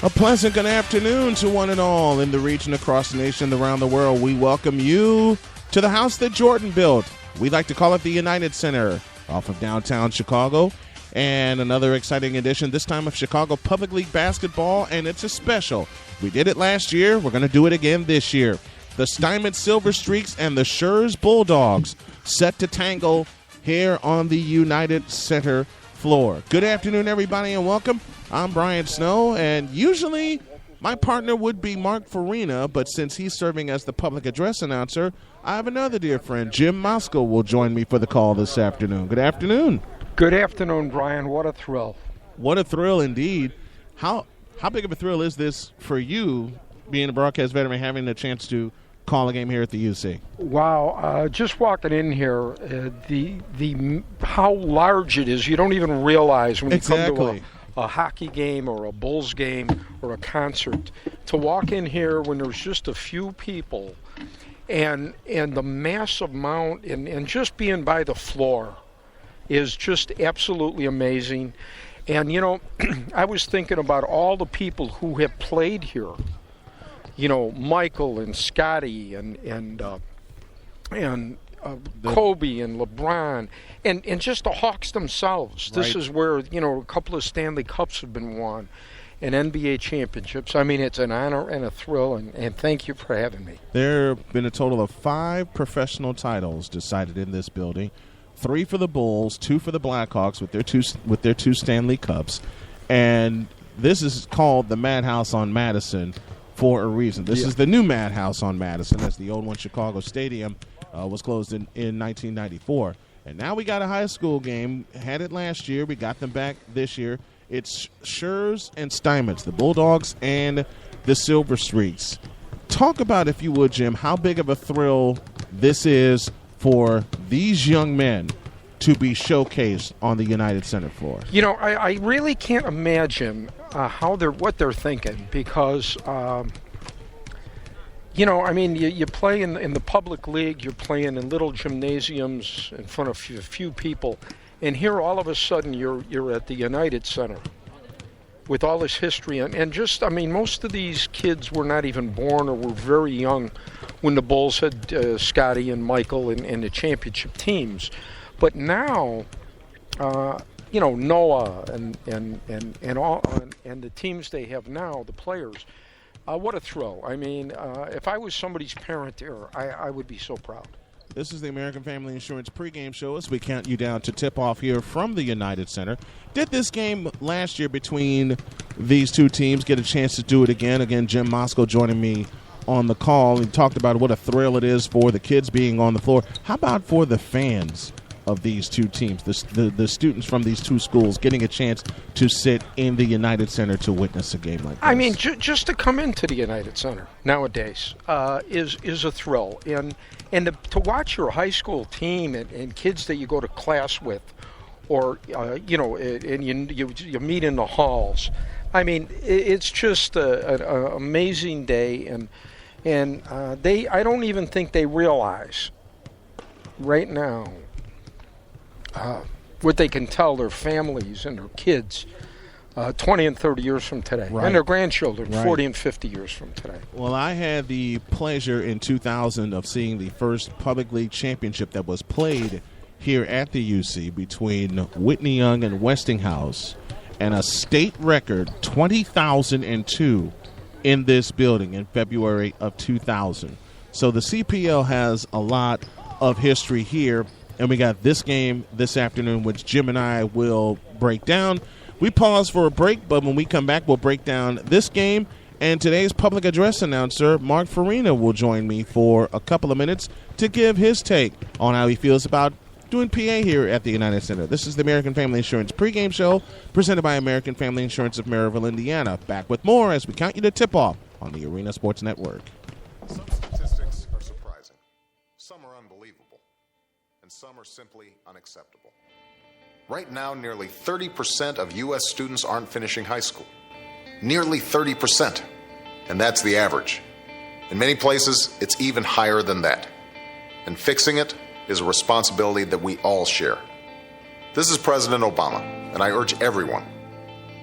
A pleasant good afternoon to one and all in the region, across the nation, around the world. We welcome you to the house that Jordan built. We like to call it the United Center off of downtown Chicago. And another exciting edition, this time of Chicago Public League basketball, and it's a special. We did it last year. We're going to do it again this year. The Steinmetz Silver Streaks and the Schurz Bulldogs set to tangle here on the United Center floor. Good afternoon, everybody, and welcome. I'm Brian Snow, and usually my partner would be Mark Farina, but since he's serving as the public address announcer, I have another dear friend, Jim Moscow, will join me for the call this afternoon. Good afternoon. Good afternoon, Brian. What a thrill. What a thrill indeed. How big of a thrill is this for you, being a broadcast veteran, having the chance to call a game here at the UC? Wow, just walking in here, the how large it is, you don't even realize when you come to a hockey game or a Bulls game or a concert. To walk in here when there's just a few people and the massive amount and just being by the floor is just absolutely amazing. And, you know, I was thinking about all the people who have played here. You know, Michael and Scotty and Kobe and LeBron and just the Hawks themselves. This is where, you know, a couple of Stanley Cups have been won and NBA championships. I mean, it's an honor and a thrill, and thank you for having me. There have been a total of 5 professional titles decided in this building. 3 for the Bulls, 2 for the Blackhawks with their two Stanley Cups. And this is called the Madhouse on Madison for a reason. This is the new Madhouse on Madison, as the old one, Chicago Stadium, was closed in 1994. And now we got a high school game. Had it last year. We got them back this year. It's Schurz and Steinmetz, the Bulldogs and the Silver Streaks. Talk about, if you would, Jim, how big of a thrill this is for these young men to be showcased on the United Center floor. You know, I really can't imagine what they're thinking, because you know, I mean, you play in the public league, you're playing in little gymnasiums in front of a few people, and here all of a sudden you're at the United Center with all this history, and just, I mean, most of these kids were not even born or were very young when the Bulls had Scotty and Michael and the championship teams. But now, you know, Noah and the teams they have now, the players, what a thrill. I mean, if I was somebody's parent here, I would be so proud. This is the American Family Insurance pregame show as we count you down to tip-off here from the United Center. Did this game last year between these two teams, get a chance to do it again. Again, Jim Moscow joining me on the call. He talked about what a thrill it is for the kids being on the floor. How about for the fans of these two teams, the students from these two schools getting a chance to sit in the United Center to witness a game like this? I mean, just to come into the United Center nowadays is a thrill. And to watch your high school team and kids that you go to class with, or, you know, and you meet in the halls. I mean, it's just an amazing day, and I don't even think they realize right now what they can tell their families and their kids 20 and 30 years from today, and their grandchildren 40 and 50 years from today. Well, I had the pleasure in 2000 of seeing the first public league championship that was played here at the UC between Whitney Young and Westinghouse, and a state record 20,002 in this building in February of 2000. So the CPL has a lot of history here, and we got this game this afternoon, which Jim and I will break down. We pause for a break, but when we come back, we'll break down this game. And today's public address announcer, Mark Farina, will join me for a couple of minutes to give his take on how he feels about doing PA here at the United Center. This is the American Family Insurance pregame show presented by American Family Insurance of Maryville, Indiana. Back with more as we count you to tip-off on the Arena Sports Network. Some statistics are surprising, some are unbelievable, and some are simply unacceptable. Right now, nearly 30% of U.S. students aren't finishing high school. Nearly 30%. And that's the average. In many places, it's even higher than that. And fixing it is a responsibility that we all share. This is President Obama, and I urge everyone,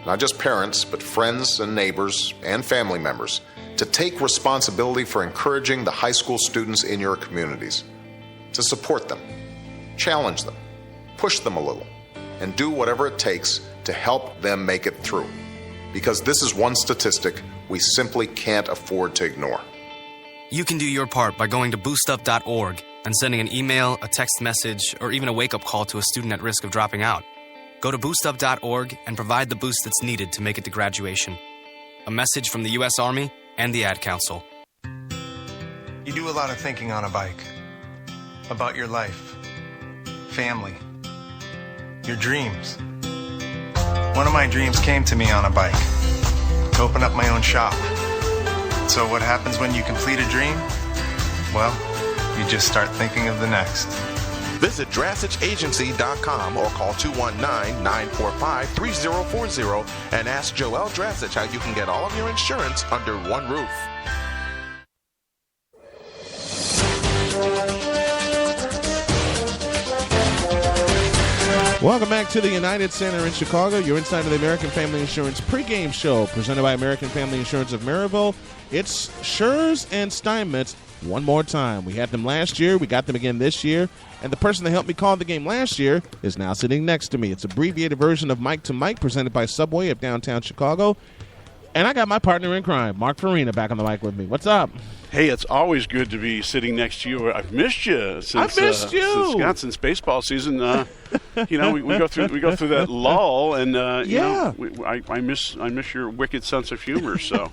not just parents, but friends and neighbors and family members, to take responsibility for encouraging the high school students in your communities, to support them, challenge them, push them a little, and do whatever it takes to help them make it through. Because this is one statistic we simply can't afford to ignore. You can do your part by going to boostup.org and sending an email, a text message, or even a wake-up call to a student at risk of dropping out. Go to boostup.org and provide the boost that's needed to make it to graduation. A message from the U.S. Army and the Ad Council. You do a lot of thinking on a bike. About your life, family, your dreams. One of my dreams came to me on a bike, to open up my own shop. So what happens when you complete a dream? Well, you just start thinking of the next. Visit DrastichAgency.com or call 219-945-3040 and ask Joel Drastich how you can get all of your insurance under one roof. Welcome back to the United Center in Chicago. You're inside of the American Family Insurance pregame show presented by American Family Insurance of Maryville. It's Schurz and Steinmetz one more time. We had them last year. We got them again this year. And the person that helped me call the game last year is now sitting next to me. It's an abbreviated version of Mike to Mike presented by Subway of downtown Chicago. And I got my partner in crime, Mark Farina, back on the mic with me. What's up? Hey, it's always good to be sitting next to you. I've missed you since Wisconsin's baseball season. We go through that lull, and I miss your wicked sense of humor. So,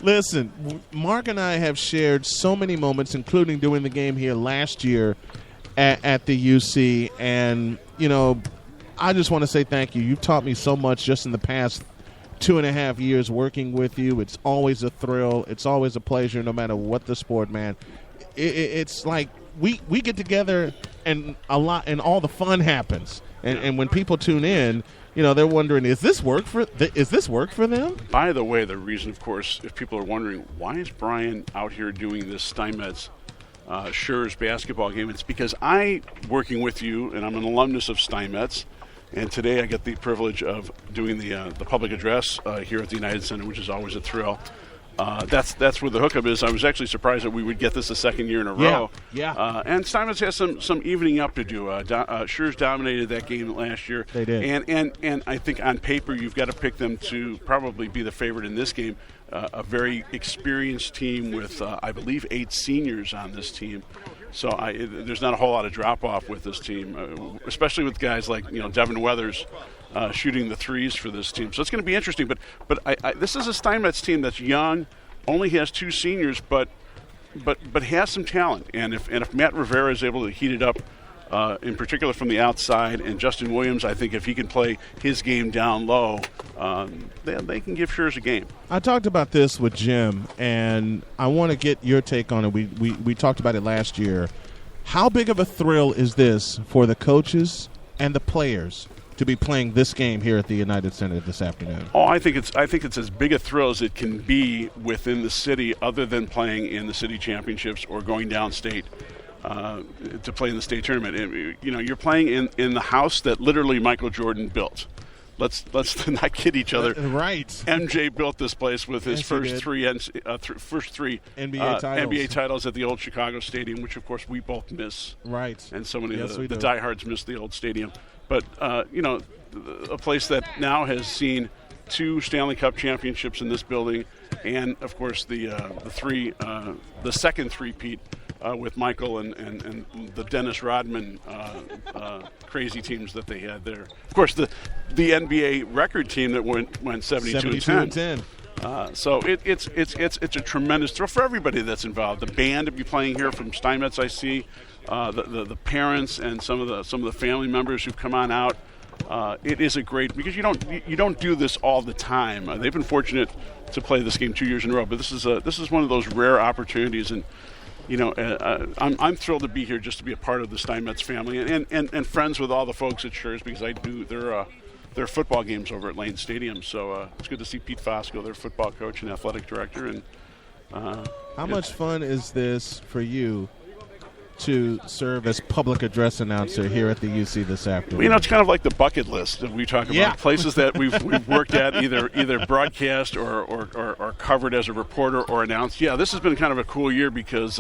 listen, Mark and I have shared so many moments, including doing the game here last year at the UC, and I just want to say thank you. You've taught me so much just in the past 2.5 years working with you. It's always a thrill. It's always a pleasure, no matter what the sport, man. It's like we get together and a lot, and all the fun happens. And when people tune in, they're wondering, is this work for them? By the way, the reason, of course, if people are wondering, why is Brian out here doing this Steinmetz Schurz basketball game? It's because working with you, and I'm an alumnus of Steinmetz. And today I get the privilege of doing the public address here at the United Center, which is always a thrill. That's where the hookup is. I was actually surprised that we would get this a second year in a row. Yeah. And Steinmetz has some evening up to do. Schurz dominated that game last year. They did. And I think on paper you've got to pick them to probably be the favorite in this game. A very experienced team with, I believe, 8 seniors on this team. So there's not a whole lot of drop-off with this team, especially with guys like Devin Weathers shooting the threes for this team. So it's going to be interesting. But this is a Steinmetz team that's young, only has 2 seniors, but has some talent. And if Matt Rivera is able to heat it up, in particular from the outside, and Justin Williams, I think if he can play his game down low, they can give Schurz a game. I talked about this with Jim, and I want to get your take on it. We talked about it last year. How big of a thrill is this for the coaches and the players to be playing this game here at the United Center this afternoon? Oh, I think it's as big a thrill as it can be within the city, other than playing in the city championships or going downstate to play in the state tournament. You're playing in the house that literally Michael Jordan built. Let's not kid each other. Right. MJ built this place with his first three NBA titles at the old Chicago Stadium, which of course we both miss. Right. And so many of the diehards miss the old stadium. But a place that now has seen 2 Stanley Cup championships in this building, and of course the second three-peat with Michael and the Dennis Rodman crazy teams that they had there. Of course, the NBA record team that went 72-10. So it's a tremendous thrill for everybody that's involved. The band to be playing here from Steinmetz, I see, the parents and some of the family members who've come on out. It is a great, because you don't do this all the time. They've been fortunate to play this game 2 years in a row, but this is one of those rare opportunities, and I'm thrilled to be here just to be a part of the Steinmetz family and friends with all the folks at Schurz, because I do their football games over at Lane Stadium. So it's good to see Pete Fosco, their football coach and athletic director. And how much fun is this for you to serve as public address announcer here at the UC this afternoon? Well, you know, it's kind of like the bucket list that we talk about. Places that we've worked at, either broadcast or covered as a reporter or announced. Yeah, this has been kind of a cool year because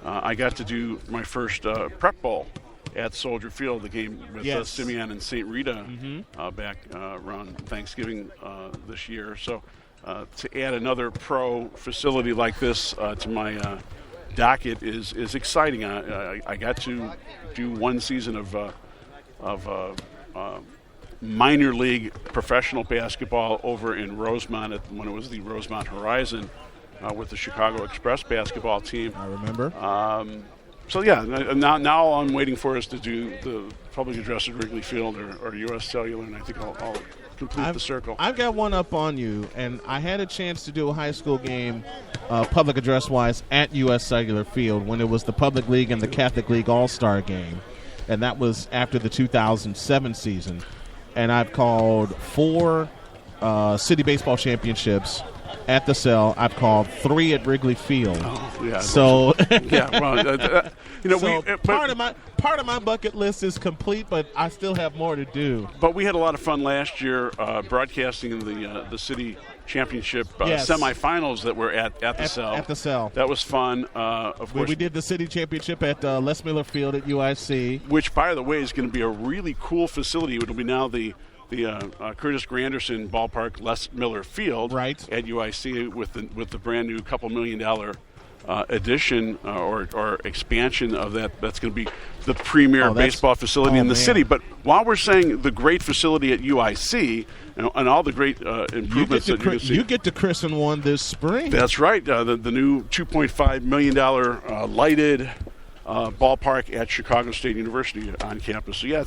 I got to do my first prep bowl at Soldier Field, the game with Simeon and St. Rita back around Thanksgiving this year. So to add another pro facility like this to my docket is exciting. I got to do one season of minor league professional basketball over in Rosemont when it was the Rosemont Horizon with the Chicago Express basketball team. I remember. So yeah, now I'm waiting for us to do the public address at Wrigley Field or U.S. Cellular, and I think I'll complete the circle. I've got one up on you, and I had a chance to do a high school game, public address-wise, at U.S. Cellular Field when it was the Public League and the Catholic League All-Star game, and that was after the 2007 season. And I've called 4 city baseball championships at the Cell. I've called 3 at Wrigley Field. Oh, yeah. So, yeah, well, so part of my bucket list is complete, but I still have more to do. But we had a lot of fun last year broadcasting the city championship semifinals that were at the Cell. At the Cell. That was fun. Of course, we did the city championship at Les Miller Field at UIC, which, by the way, is going to be a really cool facility. It'll be now the Curtis Granderson Ballpark, Les Miller Field, right, at UIC with the brand new $2 million addition or expansion of that. That's going to be the premier baseball facility in the city. But while we're saying the great facility at UIC and all the great improvements that you can see, you get to christen one this spring. That's right. The new $2.5 million lighted ballpark at Chicago State University on campus. So yeah,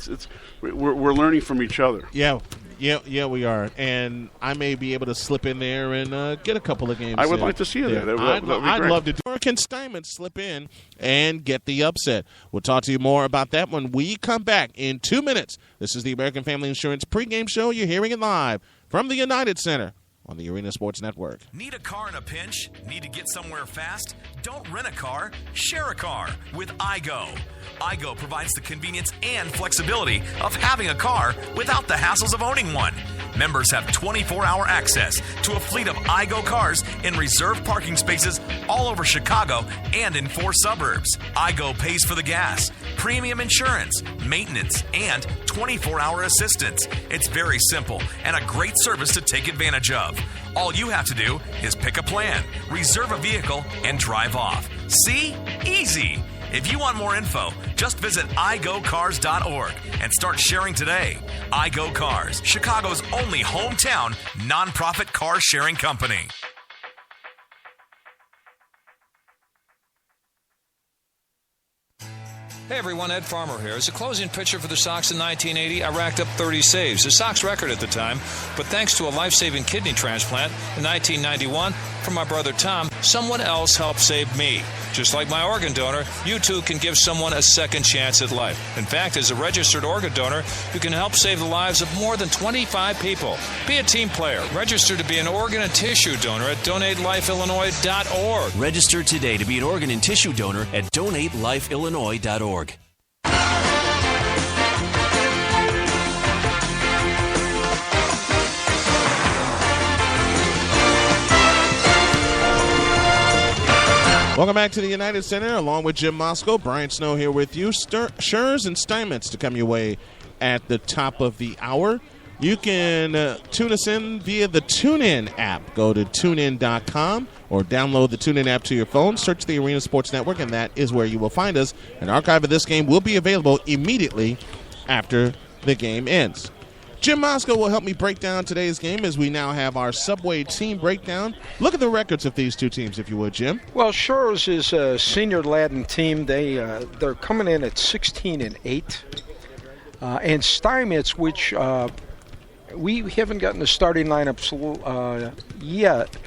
we're learning from each other. Yeah, we are, and I may be able to slip in there and get a couple of games. I would like to see you there. I'd love to. Or can Steinmetz slip in and get the upset? We'll talk to you more about that when we come back in 2 minutes. This is the American Family Insurance pregame show. You're hearing it live from the United Center on the Arena Sports Network. Need a car in a pinch? Need to get somewhere fast? Don't rent a car, share a car with iGo. iGo provides the convenience and flexibility of having a car without the hassles of owning one. Members have 24-hour access to a fleet of iGo cars in reserved parking spaces all over Chicago and in 4 suburbs. iGo pays for the gas, premium insurance, maintenance, and 24-hour assistance. It's very simple and a great service to take advantage of. All you have to do is pick a plan, reserve a vehicle, and drive off. See? Easy. If you want more info, just visit igocars.org and start sharing today. iGo Cars, Chicago's only hometown nonprofit car sharing company. Hey everyone, Ed Farmer here. As a closing pitcher for the Sox in 1980, I racked up 30 saves, the Sox record at the time. But thanks to a life-saving kidney transplant in 1991 from my brother Tom, someone else helped save me. Just like my organ donor, you too can give someone a second chance at life. In fact, as a registered organ donor, you can help save the lives of more than 25 people. Be a team player. Register to be an organ and tissue donor at DonateLifeIllinois.org. Register today to be an organ and tissue donor at DonateLifeIllinois.org. Welcome back to the United Center, along with Jim Moscow. Brian Snow here with you. Schurz and Steinmetz to come your way at the top of the hour. You can tune us in via the TuneIn app. Go to tunein.com or download the TuneIn app to your phone. Search the Arena Sports Network, and that is where you will find us. An archive of this game will be available immediately after the game ends. Jim Moscow will help me break down today's game as we now have our Subway team breakdown. Look at the records of these two teams, if you would, Jim. Well, Schurz is a senior Latin team. They're coming in at 16-8. And Steinmetz, which we haven't gotten the starting lineups yet,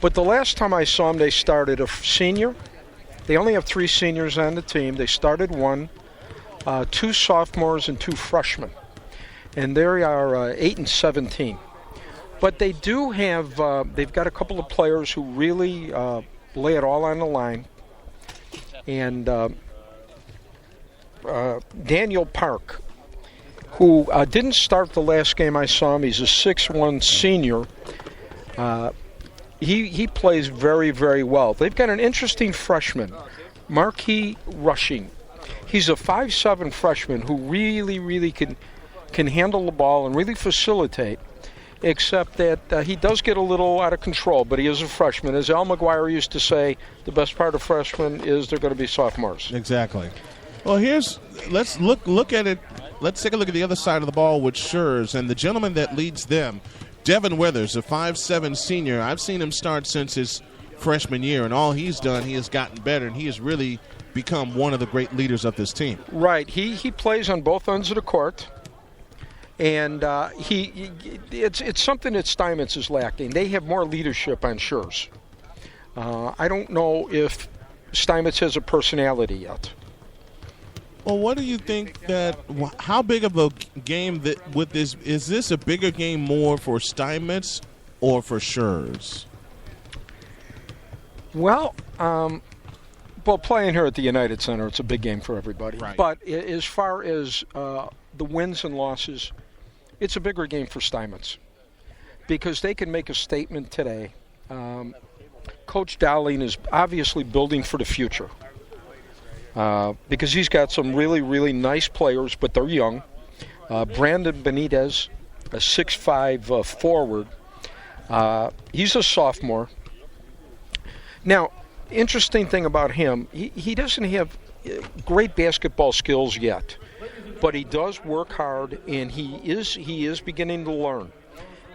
but the last time I saw them, they started a senior. They only have 3 seniors on the team. They started 1, 2 sophomores, and 2 freshmen. And they are 8-17. But they do have, they've got a couple of players who really lay it all on the line. And Daniel Park, who didn't start the last game I saw him. He's a 6'1 senior. He plays very, very well. They've got an interesting freshman, Marquis Rushing. He's a 5'7 freshman who really, really can handle the ball and really facilitate, except that he does get a little out of control, but he is a freshman. As Al McGuire used to say, the best part of freshmen is they're going to be sophomores. Exactly. Well, let's look at it. Let's take a look at the other side of the ball with Schurz and the gentleman that leads them, Devin Withers, a 5'7 senior. I've seen him start since his freshman year, and all he's done, he has gotten better, and he has really become one of the great leaders of this team. Right. He plays on both ends of the court, and it's something that Steinmetz is lacking. They have more leadership on Schurz. I don't know if Steinmetz has a personality yet. Well, what do you think how big of a game with this, is this a bigger game more for Steinmetz or for Schurz? Well, playing here at the United Center, it's a big game for everybody. Right. But as far as the wins and losses, it's a bigger game for Steinmetz because they can make a statement today. Coach Dowling is obviously building for the future. Because he's got some really, really nice players, but they're young. Brandon Benitez, a 6'5 forward. He's a sophomore. Now, interesting thing about him, he doesn't have great basketball skills yet, but he does work hard, and he is beginning to learn.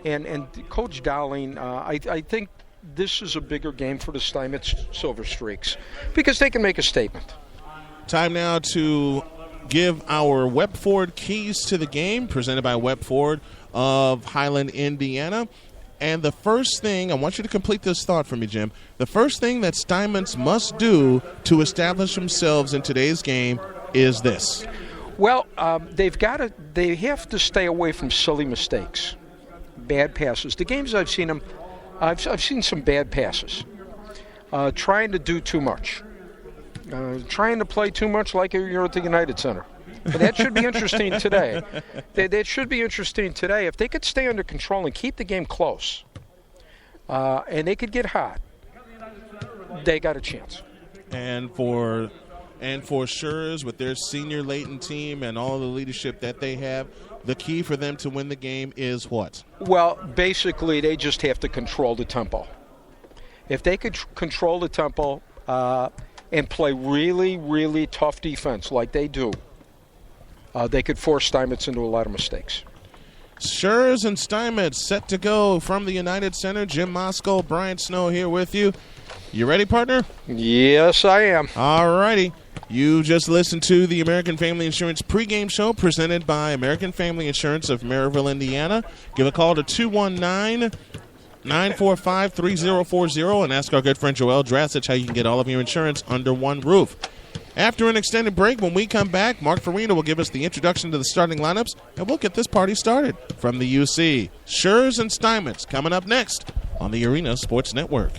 And Coach Dowling, I think this is a bigger game for the Steinmetz Silver Streaks because they can make a statement. Time now to give our Webb Ford keys to the game, presented by Webb Ford of Highland, Indiana. And the first thing, I want you to complete this thought for me, Jim. The first thing that Steinmetz must do to establish themselves in today's game is this. Well, they have to stay away from silly mistakes, bad passes. The games I've seen them, I've seen some bad passes, trying to do too much. Trying to play too much like you're at the United Center. But that should be interesting today. That should be interesting today. If they could stay under control and keep the game close, and they could get hot, they got a chance. And for Schurz, with their senior latent team and all the leadership that they have, the key for them to win the game is what? Well, basically, they just have to control the tempo. If they could control the tempo, and play really, really tough defense like they do, they could force Steinmetz into a lot of mistakes. Schurz and Steinmetz set to go from the United Center. Jim Moskal, Brian Snow here with you. You ready, partner? Yes, I am. All righty. You just listened to the American Family Insurance pregame show presented by American Family Insurance of Maryville, Indiana. Give a call to 219-945-3040 and ask our good friend Joel Drasich how you can get all of your insurance under one roof. After an extended break, when we come back, Mark Farina will give us the introduction to the starting lineups, and we'll get this party started from the UC. Schurz and Steinmetz coming up next on the Arena Sports Network.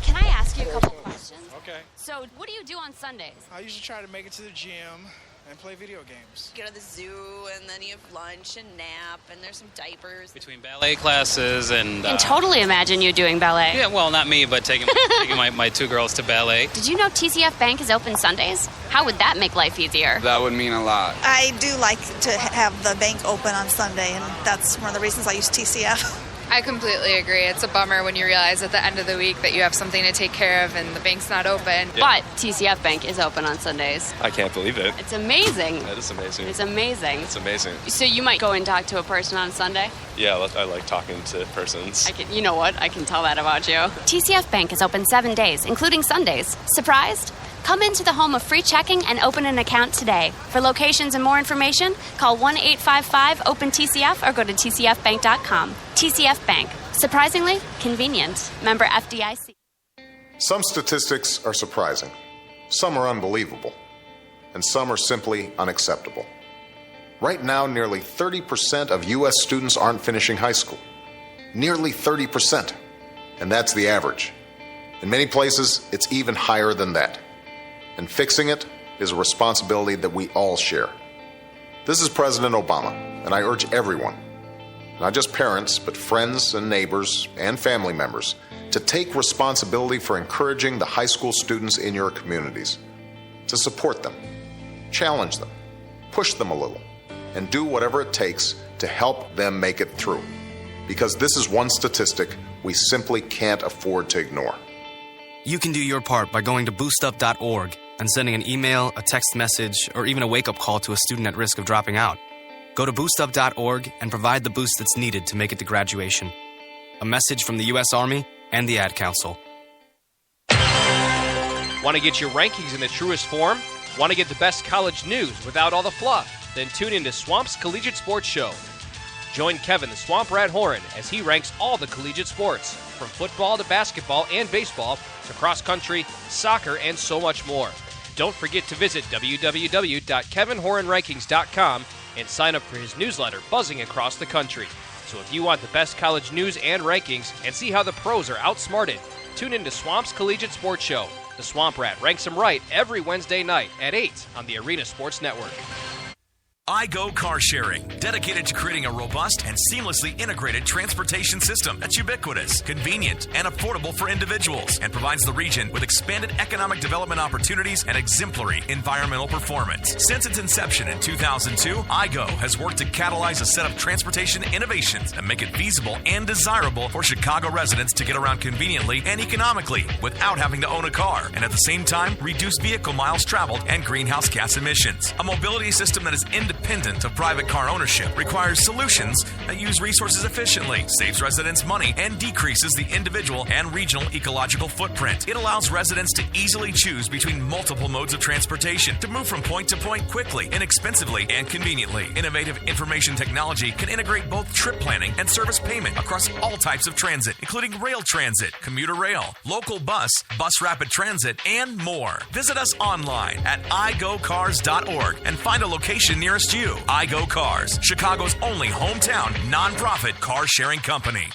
Can I ask you a couple questions? Okay. So what do you do on Sundays? I usually try to make it to the gym and play video games. Go to the zoo, and then you have lunch and nap, and there's some diapers. Between ballet classes and... I can totally imagine you doing ballet. Yeah, well, not me, but taking my two girls to ballet. Did you know TCF Bank is open Sundays? How would that make life easier? That would mean a lot. I do like to have the bank open on Sunday, and that's one of the reasons I use TCF. I completely agree. It's a bummer when you realize at the end of the week that you have something to take care of and the bank's not open. Yeah. But TCF Bank is open on Sundays. I can't believe it. It's amazing. That is amazing. It's amazing. It's amazing. So you might go and talk to a person on Sunday? Yeah, I like talking to persons. You know what? I can tell that about you. TCF Bank is open 7 days, including Sundays. Surprised? Come into the home of free checking and open an account today. For locations and more information, call 1-855-OPEN-TCF or go to tcfbank.com. TCF Bank. Surprisingly convenient. Member FDIC. Some statistics are surprising. Some are unbelievable. And some are simply unacceptable. Right now, nearly 30% of U.S. students aren't finishing high school. Nearly 30%. And that's the average. In many places, it's even higher than that. And fixing it is a responsibility that we all share. This is President Obama, and I urge everyone, not just parents, but friends and neighbors and family members, to take responsibility for encouraging the high school students in your communities, to support them, challenge them, push them a little, and do whatever it takes to help them make it through. Because this is one statistic we simply can't afford to ignore. You can do your part by going to boostup.org and sending an email, a text message, or even a wake-up call to a student at risk of dropping out. Go to boostup.org and provide the boost that's needed to make it to graduation. A message from the U.S. Army and the Ad Council. Want to get your rankings in the truest form? Want to get the best college news without all the fluff? Then tune into Swamp's Collegiate Sports Show. Join Kevin the Swamp Rat Horan as he ranks all the collegiate sports, from football to basketball and baseball to cross-country, soccer, and so much more. Don't forget to visit www.kevinhoranrankings.com and sign up for his newsletter buzzing across the country. So if you want the best college news and rankings and see how the pros are outsmarted, tune into Swamp's Collegiate Sports Show. The Swamp Rat ranks them right every Wednesday night at 8 on the Arena Sports Network. iGo Car Sharing, dedicated to creating a robust and seamlessly integrated transportation system that's ubiquitous, convenient, and affordable for individuals, and provides the region with expanded economic development opportunities and exemplary environmental performance. Since its inception in 2002, iGo has worked to catalyze a set of transportation innovations that make it feasible and desirable for Chicago residents to get around conveniently and economically without having to own a car, and at the same time, reduce vehicle miles traveled and greenhouse gas emissions. A mobility system that is independent of private car ownership, requires solutions that use resources efficiently, saves residents money, and decreases the individual and regional ecological footprint. It allows residents to easily choose between multiple modes of transportation to move from point to point quickly, inexpensively, and conveniently. Innovative information technology can integrate both trip planning and service payment across all types of transit, including rail transit, commuter rail, local bus, bus rapid transit, and more. Visit us online at igocars.org and find a location nearest you. iGo Cars, Chicago's only hometown nonprofit car sharing company.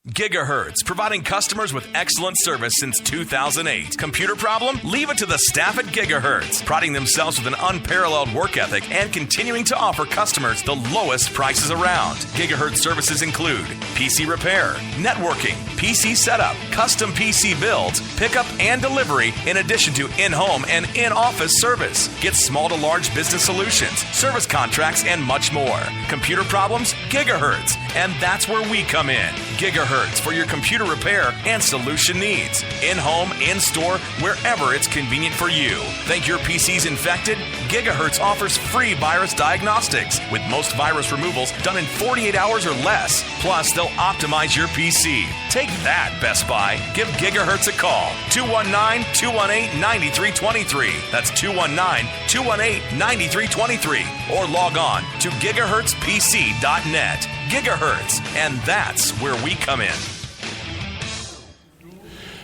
Gigahertz, providing customers with excellent service since 2008. Computer problem? Leave it to the staff at Gigahertz, priding themselves with an unparalleled work ethic and continuing to offer customers the lowest prices around. Gigahertz services include PC repair, networking, PC setup, custom PC builds, pickup and delivery, in addition to in-home and in-office service. Get small to large business solutions, service contracts, and much more. Computer problems? Gigahertz. And that's where we come in. Gigahertz for your computer repair and solution needs. In-home, in-store, wherever it's convenient for you. Think your PC's infected? Gigahertz offers free virus diagnostics, with most virus removals done in 48 hours or less. Plus, they'll optimize your PC. Take that, Best Buy. Give Gigahertz a call. 219-218-9323. That's 219-218-9323. Or log on to gigahertzpc.net. Gigahertz, and that's where we come in.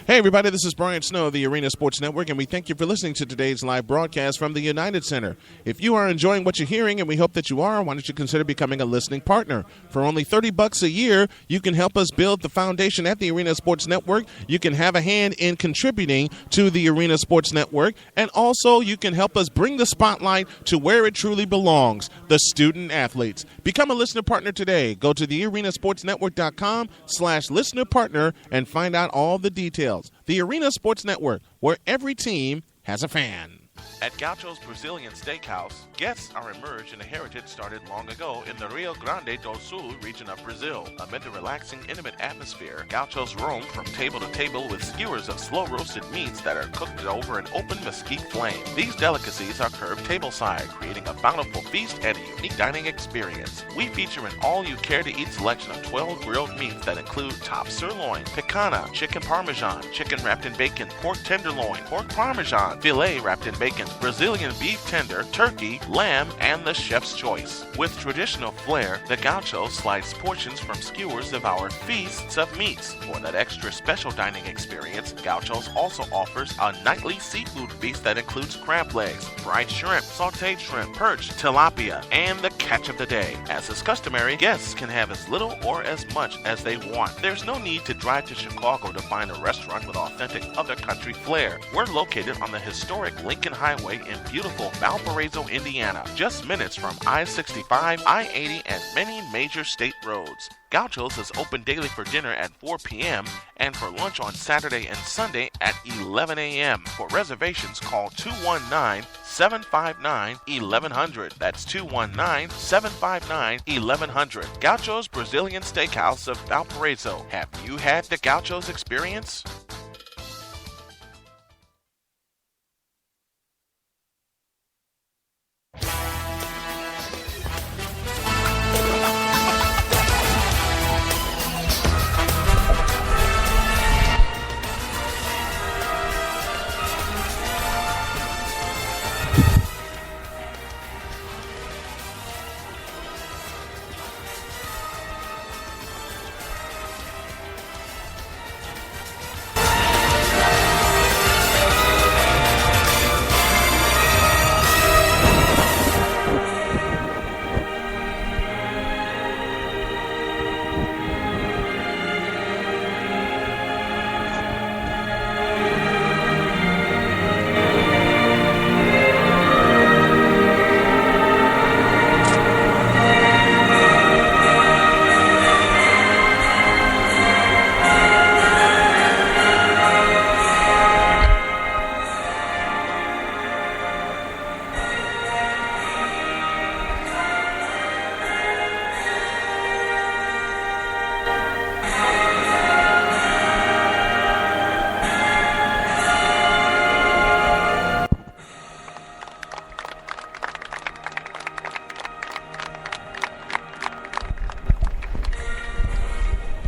Hey, everybody, this is Brian Snow of the Arena Sports Network, and we thank you for listening to today's live broadcast from the United Center. If you are enjoying what you're hearing, and we hope that you are, why don't you consider becoming a listening partner? For only $30 a year, you can help us build the foundation at the Arena Sports Network. You can have a hand in contributing to the Arena Sports Network, and also you can help us bring the spotlight to where it truly belongs, the student athletes. Become a listener partner today. Go to thearenasportsnetwork.com/listener partner and find out all the details. The Arena Sports Network, where every team has a fan. At Gaucho's Brazilian Steakhouse, guests are immersed in a heritage started long ago in the Rio Grande do Sul region of Brazil. Amid the relaxing, intimate atmosphere, Gauchos roam from table to table with skewers of slow-roasted meats that are cooked over an open mesquite flame. These delicacies are served tableside, creating a bountiful feast and a unique dining experience. We feature an all-you-care-to-eat selection of 12 grilled meats that include top sirloin, picanha, chicken parmesan, chicken wrapped in bacon, pork tenderloin, pork parmesan, filet wrapped in bacon, bacon, Brazilian beef tender, turkey, lamb, and the chef's choice. With traditional flair, the Gaucho slides portions from skewers of our feasts of meats. For that extra special dining experience, Gaucho's also offers a nightly seafood feast that includes crab legs, fried shrimp, sauteed shrimp, perch, tilapia, and the catch of the day. As is customary, guests can have as little or as much as they want. There's no need to drive to Chicago to find a restaurant with authentic other country flair. We're located on the historic Lincoln Highway in beautiful Valparaiso, Indiana, just minutes from I-65, I-80, and many major state roads. Gaucho's is open daily for dinner at 4 p.m. and for lunch on Saturday and Sunday at 11 a.m. For reservations, call 219-759-1100. That's 219-759-1100. Gaucho's Brazilian Steakhouse of Valparaiso. Have you had the Gaucho's experience?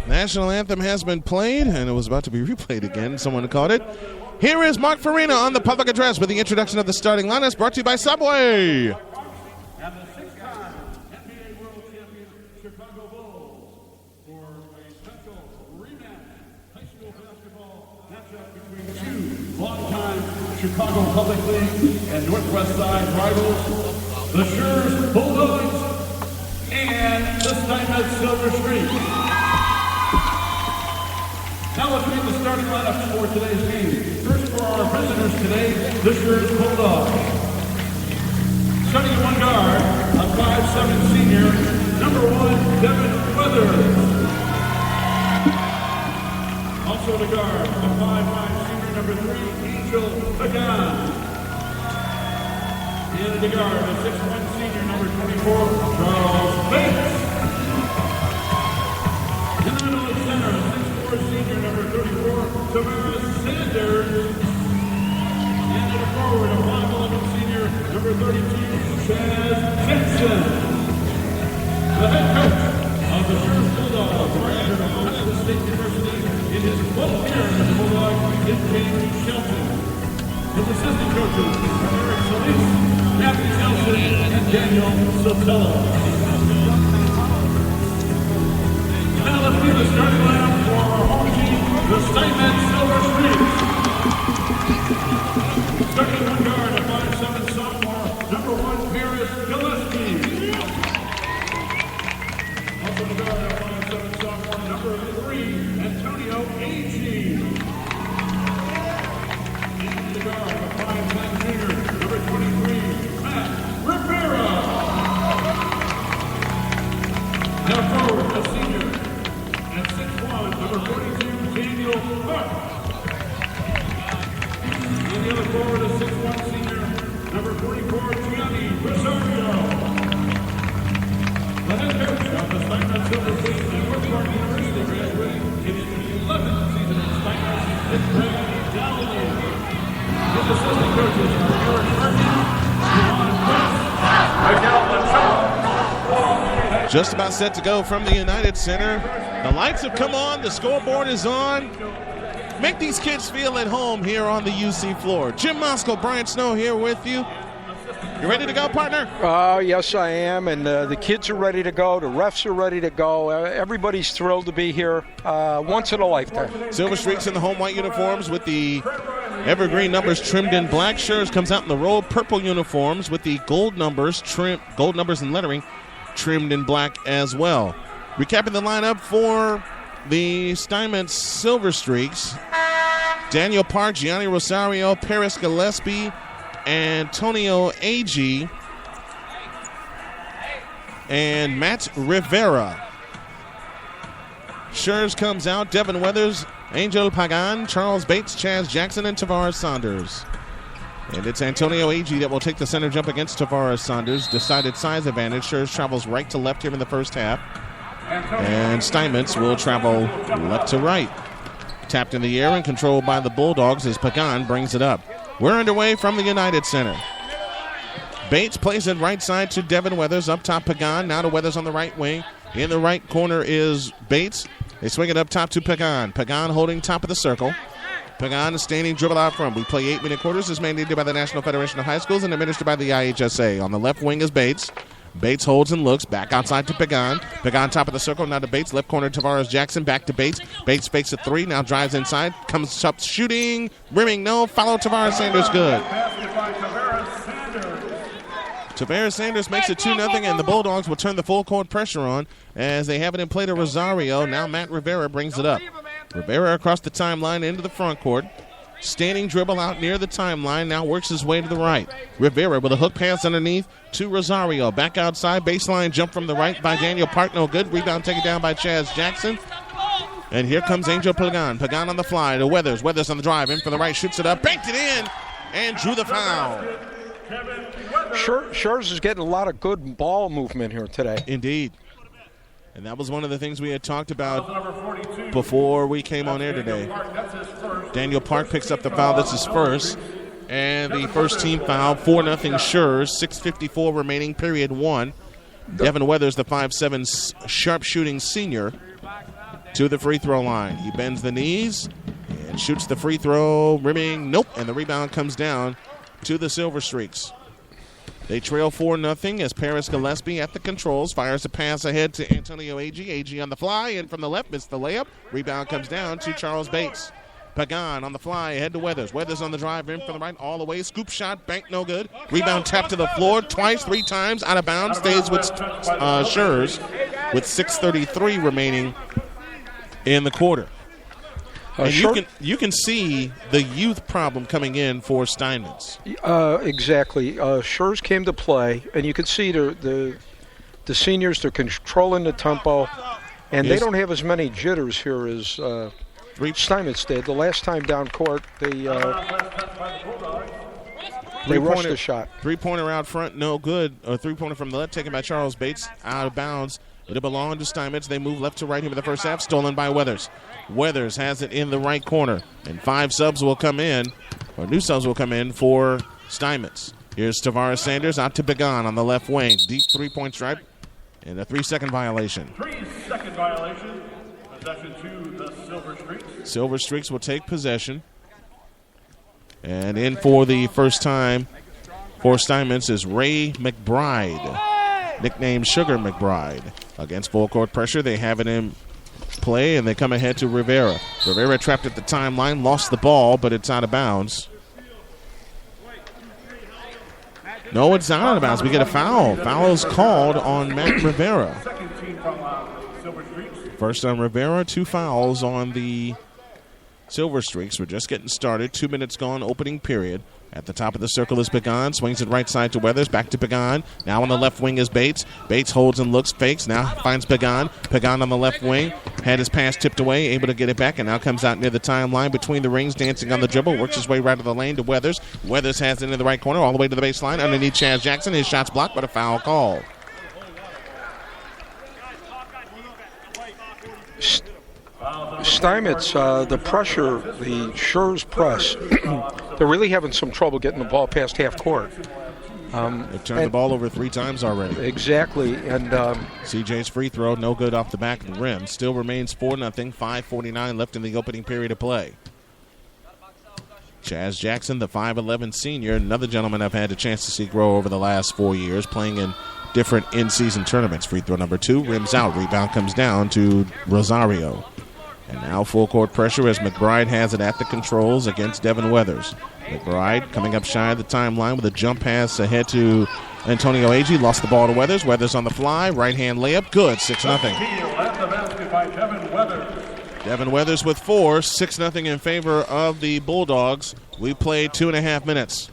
National anthem has been played, and it was about to be replayed again. Someone caught it. Here is Mark Farina on the public address with the introduction of the starting lineups, brought to you by Subway. And the six-time NBA World Champion Chicago Bulls for a special rematch high school basketball matchup between two longtime Chicago Public League and Northwest Side rivals, the Schurz Bulldogs and the Steinmetz Silver Streak. Now let's read the starting lineups for today's game. First for our visitors today, the Schurz Bulldogs. Starting at one guard, a 5'7" senior, number 1, Devin Weathers. Also the guard, a 5'5" senior, number 3, Angel Pagan. And the guard, a 6'1" senior, number 24, Charles Bates. In the middle of the center, 6'4" senior, number 34, Tavares Sanders. And at a forward, a 5'11" senior, number 32, Chaz Jensen. The head coach of the Schurz Bulldogs, graduate of Ohio State University in his 12th year as a Bulldog, is James Shelton. His assistant coaches are Eric Solis, Matthew Nelson, and Daniel Sotelo. Now let's do the starting lineup for our home team, the Steinmetz Silver Streaks. Starting one guard, a 5'7" sophomore, number 1, Paris Gillespie. Also the guard, a 5'7" sophomore, number 3, Antonio Agee. And the guard, a 5'10" junior, number 23, Matt Rivera. Now forward, a senior, at 6'1", number 42, Daniel Buck. And the other forward, a 6'1" senior, number 44, Gianni Rosario. The head coach of the Steinmetz Silver Streak and Northwest University graduating in his 11th season at Steinmetz is Greg Dowling. His assistant coaches are Eric Murphy, John West, Miguel Lachon. Just about set to go from the United Center. The lights have come on. The scoreboard is on. Make these kids feel at home here on the UC floor. Jim Moscow, Brian Snow here with you. You ready to go, partner? Yes, I am, and the kids are ready to go. The refs are ready to go. Everybody's thrilled to be here. Once in a lifetime. Silver Streaks in the home white uniforms with the evergreen numbers trimmed in black. Schurz comes out in the royal purple uniforms with the gold numbers and lettering trimmed in black as well. Recapping the lineup for the Steinmetz Silver Streaks: Daniel Park, Gianni Rosario, Paris Gillespie, Antonio Agee, and Matt Rivera. Schurz comes out: Devin Weathers, Angel Pagan, Charles Bates, Chaz Jackson, and Tavares Saunders. And it's Antonio Agee that will take the center jump against Tavares Saunders. Decided size advantage. Schurz travels right to left here in the first half. And Steinmetz will travel left to right. Tapped in the air and controlled by the Bulldogs as Pagan brings it up. We're underway from the United Center. Bates plays it right side to Devin Weathers. Up top, Pagan. Now to Weathers on the right wing. In the right corner is Bates. They swing it up top to Pagan. Pagan holding top of the circle. Pagan is standing dribble out front. We play 8-minute quarters. This is mandated by the National Federation of High Schools and administered by the IHSA. On the left wing is Bates. Bates holds and looks. Back outside to Pagan. Pagan top of the circle. Now to Bates. Left corner Tavares Jackson. Back to Bates. Bates fakes a three. Now drives inside. Comes up shooting. Rimming. No. Follow Tavares Sanders. Good. Tavares Sanders makes it 2-0, and the Bulldogs will turn the full court pressure on as they have it in play to Rosario. Now Matt Rivera brings it up. Rivera across the timeline into the front court. Standing dribble out near the timeline. Now works his way to the right. Rivera with a hook pass underneath to Rosario. Back outside. Baseline jump from the right by Daniel Park. No good. Rebound taken down by Chaz Jackson. And here comes Angel Pagan. Pagan on the fly to Weathers. Weathers on the drive. In for the right. Shoots it up. Banked it in. And drew the foul. Schurz is getting a lot of good ball movement here today. Indeed. And that was one of the things we had talked about before we came on air today. Daniel Park picks up the foul. That's his first. And the first team foul, 4-0 Schurz, 6:54 remaining, period one. Devin Weathers, the 5'7" sharp-shooting senior, to the free throw line. He bends the knees and shoots the free throw, rimming, nope, and the rebound comes down to the Silver Streaks. They trail 4-0 as Paris Gillespie at the controls fires a pass ahead to Antonio Agee. Agee on the fly, and from the left, missed the layup. Rebound comes down to Charles Bates. Pagan on the fly, ahead to Weathers. Weathers on the drive in from the right, all the way. Scoop shot, bank no good. Rebound tapped to the floor twice, 3 times, out of bounds. Stays with Schurz with 6:33 remaining in the quarter. And you can see the youth problem coming in for Steinmetz. Exactly. Schurz came to play, and you can see the seniors, they're controlling the tempo, and they don't have as many jitters here as Steinmetz did. The last time down court, they rushed the shot. Three-pointer out front, no good. A three-pointer from the left, taken by Charles Bates, out of bounds. It'll belong to Steinmetz. They move left to right here in the first half, stolen by Weathers. Weathers has it in the right corner, and 5 subs will come in, or new subs will come in for Steinmetz. Here's Tavares Sanders out to Pagan on the left wing. Deep three-point stripe, and a 3-second violation. 3-second violation. Possession to the Silver Streaks. Silver Streaks will take possession. And in for the first time for Steinmetz is Ray McBride, nicknamed Sugar McBride. Against full court pressure, they have it in play, and they come ahead to Rivera. Rivera trapped at the timeline, lost the ball, but it's out of bounds. No, it's not out of bounds. We get a foul. Foul is called on Matt Rivera. First on Rivera, 2 fouls on the Silver Streaks. We're just getting started. 2 minutes gone, opening period. At the top of the circle is Pagan. Swings it right side to Weathers. Back to Pagan. Now on the left wing is Bates. Bates holds and looks, fakes. Now finds Pagan. Pagan on the left wing. Had his pass tipped away. Able to get it back. And now comes out near the timeline between the rings. Dancing on the dribble. Works his way right to the lane to Weathers. Weathers has it in the right corner. All the way to the baseline. Underneath Chaz Jackson. His shot's blocked, but a foul call. Steinmetz, the pressure, the Schurz press, they're really having some trouble getting the ball past half court. They've turned the ball over 3 times already. Exactly. And CJ's free throw, no good off the back of the rim. Still remains 4-0, 5:49 left in the opening period of play. Chaz Jackson, the 5'11 senior, another gentleman I've had a chance to see grow over the last 4 years, playing in different in-season tournaments. Free throw number 2, rims out. Rebound comes down to Rosario. And now full court pressure as McBride has it at the controls against Devin Weathers. McBride coming up shy of the timeline with a jump pass ahead to Antonio Agee. Lost the ball to Weathers. Weathers on the fly. Right-hand layup. Good. 6-0. At the basket by Devin Weathers. Devin Weathers with 4. 6-0 in favor of the Bulldogs. We played 2.5 minutes.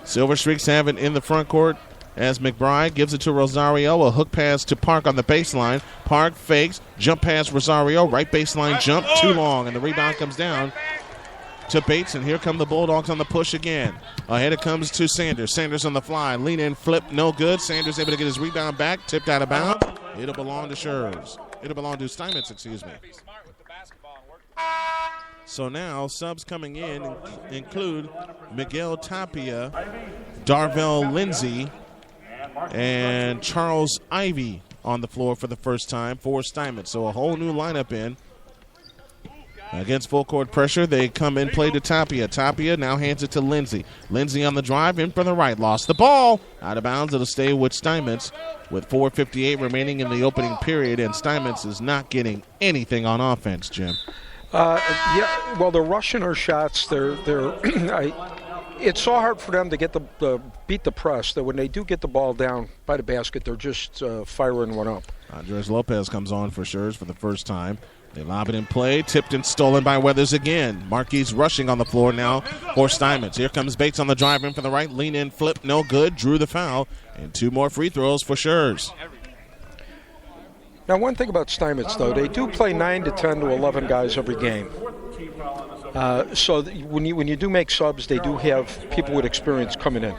Silver Streaks have it in the front court as McBride gives it to Rosario. A hook pass to Park on the baseline. Park fakes. Jump pass Rosario. Right baseline jump. Too long. And the rebound comes down to Bates. And here come the Bulldogs on the push again. Ahead it comes to Sanders. Sanders on the fly. Lean in. Flip. No good. Sanders able to get his rebound back. Tipped out of bounds. It'll belong to Schurz. It'll belong to Steinmetz, excuse me. So now subs coming in include Miguel Tapia, Darvell Lindsay, and Charles Ivy on the floor for the first time for Steinmetz. So a whole new lineup in. Against full court pressure, they come in, play to Tapia. Tapia now hands it to Lindsay. Lindsay on the drive, in from the right. Lost the ball. Out of bounds, it'll stay with Steinmetz with 4:58 remaining in the opening period, and Steinmetz is not getting anything on offense, Jim. Yeah, well, they're rushing our shots. It's so hard for them to get beat the press that when they do get the ball down by the basket, they're just firing one up. Andres Lopez comes on for Schurz for the first time. They lob it in play, tipped and stolen by Weathers again. Marquis rushing on the floor now for Steinmetz. Here comes Bates on the drive in for the right. Lean in, flip, no good. Drew the foul. And 2 more free throws for Schurz. Now, one thing about Steinmetz, though, they do play 9 to 10 to 11 guys every game. So when you do make subs, they do have people with experience coming in.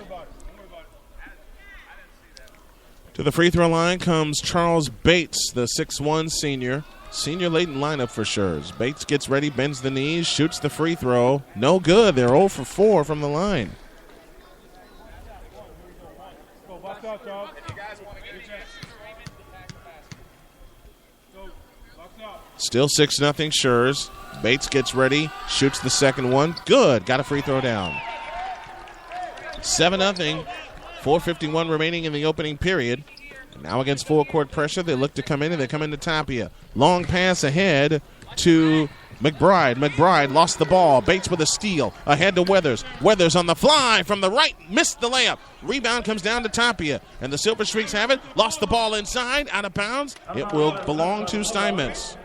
To the free throw line comes Charles Bates, the 6'1 senior. Senior late in lineup for Schurz. Bates gets ready, bends the knees, shoots the free throw. No good. They're 0 for 4 from the line. Still 6-0 Schurz. Bates gets ready, shoots the second one. Good. Got a free throw down. 7-0. 4:51 remaining in the opening period. Now against full court pressure, they look to come in, and they come into Tapia. Long pass ahead to McBride. McBride lost the ball. Bates with a steal. Ahead to Weathers. Weathers on the fly from the right. Missed the layup. Rebound comes down to Tapia. And the Silver Streaks have it. Lost the ball inside. Out of bounds. It will belong to Steinmetz.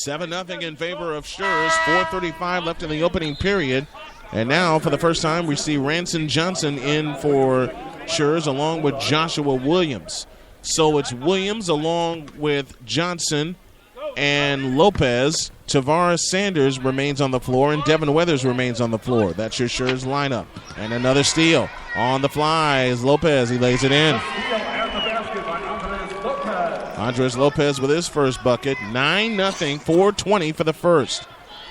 7-0 in favor of Schurz. 4:35 left in the opening period. And now, for the first time, we see Ranson Johnson in for Schurz along with Joshua Williams. So it's Williams along with Johnson and Lopez. Tavares Sanders remains on the floor, and Devin Weathers remains on the floor. That's your Schurz lineup. And another steal. On the fly is Lopez. He lays it in. Andres Lopez with his first bucket. 9-0, 4:20 for the first.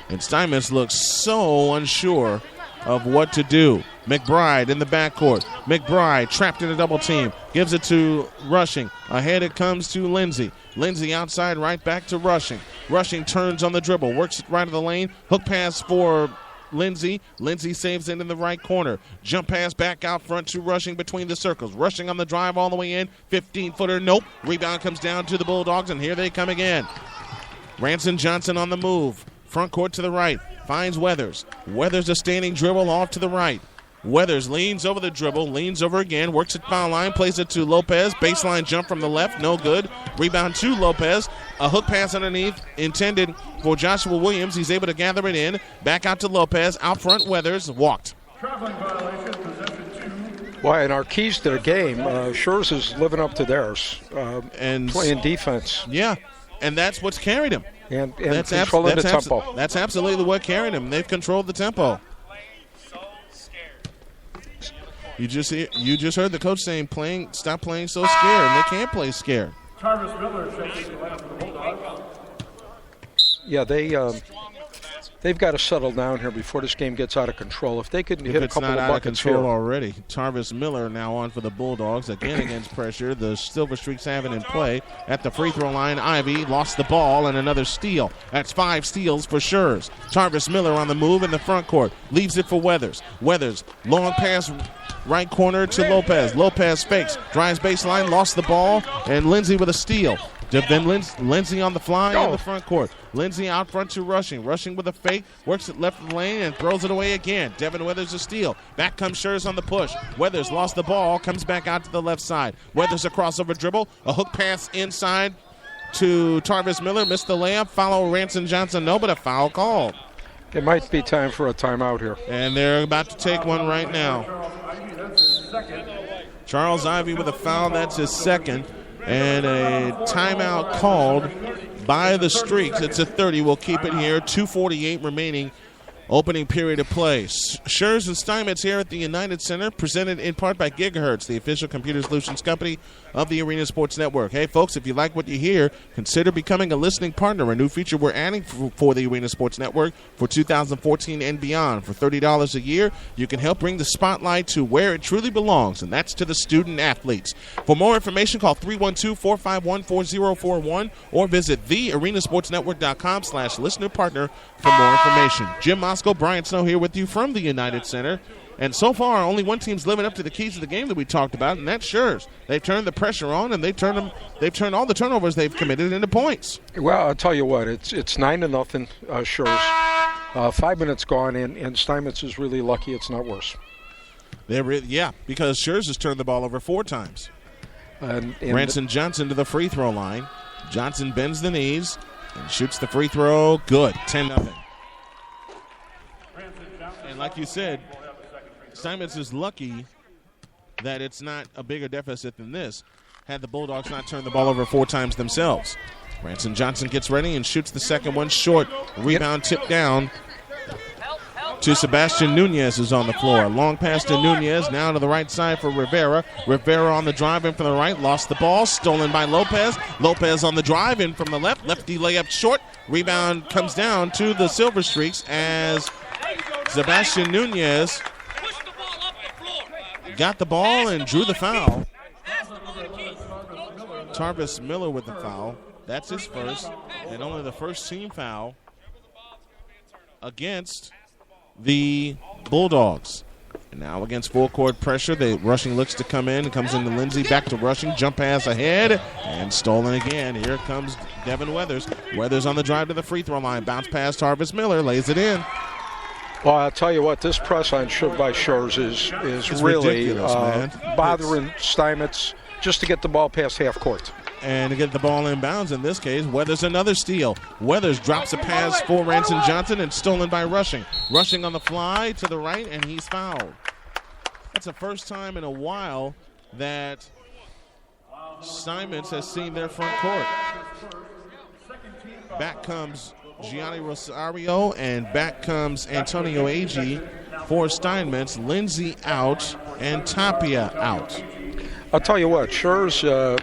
And Steinmetz looks so unsure of what to do. McBride in the backcourt. McBride trapped in a double team. Gives it to Rushing. Ahead it comes to Lindsay. Lindsay outside right back to Rushing. Rushing turns on the dribble. Works it right of the lane. Hook pass for Lindsay. Lindsay saves it in the right corner. Jump pass back out front to Rushing between the circles. Rushing on the drive all the way in. 15-footer. Nope. Rebound comes down to the Bulldogs, and here they come again. Ranson Johnson on the move. Front court to the right. Finds Weathers. Weathers a standing dribble off to the right. Weathers leans over the dribble, leans over again, works at foul line, plays it to Lopez. Baseline jump from the left, no good. Rebound to Lopez. A hook pass underneath intended for Joshua Williams. He's able to gather it in. Back out to Lopez. Out front, Weathers walked. Traveling violation, possession 2. Well, and our keys to the game, Schurz is living up to theirs and playing defense. Yeah, and that's what's carried him. And controlling the tempo. That's absolutely what carried him. They've controlled the tempo. You just heard the coach saying, stop playing so scared, and they can't play scared. Tyrus Miller checking the last of the Bulldogs. Yeah, They've got to settle down here before this game gets out of control. If they could hit a couple of buckets here. It's not out of control here. already. Tarvis Miller now on for the Bulldogs, again against pressure. The Silver Streaks have it in play. At the free throw line, Ivy lost the ball and another steal. That's 5 steals for Schurz. Tarvis Miller on the move in the front court. Leaves it for Weathers. Weathers, long pass right corner to Lopez. Lopez fakes, drives baseline, lost the ball, and Lindsay with a steal. Then Lindsay on the fly in the front court. Lindsay out front to Rushing. Rushing with a fake, works it left of the lane and throws it away again. Devin Weathers a steal. Back comes Schurz on the push. Weathers lost the ball, comes back out to the left side. Weathers a crossover dribble, a hook pass inside to Tarvis Miller. Missed the layup. Follow Ranson Johnson. No, but a foul called. It might be time for a timeout here. And they're about to take one right now. Charles Ivy with a foul. That's his second. And a timeout called by the Streaks. It's a 30. We'll keep it here. 2:48 remaining. Opening period of play. Schurz and Steinmetz here at the United Center, presented in part by Gigahertz, the official computer solutions company of the Arena Sports Network. Hey, folks, if you like what you hear, consider becoming a listening partner, a new feature we're adding for the Arena Sports Network for 2014 and beyond. For $30 a year, you can help bring the spotlight to where it truly belongs, and that's to the student athletes. For more information, call 312-451-4041 or visit thearenasportsnetwork.com/listener partner for more information. Jim Moscow, Brian Snow here with you from the United Center. And so far, only one team's living up to the keys of the game that we talked about, and that's Schurz. They've turned the pressure on, and they've turned all the turnovers they've committed into points. Well, I'll tell you what, it's 9-0, Schurz. 5 minutes gone, and Steinmetz is really lucky it's not worse. Because Schurz has turned the ball over 4 times. And Ranson Johnson to the free throw line. Johnson bends the knees and shoots the free throw. Good. 10-0. And like you said, Steinmetz is lucky that it's not a bigger deficit than this, had the Bulldogs not turned the ball over 4 times themselves. Ranson Johnson gets ready and shoots the second one short. Rebound tipped down to Sebastian Nunez, who's on the floor. Long pass to Nunez, now to the right side for Rivera. Rivera on the drive in from the right, lost the ball, stolen by Lopez. Lopez on the drive in from the left, lefty layup short. Rebound comes down to the Silver Streaks as Sebastian Nunez got the ball and drew the foul. Tarvis Miller with the foul. That's his first, and only the first team foul against the Bulldogs. And now against full court pressure, the Rushing looks to come in. It comes into Lindsay, back to Rushing, jump pass ahead, and stolen again. Here comes Devin Weathers. Weathers on the drive to the free throw line. Bounce pass, Tarvis Miller lays it in. Well, I'll tell you what, this press on by Schurz is really bothering Steinmetz just to get the ball past half court. And to get the ball inbounds in this case, Weathers another steal. Weathers drops a pass for Ranson Johnson and stolen by Rushing. Rushing on the fly to the right, and he's fouled. That's the first time in a while that Steinmetz has seen their front court. Back comes Gianni Rosario, and back comes Antonio Agee for Steinmetz. Lindsay out, and Tapia out. I'll tell you what, Schurz, or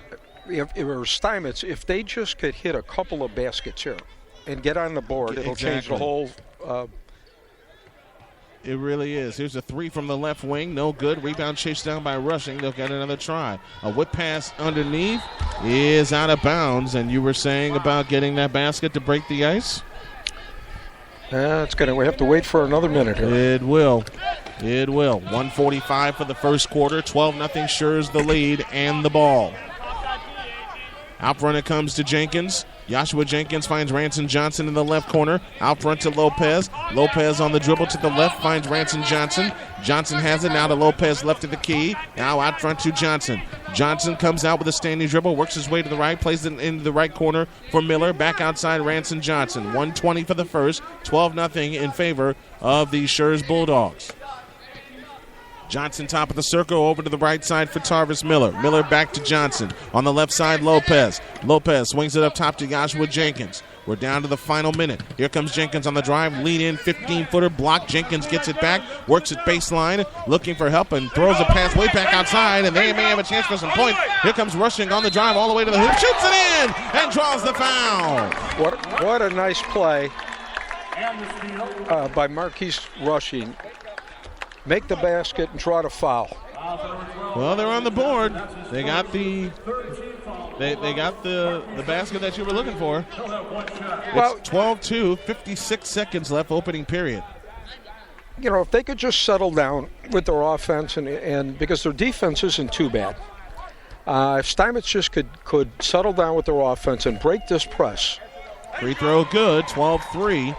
Steinmetz, if they just could hit a couple of baskets here and get on the board, it'll change the whole. It really is. Here's a 3 from the left wing. No good. Rebound chased down by Rushing. They'll get another try. A whip pass underneath is out of bounds. And you were saying about getting that basket to break the ice? We have to wait for another minute here. It will. 1:45 for the first quarter. 12-0 Schurz the lead and the ball. Out front it comes to Jenkins. Joshua Jenkins finds Ranson Johnson in the left corner. Out front to Lopez. Lopez on the dribble to the left finds Ranson Johnson. Johnson has it now to Lopez left of the key. Now out front to Johnson. Johnson comes out with a standing dribble, works his way to the right, plays it into the right corner for Miller. Back outside Ranson Johnson. 1:20 for the first. 12-0 in favor of the Schurz Bulldogs. Johnson top of the circle over to the right side for Tarvis Miller. Miller back to Johnson. On the left side, Lopez. Lopez swings it up top to Joshua Jenkins. We're down to the final minute. Here comes Jenkins on the drive. Lean in, 15-footer block. Jenkins gets it back, works it baseline, looking for help, and throws a pass way back outside, and they may have a chance for some points. Here comes Rushing on the drive all the way to the hoop. Shoots it in and draws the foul. What a nice play. by Marquise Rushing. Make the basket and draw the foul. Well, they're on the board. They got the basket that you were looking for. Well, it's 12-2, 56 seconds left, opening period. You know, if they could just settle down with their offense, and because their defense isn't too bad. If Steinmetz just could settle down with their offense and break this press. Free throw good, 12-3.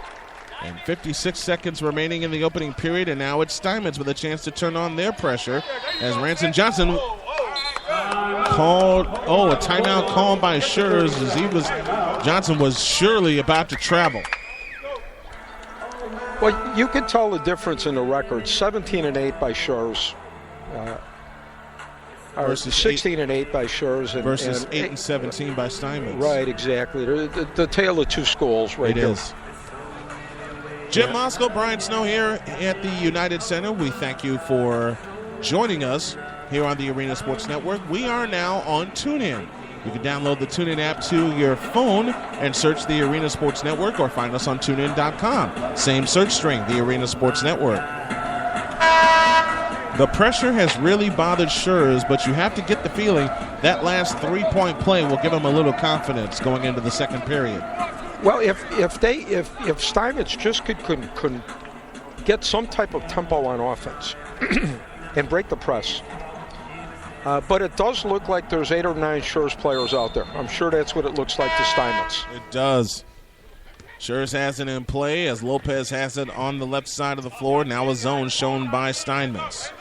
And 56 seconds remaining in the opening period, and now it's Steinmetz with a chance to turn on their pressure as Ranson Johnson called, a timeout called by Schurz as Johnson was surely about to travel. Well, you can tell the difference in the record. 17-8 by Schurz. Versus 16-8 by Schurz. Versus 8-17 by Steinmetz. Right, exactly. The tale of two schools right there. It is. Jim Moskal, Brian Snow here at the United Center. We thank you for joining us here on the Arena Sports Network. We are now on TuneIn. You can download the TuneIn app to your phone and search the Arena Sports Network, or find us on TuneIn.com. Same search string, the Arena Sports Network. The pressure has really bothered Schurz, but you have to get the feeling that last three-point play will give him a little confidence going into the second period. Well, if Steinmetz just could get some type of tempo on offense and break the press, but it does look like there's 8 or 9 Schurz players out there. I'm sure that's what it looks like to Steinmetz. It does. Schurz has it in play as Lopez has it on the left side of the floor. Now a zone shown by Steinmetz.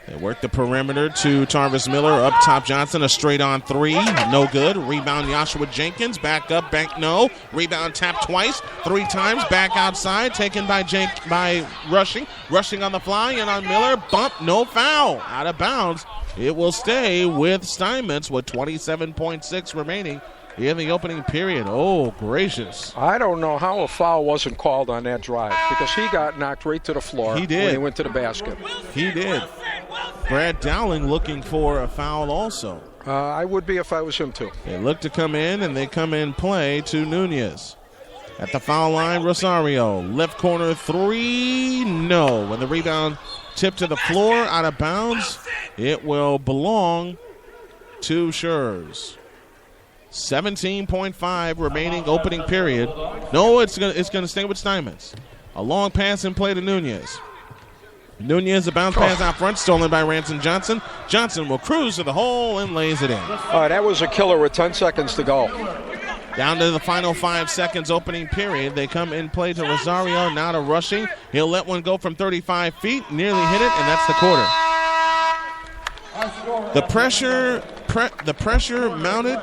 They work the perimeter to Tarvis Miller. Up top Johnson, a straight on three. No good. Rebound Joshua Jenkins. Back up, no. Rebound tap twice. 3 times. Back outside. Taken by Rushing. Rushing on the fly and on Miller. Bump. No foul. Out of bounds. It will stay with Steinmetz with 27.6 remaining in the opening period. Oh, gracious. I don't know how a foul wasn't called on that drive, because he got knocked right to the floor. He did. When he went to the basket. He did. Brad Dowling looking for a foul also. I would be if I was him too. They look to come in, and they come in play to Nunez. At the foul line, Rosario. Left corner three, no. When the rebound tipped to the floor, out of bounds, it will belong to Schurz. 17.5 remaining opening period. No, it's gonna stay with Steinmetz. A long pass in play to Nunez. Nunez, a bounce pass out front, stolen by Ranson Johnson. Johnson will cruise to the hole and lays it in. That was a killer with 10 seconds to go. Down to the final 5 seconds opening period. They come in play to Rosario, now to Rushing. He'll let one go from 35 feet, nearly hit it, and that's the quarter. The pressure mounted,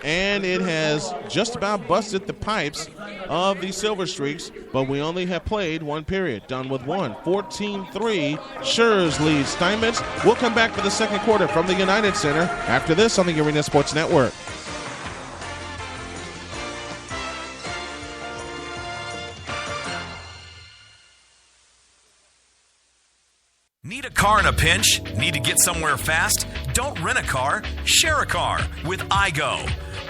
and it has just about busted the pipes of the Silver Streaks, but we only have played one period, done with one. 14-3, Schurz leads Steinmetz. We'll come back for the second quarter from the United Center after this on the Arena Sports Network. Need a car in a pinch? Need to get somewhere fast? Don't rent a car, share a car with iGo.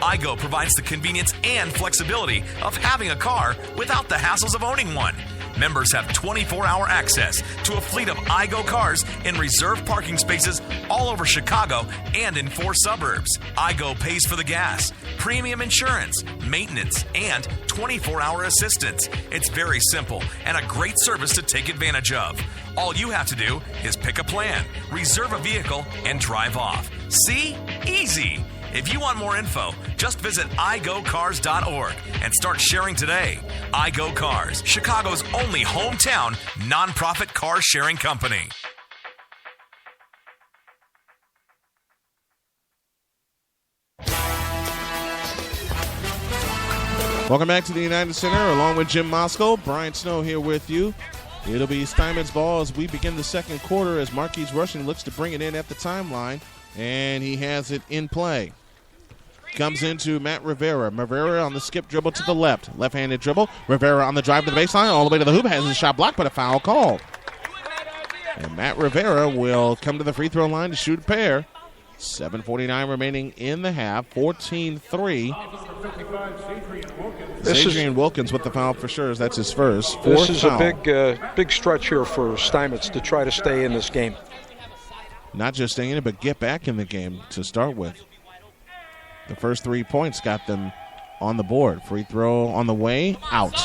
iGo provides the convenience and flexibility of having a car without the hassles of owning one. Members have 24-hour access to a fleet of iGo cars in reserved parking spaces all over Chicago and in 4 suburbs. iGo pays for the gas, premium insurance, maintenance, and 24-hour assistance. It's very simple and a great service to take advantage of. All you have to do is pick a plan, reserve a vehicle, and drive off. See? Easy. If you want more info, just visit igocars.org and start sharing today. iGo Cars, Chicago's only hometown nonprofit car sharing company. Welcome back to the United Center, along with Jim Moskal. Brian Snow here with you. It'll be Steinmetz ball as we begin the second quarter, as Marquise Rushing looks to bring it in at the timeline, and he has it in play. Comes into Matt Rivera. Rivera on the skip dribble to the left. Left-handed dribble. Rivera on the drive to the baseline, all the way to the hoop. Has his shot blocked, but a foul called. And Matt Rivera will come to the free throw line to shoot a pair. 7:49 remaining in the half. 14-3. Adrian Wilkins with the foul for Schurz. That's his first. This is foul. a big stretch here for Steinmetz to try to stay in this game. Not just stay in it, but get back in the game to start with. The first 3 points got them on the board. Free throw on the way, out.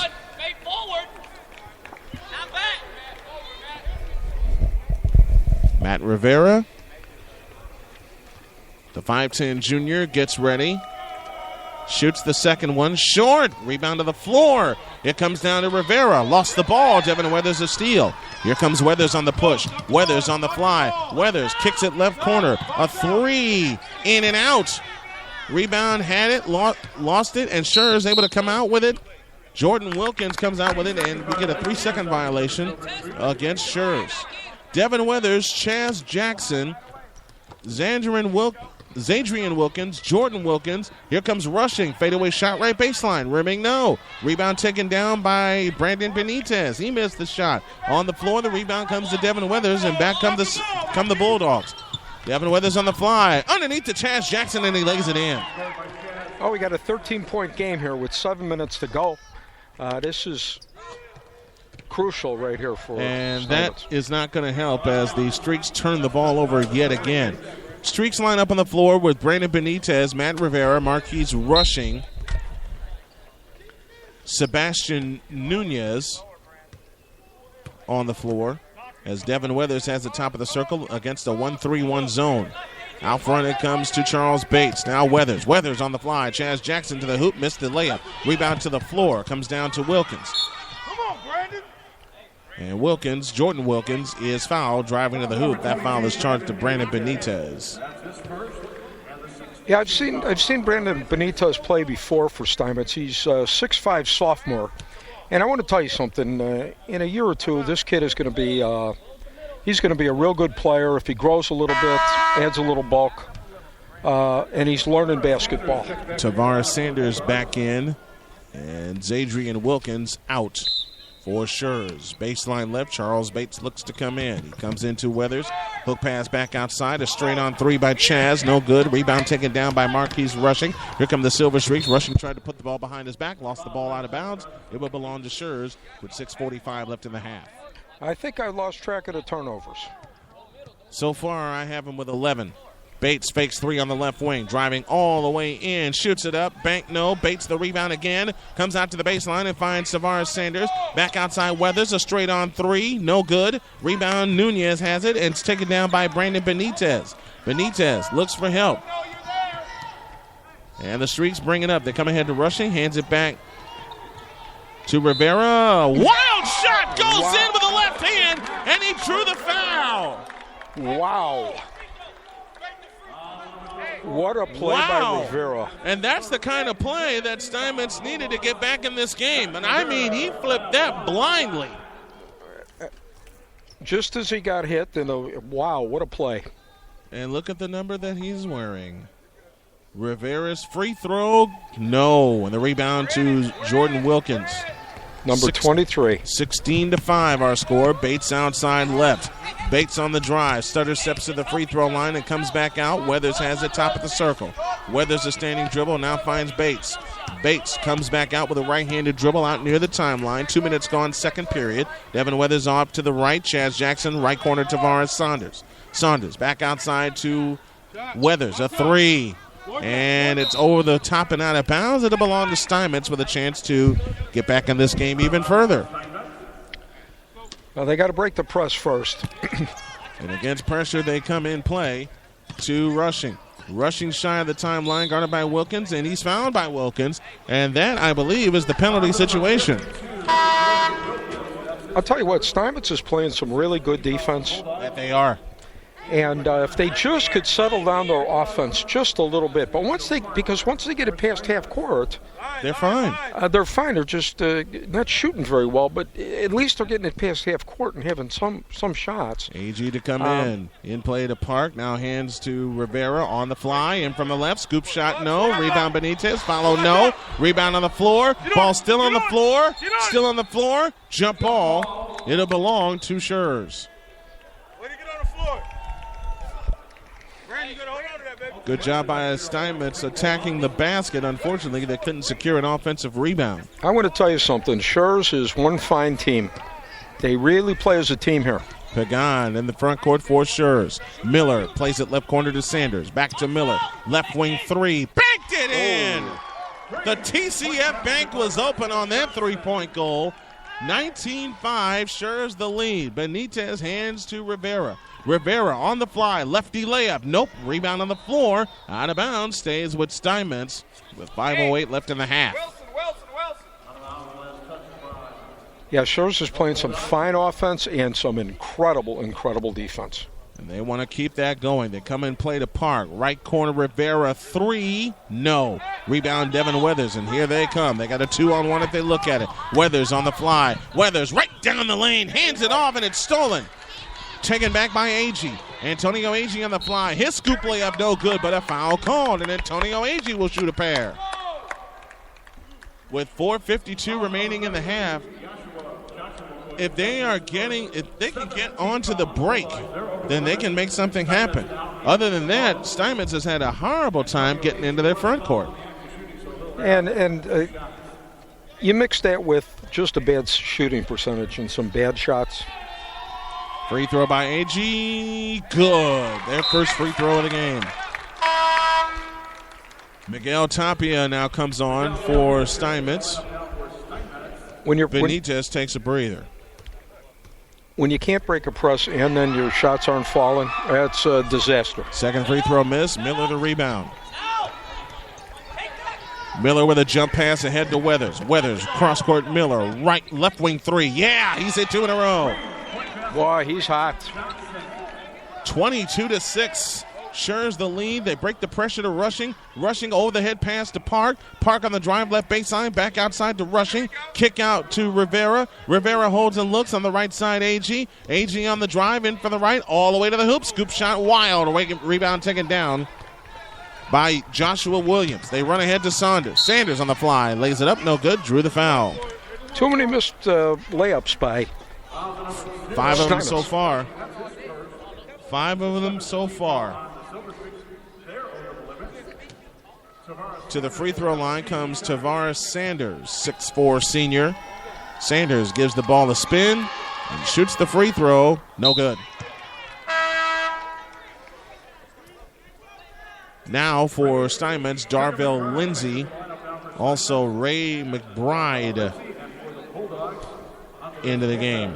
Matt Rivera, the 5'10 junior, gets ready. Shoots the second one, short. Rebound to the floor. It comes down to Rivera. Lost the ball. Devin Weathers a steal. Here comes Weathers on the push. Weathers on the fly. Weathers kicks it left corner. A three. In and out. Rebound, had it, lost it, and Schurz able to come out with it. Jordan Wilkins comes out with it, and we get a 3-second violation against Schurz. Devin Weathers, Chaz Jackson, Zadrian Wilkins, Jordan Wilkins. Here comes rushing. Fadeaway shot right baseline. Rimming, no. Rebound taken down by Brandon Benitez. He missed the shot. On the floor, the rebound comes to Devin Weathers, and back come the Bulldogs. Devin Weathers on the fly. Underneath to Chaz Jackson, and he lays it in. Oh, we got a 13-point game here with 7 minutes to go. This is crucial right here for And Steinmetz. that is not going to help as the Streaks turn the ball over yet again. Streaks line up on the floor with Brandon Benitez, Matt Rivera, Marquise Rushing, Sebastian Nunez on the floor as Devin Weathers has the top of the circle against a 1-3-1 zone. Out front it comes to Charles Bates. Now Weathers. Weathers on the fly. Chaz Jackson to the hoop. Missed the layup. Rebound to the floor. Comes down to Wilkins. And Wilkins, Jordan Wilkins, is fouled driving to the hoop. That foul is charged to Brandon Benitez. Yeah, I've seen Brandon Benitez play before for Steinmetz. He's a 6'5" sophomore. And I want to tell you something. In a year or two, this kid is going to be he's going to be a real good player if he grows a little bit, adds a little bulk, and he's learning basketball. Tavares Sanders back in, and Zadrian Wilkins out for Schurz. Baseline left, Charles Bates looks to come in. He comes into Weathers. Hook pass back outside. A straight-on three by Chaz. No good. Rebound taken down by Marquise Rushing. Here come the Silver Streaks. Rushing tried to put the ball behind his back. Lost the ball out of bounds. It will belong to Schurz with 6:45 left in the half. I think I lost track of the turnovers. So far, I have him with 11. Bates fakes three on the left wing, driving all the way in, shoots it up, bank no, Bates the rebound again, comes out to the baseline and finds Tavares Sanders, back outside Weathers, a straight on three, no good, rebound Nunez has it, and it's taken down by Brandon Benitez. Benitez looks for help. And the Streaks bring it up, they come ahead to Rushing, hands it back to Rivera, wild shot goes in with the left hand, and he drew the foul. Wow. What a play by Rivera. And that's the kind of play that Steinmetz needed to get back in this game. And I mean, he flipped that blindly. Just as he got hit, wow, what a play. And look at the number that he's wearing. Rivera's free throw, no. And the rebound to Jordan Wilkins. Number 23. 16-5 our score. Bates outside left. Bates on the drive. Stutter steps to the free throw line and comes back out. Weathers has it top of the circle. Weathers a standing dribble, now finds Bates. Bates comes back out with a right-handed dribble out near the timeline. 2 minutes gone, second period. Devin Weathers off to the right. Chaz Jackson, right corner, Tavares Saunders. Saunders back outside to Weathers. A three. And it's over the top and out of bounds. It'll belong to Steinmetz with a chance to get back in this game even further. Well, they got to break the press first. And against pressure, they come in play to Rushing. Rushing shy of the timeline, guarded by Wilkins, and he's fouled by Wilkins. And that, I believe, is the penalty situation. I'll tell you what, Steinmetz is playing some really good defense. That they are. And if they just could settle down their offense just a little bit. But once they get it past half court, they're fine. They're fine. They're just not shooting very well, but at least they're getting it past half court and having some shots. AG to come in play to Park. Now hands to Rivera on the fly. In from the left. Scoop shot, no. Rebound Benitez. Follow, no. Rebound on the floor. Ball still on the floor. Still on the floor. Jump ball. It'll belong to Schurz. You gotta hold on to that Good job by Steinmetz attacking the basket. Unfortunately, they couldn't secure an offensive rebound. I want to tell you something. Schurz is one fine team. They really play as a team here. Pagan in the front court for Schurz. Miller plays it left corner to Sanders. Back to Miller. Left wing three. Banked it in! The TCF bank was open on that three-point goal. 19-5, Schurz the lead. Benitez hands to Rivera. Rivera on the fly, lefty layup. Nope, rebound on the floor. Out of bounds, stays with Steinmetz with 5:08 left in the half. Yeah, Schurz is playing some fine offense and some incredible defense. And they want to keep that going. They come and play to Park. Right corner, Rivera, three. No. Rebound, Devin Weathers, and here they come. They got a 2-on-1 if they look at it. Weathers on the fly. Weathers right down the lane, hands it off, and it's stolen. Taken back by Agee. Antonio Agee on the fly. His scoop layup no good, but a foul called, and Antonio Agee will shoot a pair. With 4:52 remaining in the half, if they can get onto the break, then they can make something happen. Other than that, Steinmetz has had a horrible time getting into their front court. And you mix that with just a bad shooting percentage and some bad shots. Free throw by Agee. Good. Their first free throw of the game. Miguel Tapia now comes on for Steinmetz. Benitez takes a breather. When you can't break a press and then your shots aren't falling, that's a disaster. Second free throw miss. Miller the rebound. Miller with a jump pass ahead to Weathers. Weathers, cross-court Miller, left wing three. Yeah, he's hit two in a row. Boy, he's hot. 22-6. Schurz the lead. They break the pressure to Rushing. Rushing over the head pass to Park. Park on the drive, left baseline, back outside to Rushing. Kick out to Rivera. Rivera holds and looks on the right side, Agee. Agee on the drive, in for the right, all the way to the hoop. Scoop shot wild. Rebound taken down by Joshua Williams. They run ahead to Saunders. Sanders on the fly. Lays it up, no good. Drew the foul. Too many missed layups by Five of them so far. 5 of them so far. To the free throw line comes Tavares Sanders, 6'4" senior. Sanders gives the ball a spin and shoots the free throw. No good. Now for Steinmetz, Darvell Lindsay. Also Ray McBride into the game.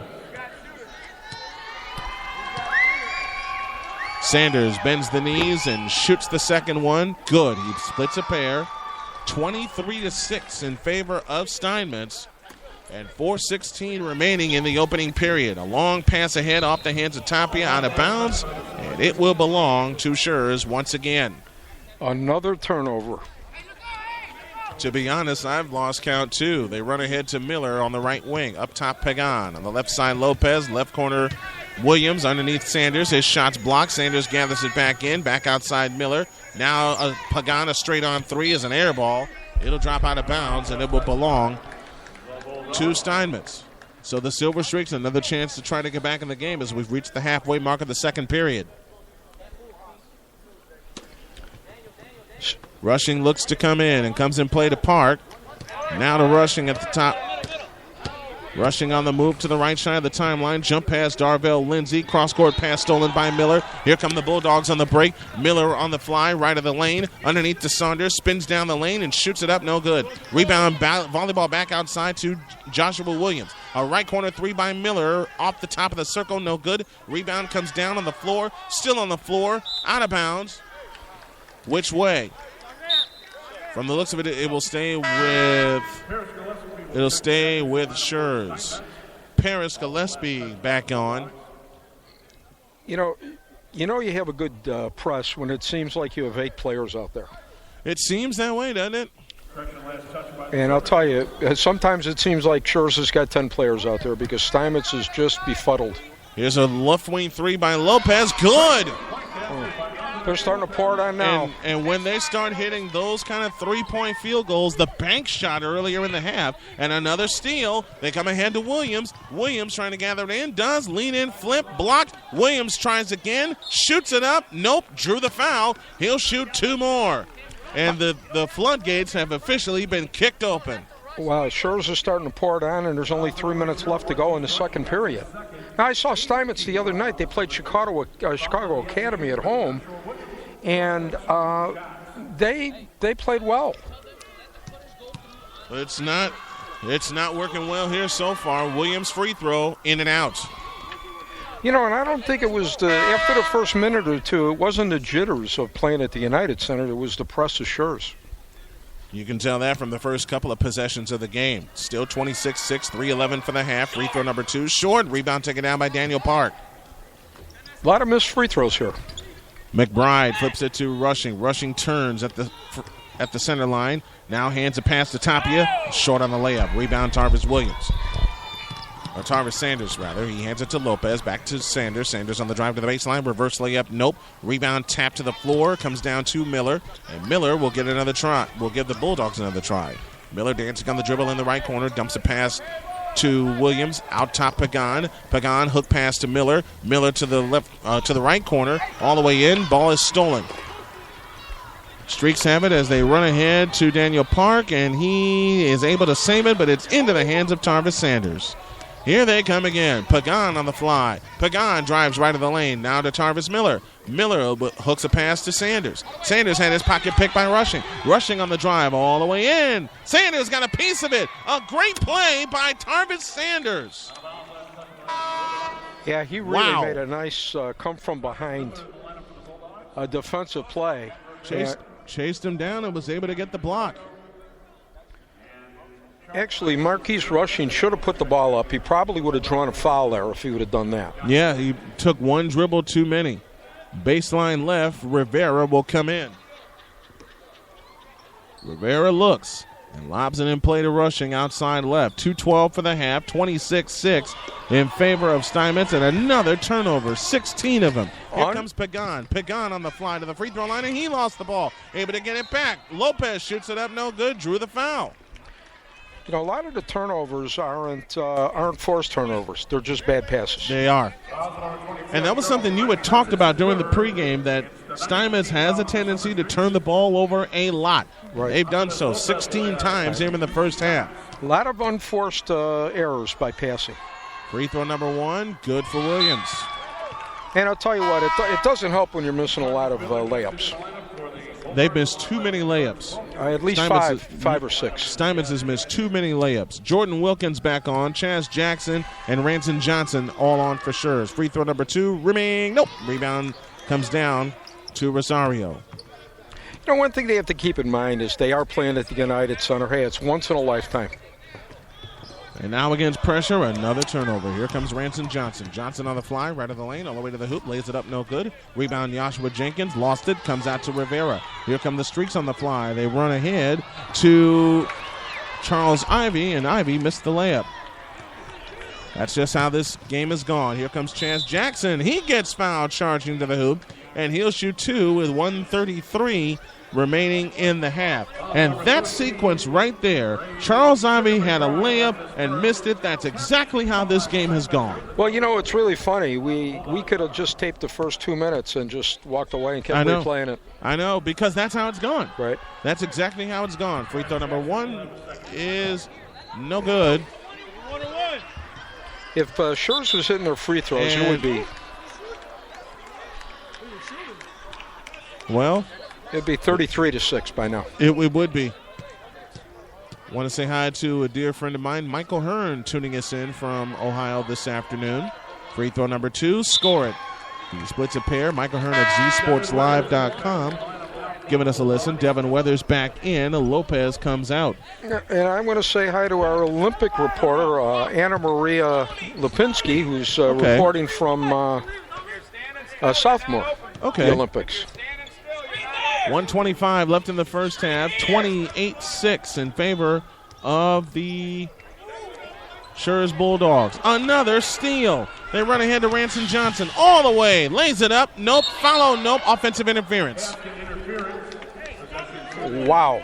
Sanders bends the knees and shoots the second one. Good. He splits a pair. 23-6 in favor of Steinmetz. And 4:16 remaining in the opening period. A long pass ahead off the hands of Tapia, out of bounds. And it will belong to Schurz once again. Another turnover. To be honest, I've lost count too. They run ahead to Miller on the right wing. Up top, Pagan. On the left side, Lopez. Left corner, Williams underneath Sanders. His shot's blocked. Sanders gathers it back in. Back outside, Miller. Now Pagan, a straight-on three is an air ball. It'll drop out of bounds, and it will belong to Steinmetz. So the Silver Streaks, another chance to try to get back in the game as we've reached the halfway mark of the second period. Rushing looks to come in and comes in play to Park. Now to Rushing at the top. Rushing on the move to the right side of the timeline. Jump pass, Darvell Lindsay. Cross-court pass stolen by Miller. Here come the Bulldogs on the break. Miller on the fly, right of the lane. Underneath to Saunders. Spins down the lane and shoots it up. No good. Rebound, volleyball back outside to Joshua Williams. A right corner three by Miller. Off the top of the circle, no good. Rebound comes down on the floor. Still on the floor. Out of bounds. Which way? From the looks of it, it will stay with Schurz. Paris Gillespie back on. You know you have a good press when it seems like you have 8 players out there. It seems that way, doesn't it? And I'll tell you, sometimes it seems like Schurz has got 10 players out there because Steinmetz is just befuddled. Here's a left wing three by Lopez. Good. They're starting to pour it on now. And when they start hitting those kind of three-point field goals, the bank shot earlier in the half, and another steal, they come ahead to Williams. Williams trying to gather it in, does lean in, flip, blocked. Williams tries again, shoots it up. Nope, drew the foul. He'll shoot 2 more. And the floodgates have officially been kicked open. Wow, Schurz is starting to pour it on, and there's only 3 minutes left to go in the second period. Now, I saw Steinmetz the other night. They played Chicago Academy at home, and they played well. It's not working well here so far. Williams free throw, in and out. You know, and I don't think it was after the first minute or two, it wasn't the jitters of playing at the United Center. It was the press of Schurz. You can tell that from the first couple of possessions of the game. Still 26-6, 3:11 for the half. Free throw number 2, short. Rebound taken down by Daniel Park. A lot of missed free throws here. McBride flips it to Rushing. Rushing turns at the center line. Now hands a pass to Tapia. Short on the layup. Rebound Tarvis Williams. Or Tarvis Sanders, rather. He hands it to Lopez. Back to Sanders. Sanders on the drive to the baseline. Reverse layup. Nope. Rebound tap to the floor. Comes down to Miller. And Miller will get another try. Will give the Bulldogs another try. Miller dancing on the dribble in the right corner. Dumps a pass to Williams. Out top Pagan. Pagan hook pass to Miller. Miller to the left, to the right corner. All the way in. Ball is stolen. Streaks have it as they run ahead to Daniel Park. And he is able to save it, but it's into the hands of Tarvis Sanders. Here they come again. Pagan on the fly. Pagan drives right of the lane. Now to Tarvis Miller. Miller hooks a pass to Sanders. Sanders had his pocket picked by Rushing. Rushing on the drive all the way in. Sanders got a piece of it. A great play by Tarvis Sanders. Yeah, he really made a nice come from behind defensive play. Chased him down and was able to get the block. Actually, Marquise Rushing should have put the ball up. He probably would have drawn a foul there if he would have done that. Yeah, he took one dribble too many. Baseline left, Rivera will come in. Rivera looks and lobs it in play to Rushing outside left. 2:12 for the half, 26-6 in favor of Steinmetz, and another turnover, 16 of them. Here comes Pagan. Pagan on the fly to the free throw line, and he lost the ball. Able to get it back. Lopez shoots it up, no good, drew the foul. You know, a lot of the turnovers aren't forced turnovers. They're just bad passes. They are. And that was something you had talked about during the pregame, that Steinmetz has a tendency to turn the ball over a lot. Right. They've done so 16 times here in the first half. A lot of unforced errors by passing. Free throw number 1, good for Williams. And I'll tell you what, it doesn't help when you're missing a lot of layups. They've missed too many layups. At least five or six. Steinmetz has missed too many layups. Jordan Wilkins back on. Chaz Jackson and Ranson Johnson all on for Schurz. Free throw number 2, rimming. Nope. Rebound comes down to Rosario. You know, one thing they have to keep in mind is they are playing at the United Center. Hey, it's once in a lifetime. And now against pressure, another turnover. Here comes Ranson Johnson. Johnson on the fly, right of the lane, all the way to the hoop, lays it up, no good. Rebound, Joshua Jenkins, lost it, comes out to Rivera. Here come the Streaks on the fly. They run ahead to Charles Ivey, and Ivey missed the layup. That's just how this game has gone. Here comes Chaz Jackson. He gets fouled charging to the hoop, and he'll shoot 2 with 1:33 remaining in the half. And that sequence right there, Charles Ivey had a layup and missed it. That's exactly how this game has gone. Well, you know, it's really funny. We could have just taped the first 2 minutes and just walked away and kept replaying it. I know, because that's how it's gone. Right. That's exactly how it's gone. Free throw number 1 is no good. If Schurz was hitting their free throws, it would be. Well, it'd be 33-6 by now. It would be. Want to say hi to a dear friend of mine, Michael Hearn, tuning us in from Ohio this afternoon. Free throw number 2, score it. He splits a pair. Michael Hearn at zsportslive.com. Giving us a listen. Devin Weathers back in. Lopez comes out. And I want to say hi to our Olympic reporter, Anna Maria Lipinski, who's reporting from sophomore, the Olympics. 1:25 left in the first half. 28-6 in favor of the Schurz Bulldogs. Another steal. They run ahead to Ranson Johnson all the way. Lays it up. Nope. Follow. Nope. Offensive interference. Wow.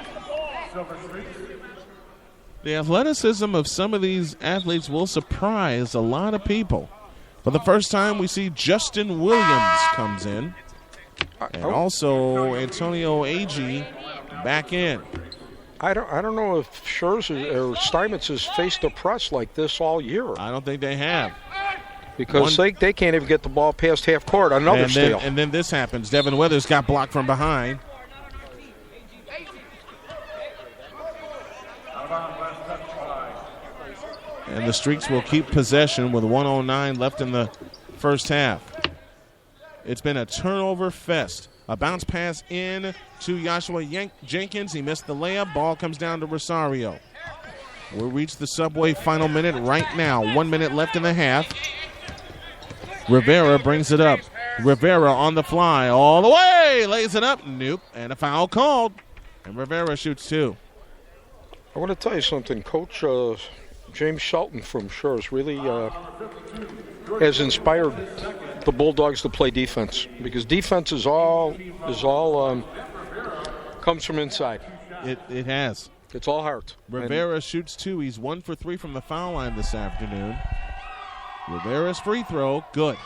The athleticism of some of these athletes will surprise a lot of people. For the first time, we see Justin Williams comes in. And also Antonio Agee back in. I don't know if Schurz or Steinmetz has faced a press like this all year. I don't think they have. Because they can't even get the ball past half court. Another steal. And then this happens. Devin Weathers got blocked from behind. And the Streaks will keep possession with 1:09 left in the first half. It's been a turnover fest. A bounce pass in to Joshua Jenkins. He missed the layup. Ball comes down to Rosario. We'll reach the Subway final minute right now. 1 minute left in the half. Rivera brings it up. Rivera on the fly all the way. Lays it up. Nope. And a foul called. And Rivera shoots two. I want to tell you something. Coach James Shelton from Schurz really has inspired the Bulldogs to play defense, because defense is all comes from inside. It has. It's all heart. Rivera shoots two. He's 1 for 3 from the foul line this afternoon. Rivera's free throw, good.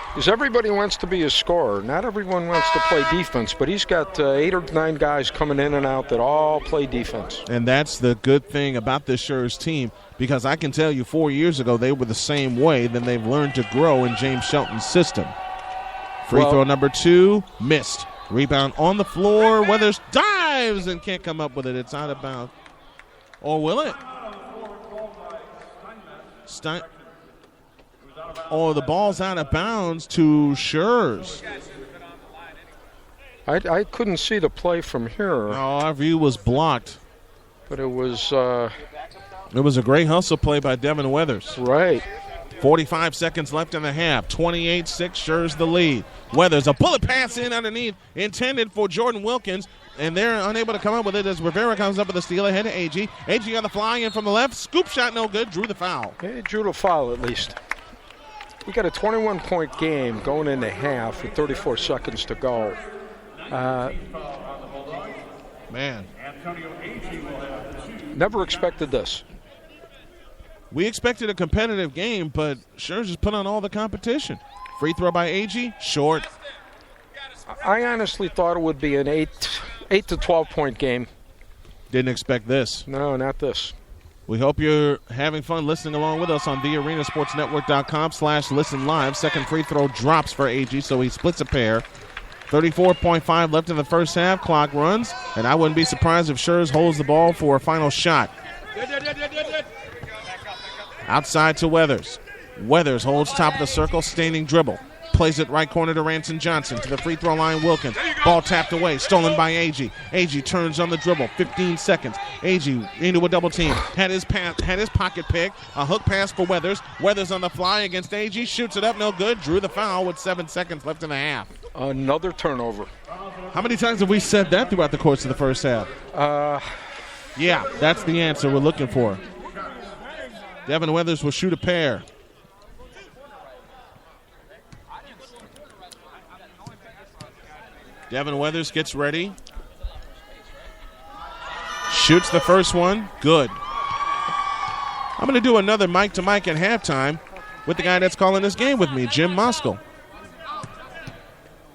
Because everybody wants to be a scorer. Not everyone wants to play defense, but he's got 8 or 9 guys coming in and out that all play defense. And that's the good thing about this Schurz team, because I can tell you 4 years ago they were the same way. Then they've learned to grow in James Shelton's system. Free throw number 2, missed. Rebound on the floor. Weathers dives and can't come up with it. It's out of bounds. Or will it? The ball's out of bounds to Schurz. I couldn't see the play from here. Our view was blocked. But it was... It was a great hustle play by Devin Weathers. Right. 45 seconds left in the half. 28-6, Schurz the lead. Weathers, a bullet pass in underneath, intended for Jordan Wilkins, and they're unable to come up with it as Rivera comes up with a steal ahead to Agee. Agee on the fly in from the left. Scoop shot no good. Drew the foul. Yeah, drew the foul at least. We got a 21-point game going into half with 34 seconds to go. Man. Never expected this. We expected a competitive game, but Schurz just put on all the competition. Free throw by Agee, short. I honestly thought it would be an 8 to 12-point game. Didn't expect this. No, not this. We hope you're having fun listening along with us on thearenasportsnetwork.com/listen live. Second free throw drops for Agee, so he splits a pair. 34.5 left in the first half. Clock runs, and I wouldn't be surprised if Schurz holds the ball for a final shot. Outside to Weathers. Weathers holds top of the circle, standing dribble. Plays it right corner to Ranson Johnson. To the free throw line, Wilkins. Ball tapped away, stolen by Agee. Agee turns on the dribble, 15 seconds. Agee into a double team. Had his pocket pick. A hook pass for Weathers. Weathers on the fly against Agee. Shoots it up, no good. Drew the foul with 7 seconds left in the half. Another turnover. How many times have we said that throughout the course of the first half? Yeah, that's the answer we're looking for. Devin Weathers will shoot a pair. Devin Weathers gets ready. Shoots the first one. Good. I'm going to do another mic-to-mic at halftime with the guy that's calling this game with me, Jim Moskal.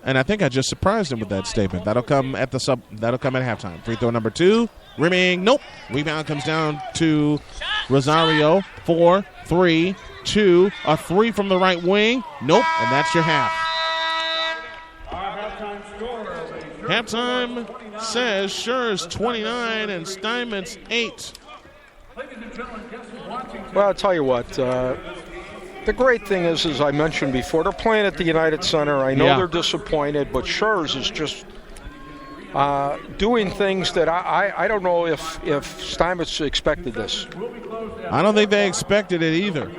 And I think I just surprised him with that statement. That'll come at halftime. Free throw number 2. Rimming. Nope. Rebound comes down to Rosario. 4, 3, 2. A 3 from the right wing. Nope. And that's your half. Halftime says Schurz 29 and Steinmetz 8. Well, I'll tell you what. The great thing is, as I mentioned before, they're playing at the United Center. I know they're disappointed, but Schurz is just doing things that I don't know if Steinmetz expected this. I don't think they expected it either.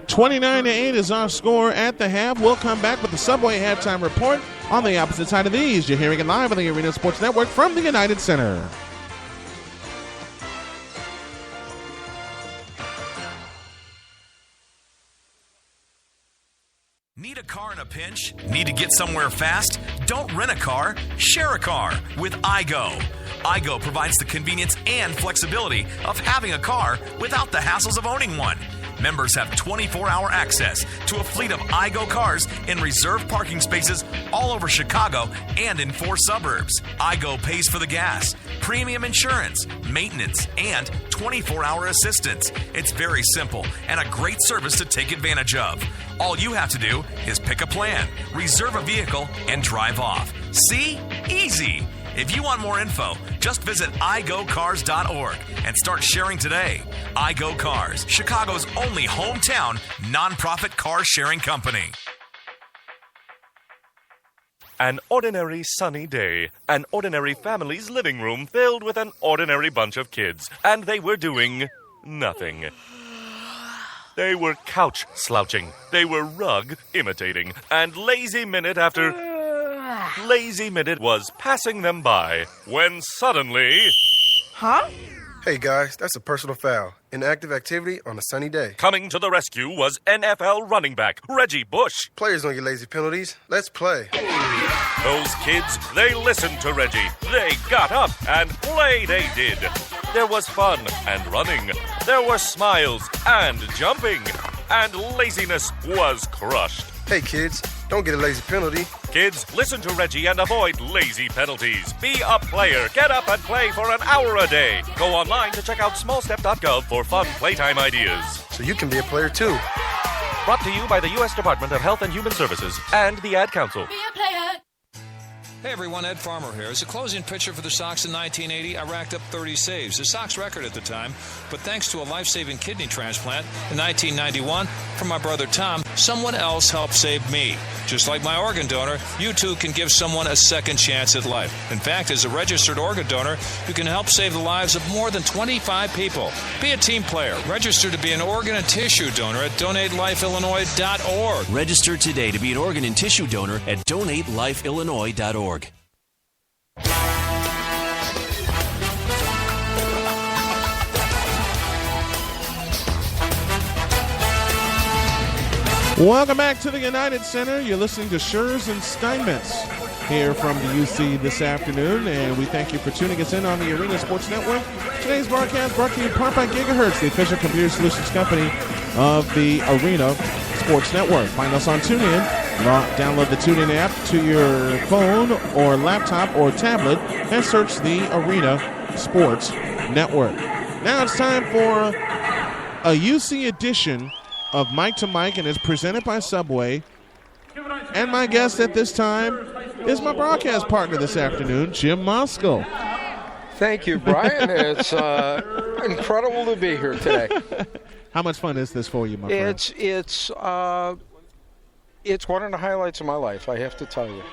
29-8 is our score at the half. We'll come back with the Subway halftime report on the opposite side of these. You're hearing it live on the Arena Sports Network from the United Center. Need a car in a pinch? Need to get somewhere fast? Don't rent a car, share a car with iGo. iGo provides the convenience and flexibility of having a car without the hassles of owning one. Members have 24-hour access to a fleet of iGo cars in reserved parking spaces all over Chicago and in 4 suburbs. iGo pays for the gas, premium insurance, maintenance, and 24-hour assistance. It's very simple and a great service to take advantage of. All you have to do is pick a plan, reserve a vehicle, and drive off. See? Easy. If you want more info, just visit igocars.org and start sharing today. iGo Cars, Chicago's only hometown nonprofit car sharing company. An ordinary sunny day, an ordinary family's living room filled with an ordinary bunch of kids, and they were doing nothing. They were couch slouching, they were rug imitating, and lazy minute after lazy minute was passing them by, when suddenly... Huh? Hey guys, that's a personal foul. Inactive activity on a sunny day. Coming to the rescue was NFL running back Reggie Bush. Players don't get lazy penalties. Let's play. Those kids, they listened to Reggie. They got up and play they did. There was fun and running. There were smiles and jumping. And laziness was crushed. Hey kids, don't get a lazy penalty. Kids, listen to Reggie and avoid lazy penalties. Be a player. Get up and play for an hour a day. Go online to check out smallstep.gov for fun playtime ideas. So you can be a player too. Brought to you by the U.S. Department of Health and Human Services and the Ad Council. Be a player. Hey everyone, Ed Farmer here. As a closing pitcher for the Sox in 1980, I racked up 30 saves, a Sox record at the time. But thanks to a life-saving kidney transplant in 1991 from my brother Tom, someone else helped save me. Just like my organ donor, you too can give someone a second chance at life. In fact, as a registered organ donor, you can help save the lives of more than 25 people. Be a team player. Register to be an organ and tissue donor at DonateLifeIllinois.org. Register today to be an organ and tissue donor at DonateLifeIllinois.org. Welcome back to the United Center. You're listening to Schurz and Steinmetz here from the UC this afternoon, and we thank you for tuning us in on the Arena Sports Network. Today's broadcast brought to you in part by Gigahertz, the official computer solutions company of the Arena Sports Network. Find us on TuneIn. Download the TuneIn app to your phone or laptop or tablet and search the Arena Sports Network. Now it's time for a UC edition of Mike to Mike, and it's presented by Subway. And my guest at this time is my broadcast partner this afternoon, Jim Moskal. Thank you, Brian. It's incredible to be here today. How much fun is this for you, my friend? It's one of the highlights of my life, I have to tell you.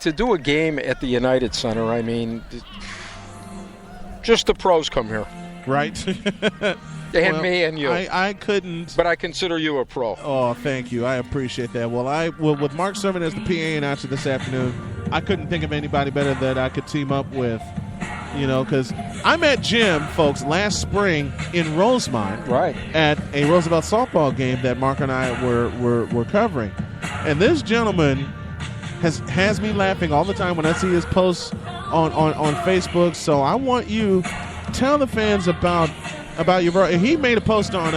To do a game at the United Center, I mean, just the pros come here. Right. And me and you. I couldn't. But I consider you a pro. Oh, thank you. I appreciate that. Well, with Mark serving as the PA announcer this afternoon, I couldn't think of anybody better that I could team up with. You know, because I met Jim, folks, last spring in Rosemont, right, at a Roosevelt softball game that Mark and I were covering, and this gentleman has me laughing all the time when I see his posts on Facebook. So I want you to tell the fans about your brother. He made a post on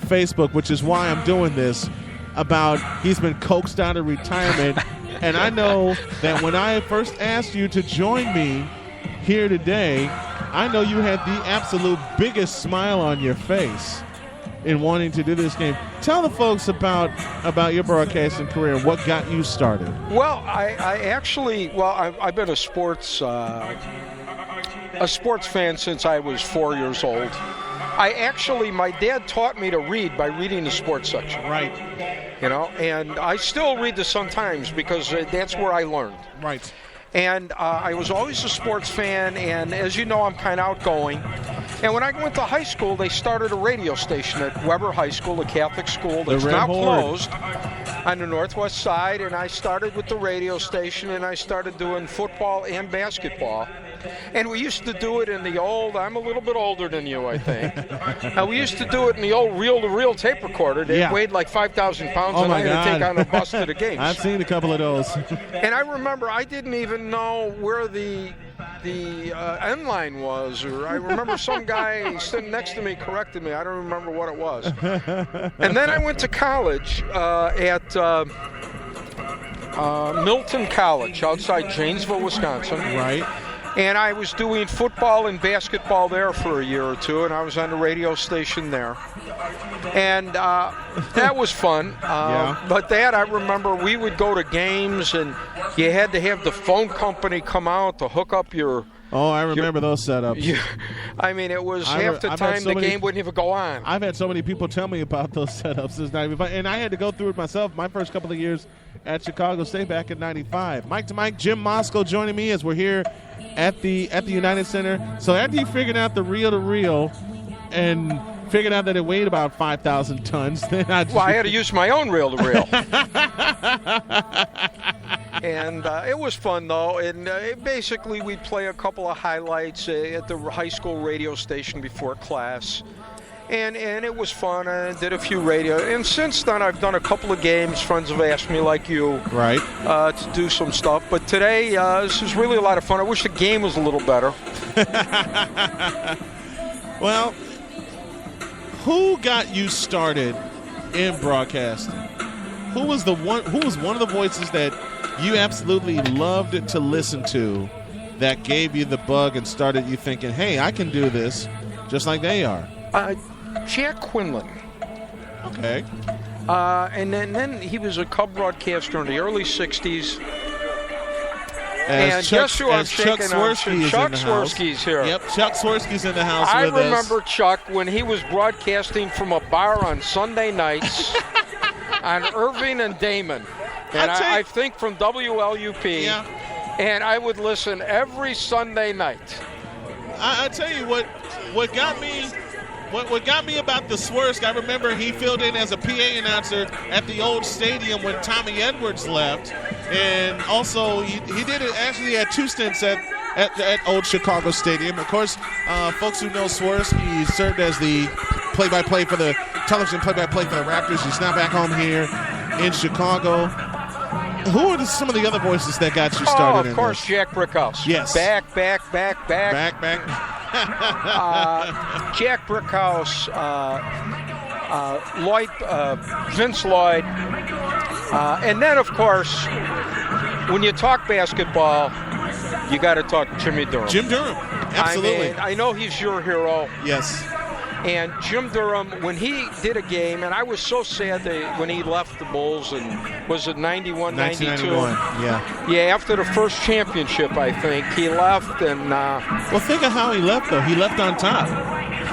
Facebook, which is why I'm doing this, about he's been coaxed out of retirement, and I know that when I first asked you to join me here today, I know you had the absolute biggest smile on your face in wanting to do this game. Tell the folks about your broadcasting career, what got you started. Well, I've been a sports fan since I was 4 years old. My dad taught me to read by reading the sports section. Right. You know, and I still read the Sun-Times because that's where I learned. Right. And I was always a sports fan, and as you know, I'm kind of outgoing. And when I went to high school, they started a radio station at Weber High School, a Catholic school that's now closed on the northwest side. And I started with the radio station, and I started doing football and basketball. And we used to do it in the old, I'm a little bit older than you, I think. We used to do it in the old reel-to-reel tape recorder. They weighed like 5,000 pounds, and I had to take on the bus to the games. I've seen a couple of those. And I remember I didn't even know where the end line was, or I remember some guy sitting next to me corrected me. I don't remember what it was. And then I went to college at Milton College outside Janesville, Wisconsin. Right. And I was doing football and basketball there for a year or two, and I was on the radio station there. And that was fun. But that, I remember, we would go to games, and you had to have the phone company come out to hook up your... Oh, I remember those setups. I mean, it was half the time the game wouldn't even go on. I've had so many people tell me about those setups. It's not even fun. And I had to go through it myself my first couple of years at Chicago State back in '95. Mike to Mike, Jim Moscow joining me as we're here at the United Center. So after you figured out the reel-to-reel and figured out that it weighed about 5,000 tons, then I had to use my own reel-to-reel. And it was fun, though. And basically, we'd play a couple of highlights at the high school radio station before class. And it was fun. I did a few radio. And since then, I've done a couple of games. Friends have asked me, like you, to do some stuff. But today, this is really a lot of fun. I wish the game was a little better. Well, who got you started in broadcasting? Who was one of the voices that you absolutely loved to listen to that gave you the bug and started you thinking, hey, I can do this just like they are? Jack Quinlan. Okay. And then he was a Cub broadcaster in the early 60s. And guess who I'm shaking on? Chuck Swirsky's here. Yep, Chuck Swirsky's in the house I with us. remember Chuck when he was broadcasting from a bar on Sunday nights on Irving and Damon. And I think from WLUP. Yeah. And I would listen every Sunday night. I tell you what got me about the Swirsky, I remember he filled in as a PA announcer at the old stadium when Tommy Edwards left. And also, he did it actually at two stints at old Chicago Stadium. Of course, folks who know Swirsky, he served as the play-by-play for the television play-by-play for the Raptors. He's now back home here in Chicago. Who are some of the other voices that got you started? Of course, Jack Brickhouse. Yes. Back. Jack Brickhouse, Lloyd, Vince Lloyd, and then, of course, when you talk basketball, you got to talk Jimmy Durham. Jim Durham, absolutely. I mean, I know he's your hero. Yes. And Jim Durham, when he did a game, and I was so sad that when he left the Bulls, and was it 91, 92? 1991, yeah, after the first championship, I think, he left. And well, think of how he left, though. He left on top.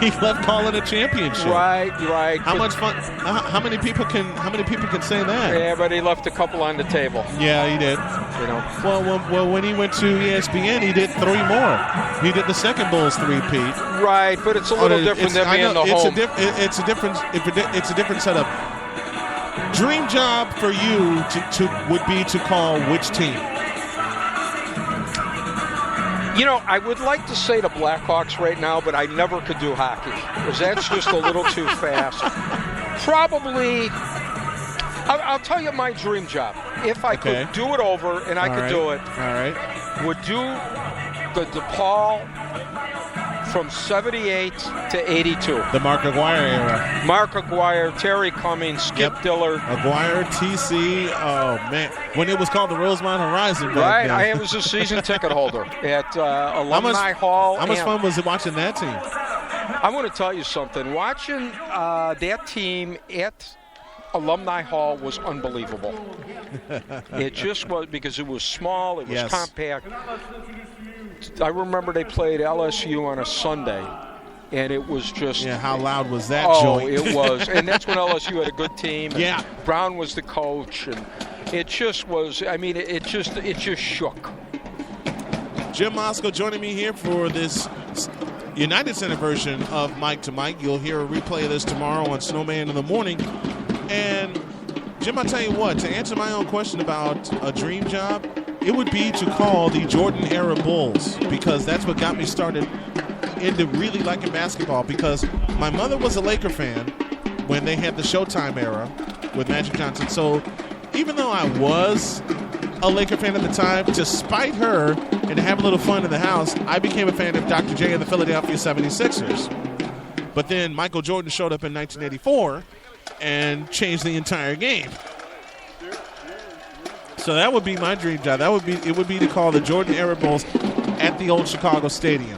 He left calling a championship. Right. How much fun? How many people can say that? Yeah, but he left a couple on the table. Yeah, he did. You know. Well, when he went to ESPN, he did 3 more. He did the second Bulls three-peat. Right, but it's a little different than being the home. It's a different setup. Dream job for you would be to call which team? You know, I would like to say the Blackhawks right now, but I never could do hockey because that's just a little too fast. Probably, I'll tell you my dream job. If I could do it over, and I could do it, would do the DePaul from 78 to 82. The Mark Aguirre era. Mark Aguirre, Terry Cummings, Skip Dillard. Aguirre, TC, oh, man. When it was called the Rosemont Horizon back then. I was a season ticket holder at Alumni Hall. How much fun was it watching that team? I want to tell you something. Watching that team at Alumni Hall was unbelievable. It just was, because it was small, it was compact. I remember they played LSU on a Sunday, and it was just... Yeah, how loud was that joint? Oh, it was. And that's when LSU had a good team. Yeah. Brown was the coach, and it just was... I mean, it just shook. Jim Moscow joining me here for this United Center version of Mike to Mike. You'll hear a replay of this tomorrow on Snowman in the Morning. And, Jim, I'll tell you what, to answer my own question about a dream job, it would be to call the Jordan-era Bulls, because that's what got me started into really liking basketball, because my mother was a Laker fan when they had the Showtime era with Magic Johnson. So even though I was a Laker fan at the time, to spite her and to have a little fun in the house, I became a fan of Dr. J and the Philadelphia 76ers. But then Michael Jordan showed up in 1984 and changed the entire game. So that would be my dream job. It would be to call the Jordan era Bulls at the old Chicago Stadium.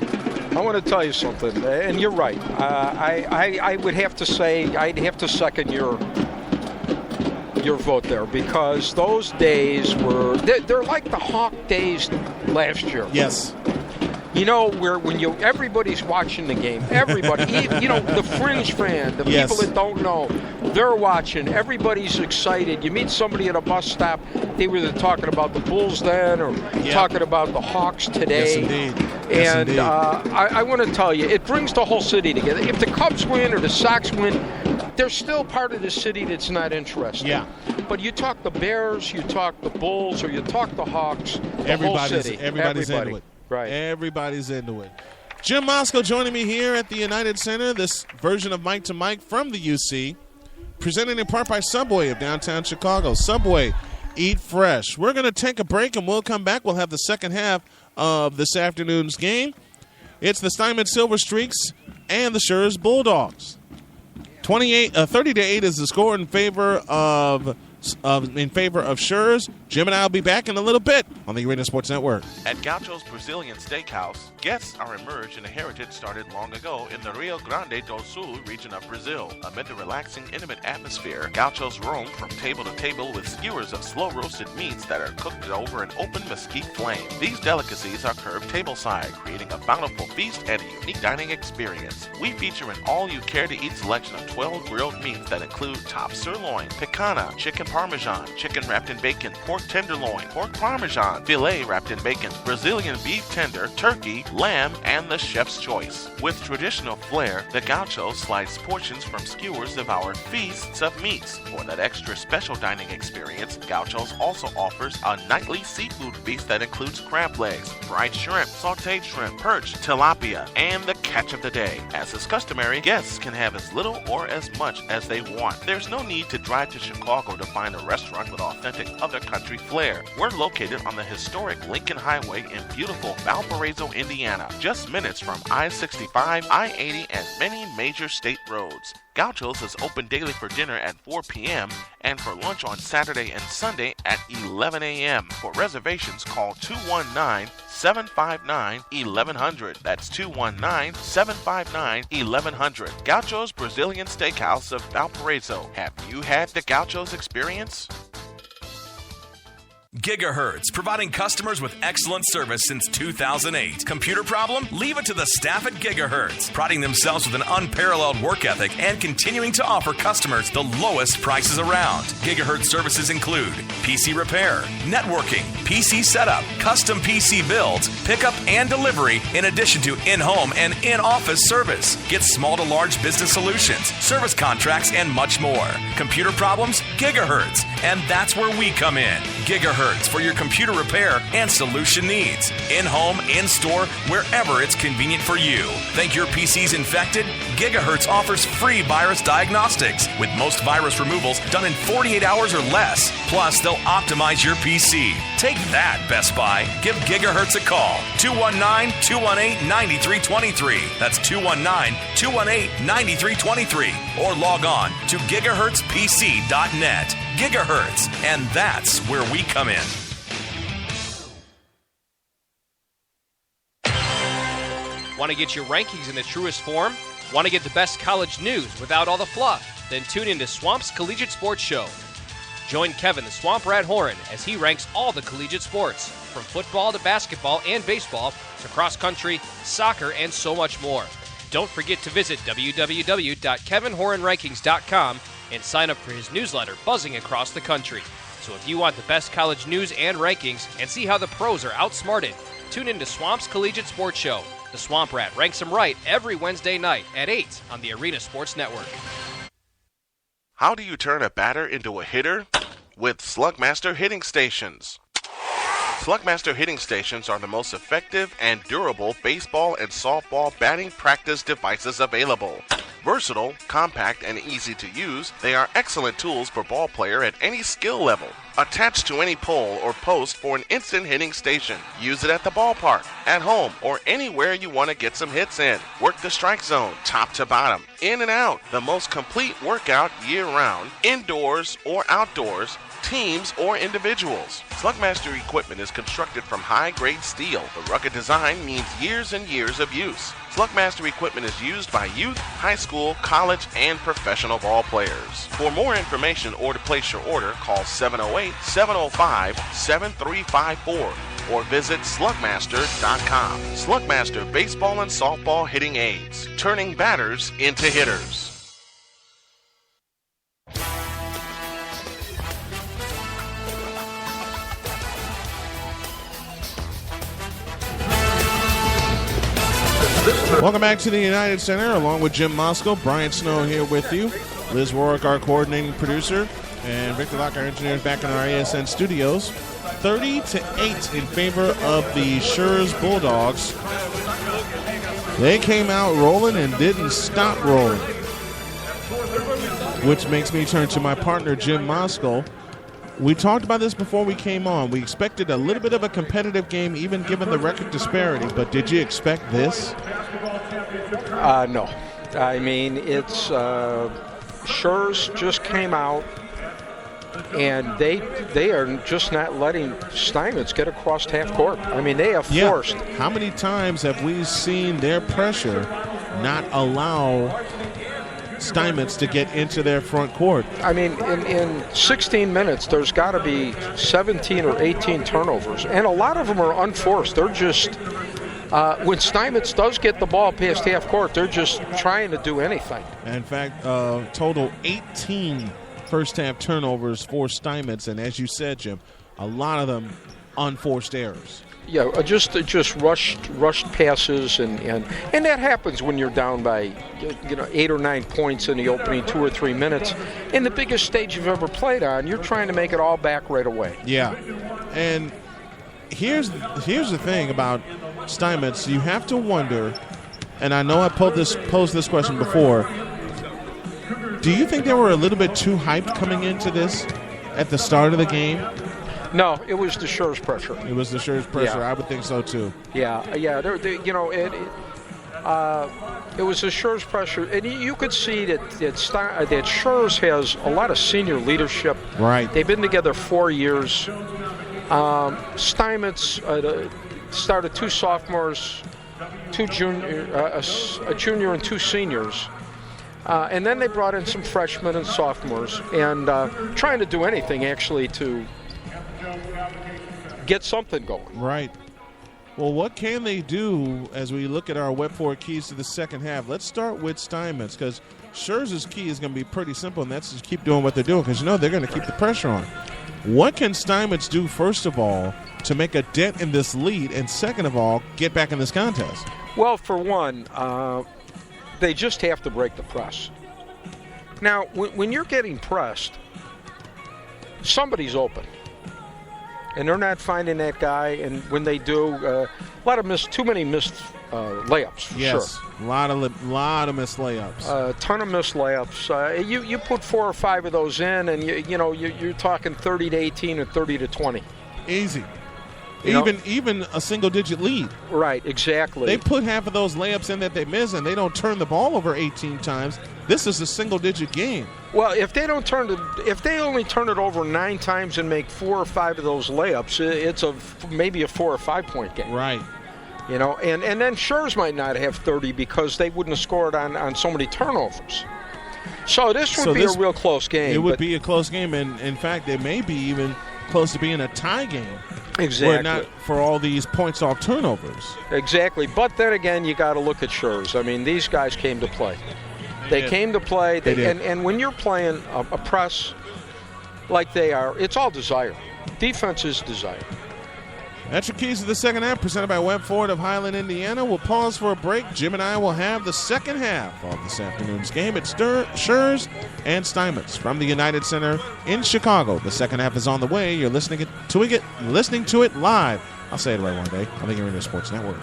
I want to tell you something, and you're right. I would have to say I'd have to second your vote there, because those days they're like the Hawk days last year. Yes. You know, when everybody's watching the game, everybody, the fringe fan, the people that don't know, they're watching. Everybody's excited. You meet somebody at a bus stop, they were either talking about the Bulls then or talking about the Hawks today. Yes, indeed. And I want to tell you, it brings the whole city together. If the Cubs win or the Sox win, there's still part of the city that's not interested. Yeah. But you talk the Bears, you talk the Bulls, or you talk the Hawks, Everybody's everybody. into it. Right. Everybody's into it. Jim Moscow joining me here at the United Center, this version of Mike to Mike from the UC, presented in part by Subway of downtown Chicago. Subway, eat fresh. We're going to take a break, and we'll come back. We'll have the second half of this afternoon's game. It's the Steinmetz Silver Streaks and the Schurz Bulldogs. 30-8 is the score in favor of Schurz. Jim and I will be back in a little bit on the Arena Sports Network. At Gaucho's Brazilian Steakhouse, guests are immersed in a heritage started long ago in the Rio Grande do Sul region of Brazil. Amid the relaxing, intimate atmosphere, Gauchos roam from table to table with skewers of slow-roasted meats that are cooked over an open mesquite flame. These delicacies are served tableside, creating a bountiful feast and a unique dining experience. We feature an all-you-care-to-eat selection of 12 grilled meats that include top sirloin, picanha, chicken parmesan, chicken wrapped in bacon, pork tenderloin, pork parmesan, filet wrapped in bacon, Brazilian beef tender, turkey, lamb, and the chef's choice. With traditional flair, the Gauchos slice portions from skewers of our feasts of meats. For that extra special dining experience, Gauchos also offers a nightly seafood feast that includes crab legs, fried shrimp, sauteed shrimp, perch, tilapia, and the catch of the day. As is customary, guests can have as little or as much as they want. There's no need to drive to Chicago to find a restaurant with authentic other country flair. We're located on the historic Lincoln Highway in beautiful Valparaiso, Indiana, just minutes from I-65, I-80, and many major state roads. Gaucho's is open daily for dinner at 4 p.m. and for lunch on Saturday and Sunday at 11 a.m. For reservations, call 219-759-1100. That's 219-759-1100. Gaucho's Brazilian Steakhouse of Valparaiso. Have you had the Gaucho's experience? Gigahertz, providing customers with excellent service since 2008. Computer problem? Leave it to the staff at Gigahertz, priding themselves with an unparalleled work ethic and continuing to offer customers the lowest prices around. Gigahertz services include PC repair, networking, PC setup, custom PC builds, pickup and delivery, in addition to in-home and in-office service. Get small to large business solutions, service contracts, and much more. Computer problems? Gigahertz. And that's where we come in. Gigahertz for your computer repair and solution needs. In-home, in-store, wherever it's convenient for you. Think your PC's infected? Gigahertz offers free virus diagnostics, with most virus removals done in 48 hours or less. Plus, they'll optimize your PC. Take that, Best Buy. Give Gigahertz a call. 219-218-9323. That's 219-218-9323. Or log on to gigahertzpc.net. Gigahertz, and that's where we come in. Want to get your rankings in the truest form? Want to get the best college news without all the fluff? Then tune into Swamp's Collegiate Sports Show. Join Kevin the Swamp Rat Horan as he ranks all the collegiate sports, from football to basketball and baseball to cross country, soccer, and so much more. Don't forget to visit www.kevinhoranrankings.com and sign up for his newsletter buzzing across the country. So if you want the best college news and rankings and see how the pros are outsmarted, tune into Swamp's Collegiate Sports Show. The Swamp Rat ranks them right every Wednesday night at 8 on the Arena Sports Network. How do you turn a batter into a hitter? With Slugmaster Hitting Stations. Slugmaster hitting stations are the most effective and durable baseball and softball batting practice devices available. Versatile, compact, and easy to use, they are excellent tools for ball player at any skill level. Attached to any pole or post for an instant hitting station. Use it at the ballpark, at home, or anywhere you want to get some hits in. Work the strike zone, top to bottom, in and out. The most complete workout year-round, indoors or outdoors, teams or individuals. Slugmaster equipment is constructed from high-grade steel. The rugged design means years and years of use. Slugmaster equipment is used by youth, high school, college, and professional ball players. For more information or to place your order, call 708-705-7354 or visit slugmaster.com. Slugmaster baseball and softball hitting aids, turning batters into hitters. Welcome back to the United Center, along with Jim Moscow, Brian Snow here with you, Liz Warwick, our coordinating producer, and Victor Locke, our engineer, back in our ASN studios. 30-8 in favor of the Schurz Bulldogs. They came out rolling and didn't stop rolling, which makes me turn to my partner, Jim Moscow. We talked about this before we came on. We expected a little bit of a competitive game, even given the record disparity, but did you expect this? No. I mean, it's Schurz just came out, and they are just not letting Steinmetz get across half court. I mean, they have forced. How many times have we seen their pressure not allow Steinmetz to get into their front court? I mean, in 16 minutes, there's got to be 17 or 18 turnovers, and a lot of them are unforced. They're just, when Steinmetz does get the ball past half court, they're just trying to do anything. In fact, total 18 first-half turnovers for Steinmetz, and as you said, Jim, a lot of them unforced errors. Yeah, just rushed passes, and that happens when you're down by 8 or 9 points in the opening 2 or 3 minutes. In the biggest stage you've ever played on, you're trying to make it all back right away. Yeah, and here's the thing about Steinmetz. You have to wonder, and I know I posed this question before. Do you think they were a little bit too hyped coming into this at the start of the game? No, it was the Schurz pressure. It was the Schurz pressure. Yeah. I would think so too. Yeah. It was the Schurz pressure, and you could see that Schurz has a lot of senior leadership. Right. They've been together 4 years. Steinmetz started 2 sophomores, a junior and 2 seniors. And then they brought in some freshmen and sophomores, and trying to do anything actually to get something going. Right. Well, what can they do as we look at our Web 4 keys to the second half? Let's start with Steinmetz, because Schurz's key is going to be pretty simple, and that's just keep doing what they're doing, because they're going to keep the pressure on. What can Steinmetz do, first of all, to make a dent in this lead, and second of all, get back in this contest? Well, for one, they just have to break the press. Now, when you're getting pressed, somebody's open. And they're not finding that guy, and when they do, too many missed layups. For yes, sure. a lot of missed layups. A ton of missed layups. You put 4 or 5 of those in, and you're talking 30-18 or 30-20. Easy. Even a single-digit lead. Right, exactly. They put half of those layups in that they miss, and they don't turn the ball over 18 times. This is a single-digit game. Well, if they only turn it over 9 times and make 4 or 5 of those layups, it's maybe a 4 or 5 point game. Right. And then Schurz might not have 30 because they wouldn't have scored on so many turnovers. So this would be a real close game. It would be a close game, and in fact, it may be even close to being a tie game. Exactly. Were it not for all these points off turnovers. Exactly. But then again, you got to look at Schurz. I mean, these guys came to play. They came to play. And when you're playing a press like they are, it's all desire. Defense is desire. That's your keys to the second half, presented by Webb Ford of Highland, Indiana. We'll pause for a break. Jim and I will have the second half of this afternoon's game. It's Schurz and Steinmetz from the United Center in Chicago. The second half is on the way. You're listening to it live. I'll say it right one day. I think you're in the Sports Network.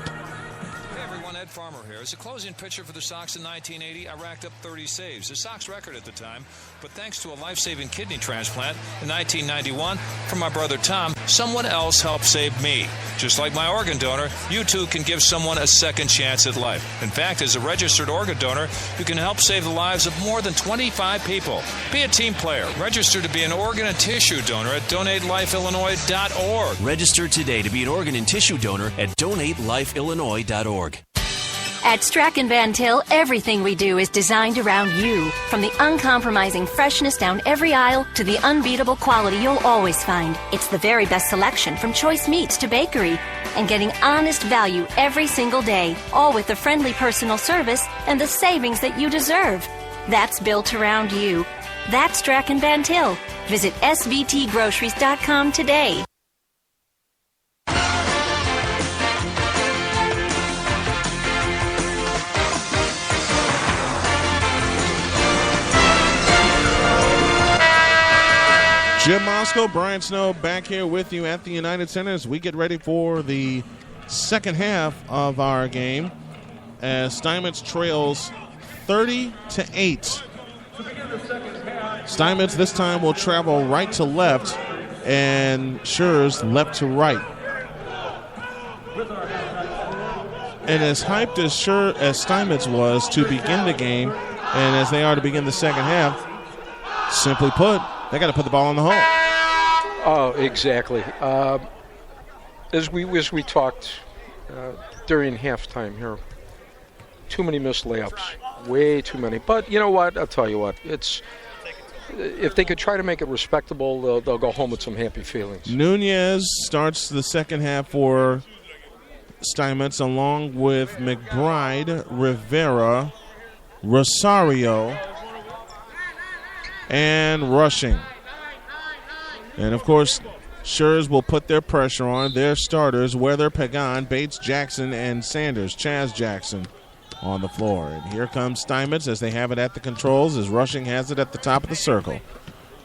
Farmer here. As a closing pitcher for the Sox in 1980, I racked up 30 saves, a Sox record at the time. But thanks to a life-saving kidney transplant in 1991 from my brother Tom, someone else helped save me. Just like my organ donor, you too can give someone a second chance at life. In fact, as a registered organ donor, you can help save the lives of more than 25 people. Be a team player. Register to be an organ and tissue donor at DonateLifeIllinois.org. Register today to be an organ and tissue donor at DonateLifeIllinois.org. At Strachan Van Til, everything we do is designed around you. From the uncompromising freshness down every aisle to the unbeatable quality you'll always find. It's the very best selection from choice meats to bakery. And getting honest value every single day, all with the friendly personal service and the savings that you deserve. That's built around you. That's Strachan Van Til. Visit svtgroceries.com today. Jim Moscow, Brian Snow back here with you at the United Center as we get ready for the second half of our game as Steinmetz trails 30-8. Steinmetz this time will travel right to left and Schurz left to right. And as hyped as Steinmetz was to begin the game and as they are to begin the second half, simply put, they got to put the ball in the hole. Oh, exactly. As we talked during halftime here, too many missed layups, way too many. But you know what? I'll tell you what. It's if they could try to make it respectable, they'll go home with some happy feelings. Nunez starts the second half for Steinmetz, along with McBride, Rivera, Rosario, and Rushing. And, of course, Schurz will put their pressure on their starters, Weather, Pagan, Bates, Jackson, and Sanders, Chaz Jackson, on the floor. And here comes Steinmetz as they have it at the controls, as Rushing has it at the top of the circle.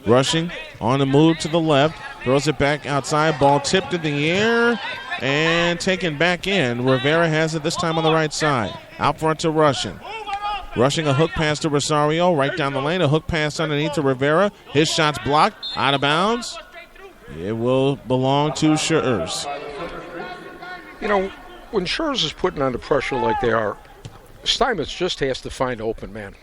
Rushing on the move to the left, throws it back outside, ball tipped in the air and taken back in. Rivera has it this time on the right side. Out front to Rushing. Rushing a hook pass to Rosario, right down the lane. A hook pass underneath to Rivera. His shot's blocked, out of bounds. It will belong to Schurz. You know, when Schurz is putting under pressure like they are, Steinmetz just has to find open man.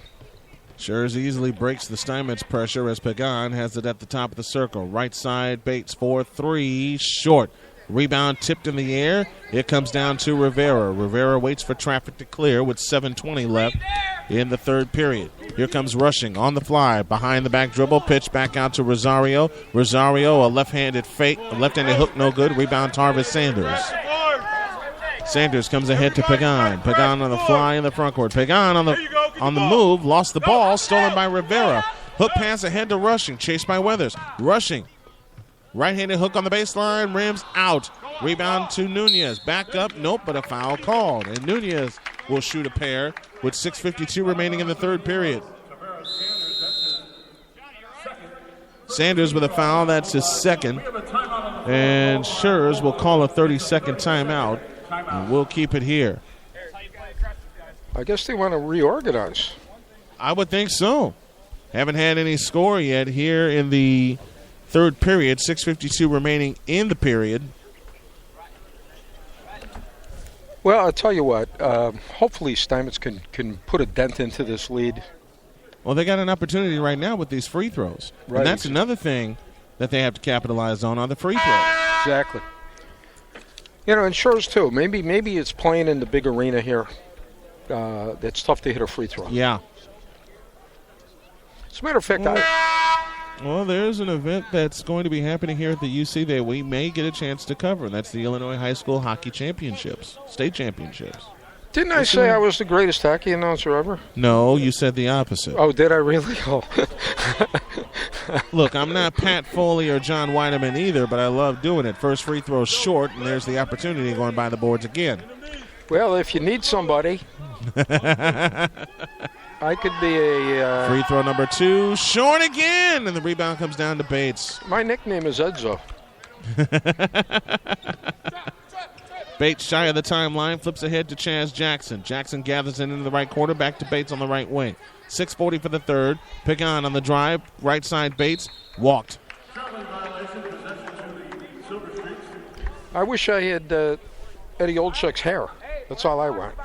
Schurz easily breaks the Steinmetz pressure as Pagan has it at the top of the circle. Right side, Bates for three, short. Rebound tipped in the air. It comes down to Rivera. Rivera waits for traffic to clear with 7:20 left in the third period. Here comes Rushing on the fly. Behind the back dribble. Pitch back out to Rosario. Rosario, a left-handed fake. A left-handed hook, no good. Rebound, Tarvis Sanders. Sanders comes ahead to Pagan. Pagan on the fly in the front court. Pagan on the move. Lost the ball. Stolen by Rivera. Hook pass ahead to Rushing. Chased by Weathers. Rushing. Right-handed hook on the baseline, rims out. Rebound to Nunez. Back up, nope, but a foul called. And Nunez will shoot a pair with 6:52 remaining in the third period. Sanders with a foul, that's his second. And Schurz will call a 30-second timeout. And we'll keep it here. I guess they want to reorganize. I would think so. Haven't had any score yet here in the third period, 6:52 remaining in the period. Well, I'll tell you what. Hopefully Steinmetz can put a dent into this lead. Well, they got an opportunity right now with these free throws. Right. And that's another thing that they have to capitalize on the free throws. Exactly. You know, and Schurz, too. Maybe it's playing in the big arena here. It's tough to hit a free throw. Yeah. As a matter of fact, well, there's an event that's going to be happening here at the UC that we may get a chance to cover, and that's the Illinois High School Hockey Championships, state championships. Didn't I say I was the greatest hockey announcer ever? No, you said the opposite. Oh, did I really? Oh. Look, I'm not Pat Foley or John Weideman either, but I love doing it. First free throw short, and there's the opportunity going by the boards again. Well, if you need somebody, I could be a... free throw number 2, short again, and the rebound comes down to Bates. My nickname is Edzo. Bates shy of the timeline, flips ahead to Chaz Jackson. Jackson gathers it into the right corner, back to Bates on the right wing. 6:40 for the third. Pagan on the drive, right side Bates, walked. I wish I had Eddie Olczyk's hair. That's all I want.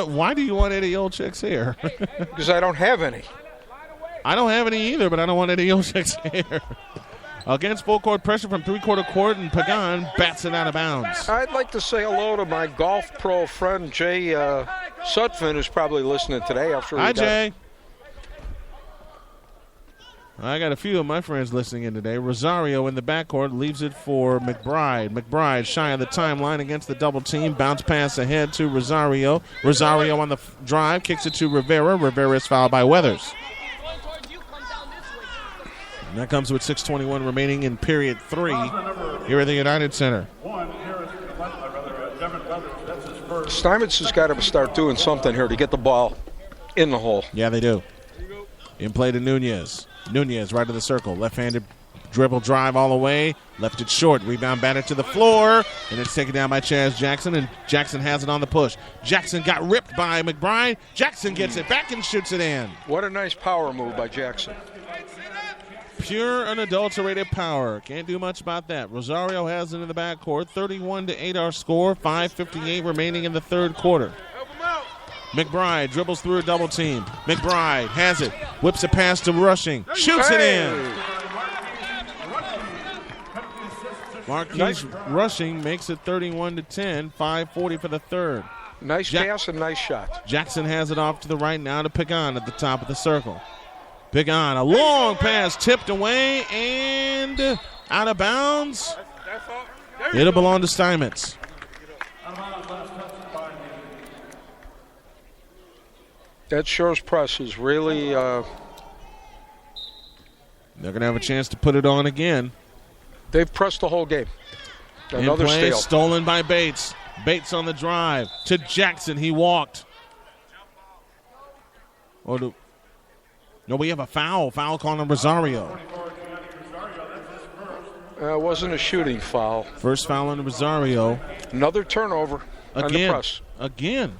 Why do you want Eddie Olczyk's hair? Because I don't have any. I don't have any either, but I don't want Eddie Olczyk's hair. Against full court pressure from three-quarter court, and Pagan bats it out of bounds. I'd like to say hello to my golf pro friend, Jay Sutphin, who's probably listening today. Hi, Jay. I got a few of my friends listening in today. Rosario in the backcourt leaves it for McBride. McBride shy of the timeline against the double team. Bounce pass ahead to Rosario. Rosario on the drive, kicks it to Rivera. Rivera is fouled by Weathers. And that comes with 6:21 remaining in period 3 here at the United Center. Steinmetz has got to start doing something here to get the ball in the hole. Yeah, they do. In play to Nunez. Nunez right of the circle. Left-handed dribble drive all the way. Left it short. Rebound batted to the floor. And it's taken down by Chaz Jackson. And Jackson has it on the push. Jackson got ripped by McBride. Jackson gets it back and shoots it in. What a nice power move by Jackson. Pure unadulterated power. Can't do much about that. Rosario has it in the backcourt. 31-8 our score. 5:58 remaining in the third quarter. McBride dribbles through a double team. McBride has it. Whips a pass to Rushing. Shoots it in. Marquise Rushing makes it 31-10. 5:40 for the third. Nice pass and nice shot. Jackson has it off to the right now to Pagan at the top of the circle. Pagan, a long pass tipped away and out of bounds. It'll belong to Steinmetz. That Schurz press is really... They're going to have a chance to put it on again. They've pressed the whole game. Another in play, steal. Stolen by Bates. Bates on the drive to Jackson. He walked. No, we have a foul. Foul called on Rosario. It wasn't a shooting foul. First foul on Rosario. Another turnover on the press. Again.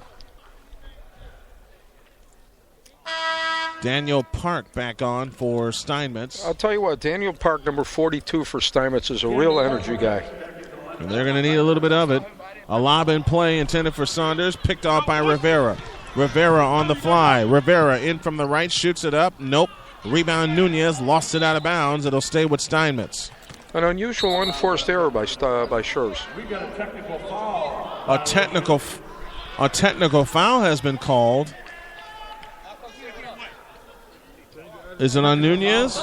Daniel Park back on for Steinmetz. I'll tell you what, Daniel Park, number 42 for Steinmetz, is a real energy guy. And they're going to need a little bit of it. A lob in play intended for Saunders, picked off by Rivera. Rivera on the fly. Rivera in from the right, shoots it up. Nope. Rebound Nunez, lost it out of bounds. It'll stay with Steinmetz. An unusual unforced error by Schurz. We got a technical foul. A technical foul has been called. Is it on Nunez?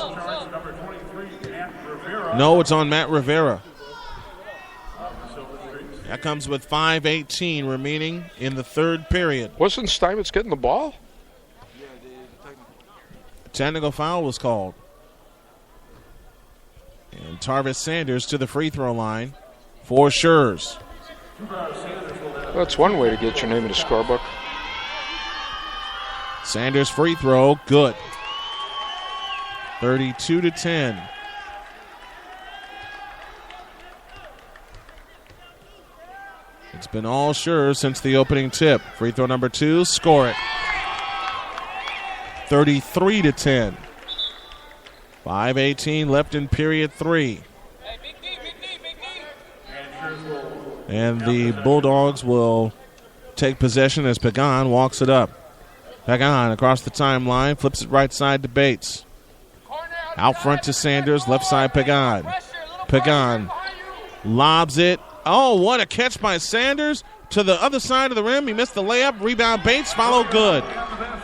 No, it's on Matt Rivera. That comes with 5:18 remaining in the third period. Wasn't Steinmetz getting the ball? Technical foul was called. And Tarvis Sanders to the free throw line for Schurz. That's one way to get your name in the scorebook. Sanders free throw, good. 32-10. It's been all Schurz since the opening tip. Free throw number 2, score it. 33-10. 5:18 left in period 3. And the Bulldogs will take possession as Pagan walks it up. Pagan across the timeline, flips it right side to Bates. Out front to Sanders, left side Pagan. Pagan lobs it. Oh, what a catch by Sanders to the other side of the rim. He missed the layup. Rebound Bates, follow good.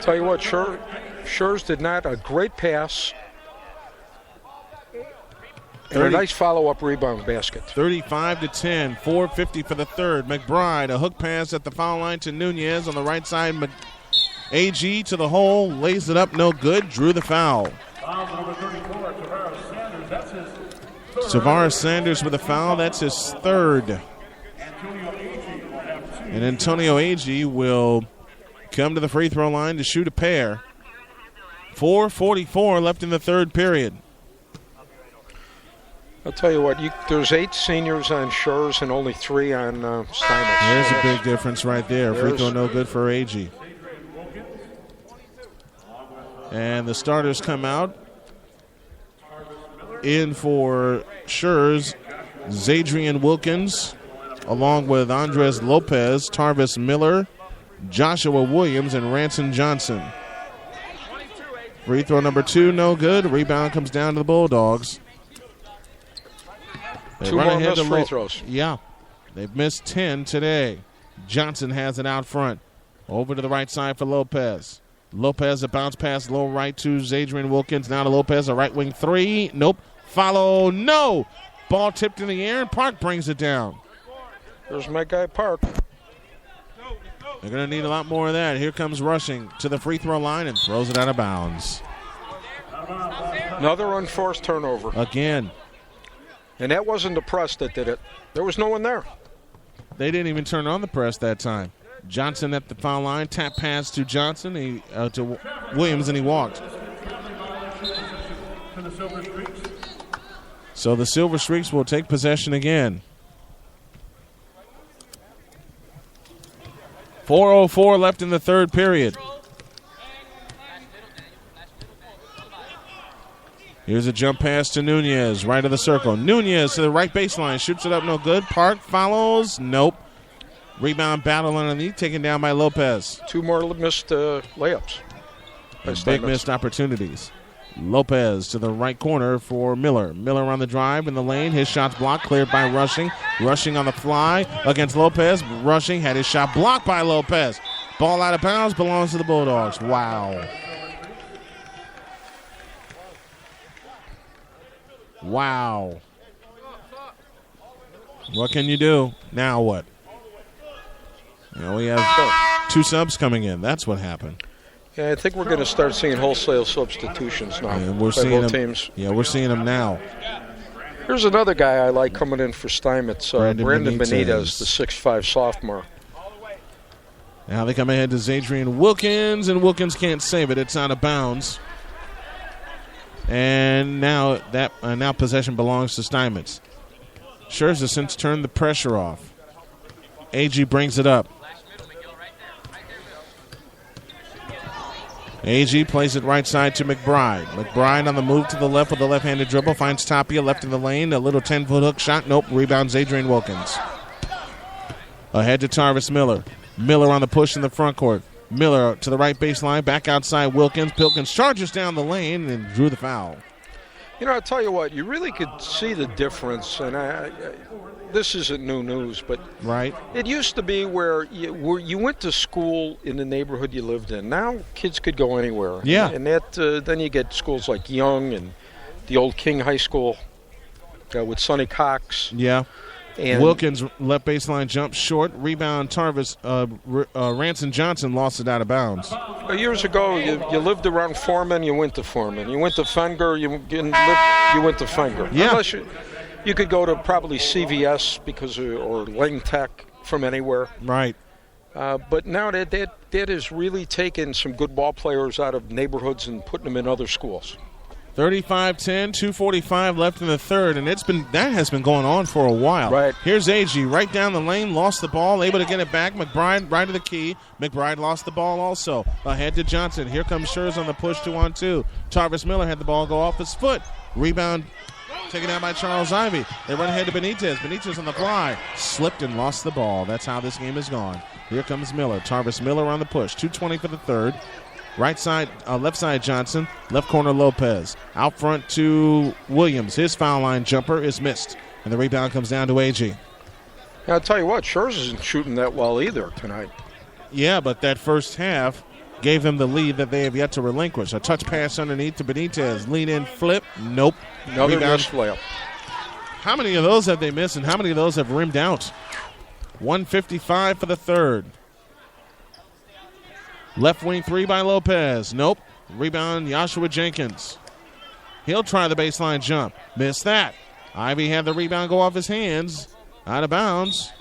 Tell you what, Schurz did not. A great pass. And a nice follow-up rebound basket. 35-10, 4:50 for the third. McBride, a hook pass at the foul line to Nunez on the right side. AG to the hole, lays it up, no good, drew the foul. Tavares Sanders with a foul, that's his third. And Antonio Agee will come to the free throw line to shoot a pair. 4:44 left in the third period. I'll tell you what, there's 8 seniors on Schurz and only 3 on Steinmetz. There's a big difference right there. Free throw no good for Agee. And the starters come out. In for Schurz, Zadrian Wilkins, along with Andres Lopez, Tarvis Miller, Joshua Williams, and Ranson Johnson. Free throw number 2, no good. Rebound comes down to the Bulldogs. 2 more missed free throws. Yeah. They've missed 10 today. Johnson has it out front. Over to the right side for Lopez. Lopez, a bounce pass low right to Zadrian Wilkins. Now to Lopez, a right wing 3. Nope. Follow, no. Ball tipped in the air, and Park brings it down. There's my guy, Park. They're going to need a lot more of that. Here comes Rushing to the free throw line and throws it out of bounds. Another unforced turnover. Again. And that wasn't the press that did it. There was no one there. They didn't even turn on the press that time. Johnson at the foul line. Tap pass to Johnson, to Williams, and he walked. So the Silver Streaks will take possession again. 4:04 left in the third period. Here's a jump pass to Nunez, right of the circle. Nunez to the right baseline, shoots it up, no good. Park follows, nope. Rebound battle underneath, taken down by Lopez. 2 more missed layups. Big missed opportunities. Lopez to the right corner for Miller. Miller on the drive in the lane. His shot's blocked, cleared by Rushing. Rushing on the fly against Lopez. Rushing had his shot blocked by Lopez. Ball out of bounds, belongs to the Bulldogs. Wow. Wow. What can you do? Now what? We have 2 subs coming in. That's what happened. Yeah, I think we're going to start seeing wholesale substitutions now. Yeah, we're seeing them. Teams. Yeah, we're seeing them now. Here's another guy I like coming in for Steinmetz, Brandon Benitez, the 6'5 sophomore. Now they come ahead to Zadrian Wilkins, and Wilkins can't save it. It's out of bounds. And now possession belongs to Steinmetz. Schurz has since turned the pressure off. AG brings it up. AG plays it right side to McBride. McBride on the move to the left with the left-handed dribble. Finds Tapia left in the lane. A little 10-foot hook shot. Nope. Rebounds Adrian Wilkins. Ahead to Tarvis Miller. Miller on the push in the front court. Miller to the right baseline. Back outside Wilkins. Pilkins charges down the lane and drew the foul. I'll tell you what. You really could see the difference. And this isn't new news, but right. It used to be where you went to school in the neighborhood you lived in. Now kids could go anywhere. Yeah. And that then you get schools like Young and the old King High School with Sonny Cox. Yeah. And Wilkins left baseline jump short. Rebound Tarvis. Ranson Johnson lost it out of bounds. Years ago, you lived around Foreman, you went to Foreman. You went to Fenger, you went to Fenger. Yeah. Unless you could go to probably CVS or Lang Tech from anywhere. Right. But now that has really taken some good ball players out of neighborhoods and putting them in other schools. 35-10, 2:45 left in the third, and that has been going on for a while. Right. Here's AG right down the lane, lost the ball, able to get it back. McBride right to the key. McBride lost the ball also. Ahead to Johnson. Here comes Schurz on the push 2-on-2. Tarvis Miller had the ball go off his foot. Rebound taken out by Charles Ivey. They run ahead to Benitez. Benitez on the fly. Slipped and lost the ball. That's how this game has gone. Here comes Miller. Tarvis Miller on the push. 2:20 for the third. Right side, left side Johnson. Left corner Lopez. Out front to Williams. His foul line jumper is missed. And the rebound comes down to AG. I'll tell you what, Schurz isn't shooting that well either tonight. Yeah, but that first half gave them the lead that they have yet to relinquish. A touch pass underneath to Benitez. Lean in, flip. Nope. Another missed layup. How many of those have they missed, and how many of those have rimmed out? 155 for the third. Left wing three by Lopez. Nope. Rebound, Joshua Jenkins. He'll try the baseline jump. Missed that. Ivy had the rebound go off his hands. Out of bounds.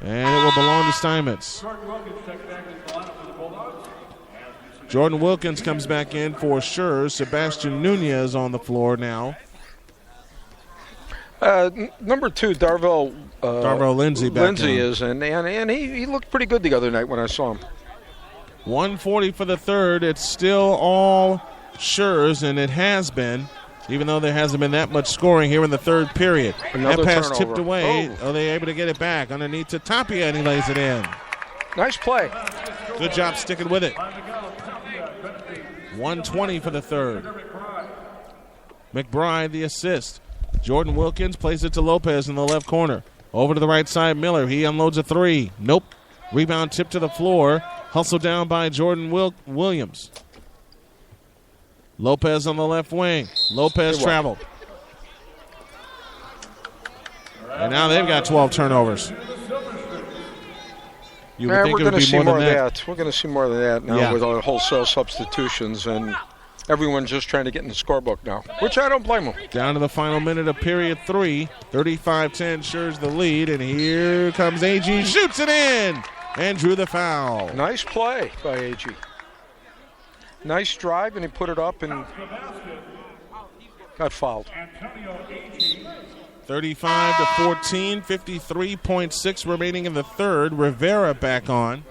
And it will belong to Steinmetz. Jordan Wilkins comes back in for Schurz. Sebastian Nunez on the floor now. Number 2, Darvell Lindsay back Lindsay in. is, and he looked pretty good the other night when I saw him. 140 for the third. It's still all Schurz, and it has been, even though there hasn't been that much scoring here in the third period. Another that pass turnover. tipped away. Are they able to get it back? Underneath to Tapia, and he lays it in. Nice play. Good job sticking with it. 120 for the third. McBride the assist. Jordan Wilkins plays it to Lopez in the left corner. Over to the right side, Miller. He unloads a three. Nope. Rebound tip to the floor. Hustled down by Jordan Williams. Lopez on the left wing. Lopez traveled. And now they've got 12 turnovers. You would think it would be more than that. We're going to see more than that now with our wholesale substitutions and everyone's just trying to get in the scorebook now, which I don't blame them. Down to the final minute of period 3. 35-10 Schurz the lead, and here comes AG. Shoots it in and drew the foul. Nice play by AG. Nice drive, and he put it up and got fouled. 35-14, 53.6 remaining in the third. Rivera back on.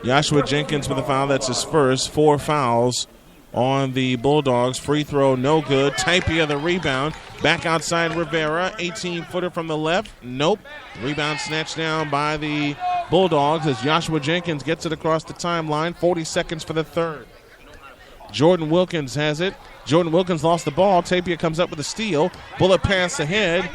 Joshua Jenkins with a foul. That's his first. 4 fouls on the Bulldogs. Free throw, no good. Tapia the rebound. Back outside Rivera. 18-footer from the left. Nope. Rebound snatched down by the Bulldogs as Joshua Jenkins gets it across the timeline. 40 seconds for the third. Jordan Wilkins has it. Jordan Wilkins lost the ball. Tapia comes up with a steal. Bullet pass ahead.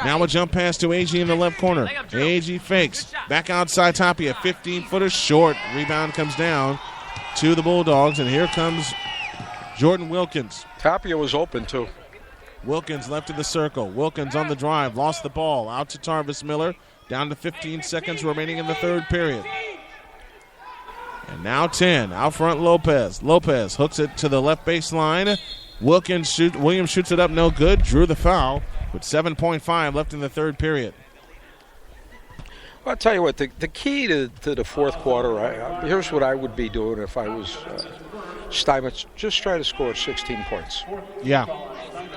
Now a jump pass to AG in the left corner. AG fakes. Back outside Tapia. 15-footer short. Rebound comes down to the Bulldogs, and here comes Jordan Wilkins. Tapia was open, too. Wilkins left of the circle. Wilkins on the drive. Lost the ball. Out to Tarvis Miller. Down to 15 seconds remaining in the third period. And now 10. Out front Lopez. Lopez hooks it to the left baseline. Williams shoots it up. No good. Drew the foul with 7.5 left in the third period. I'll tell you what, the key to the fourth quarter, here's what I would be doing if I was Steinmetz. Just try to score 16 points. Yeah.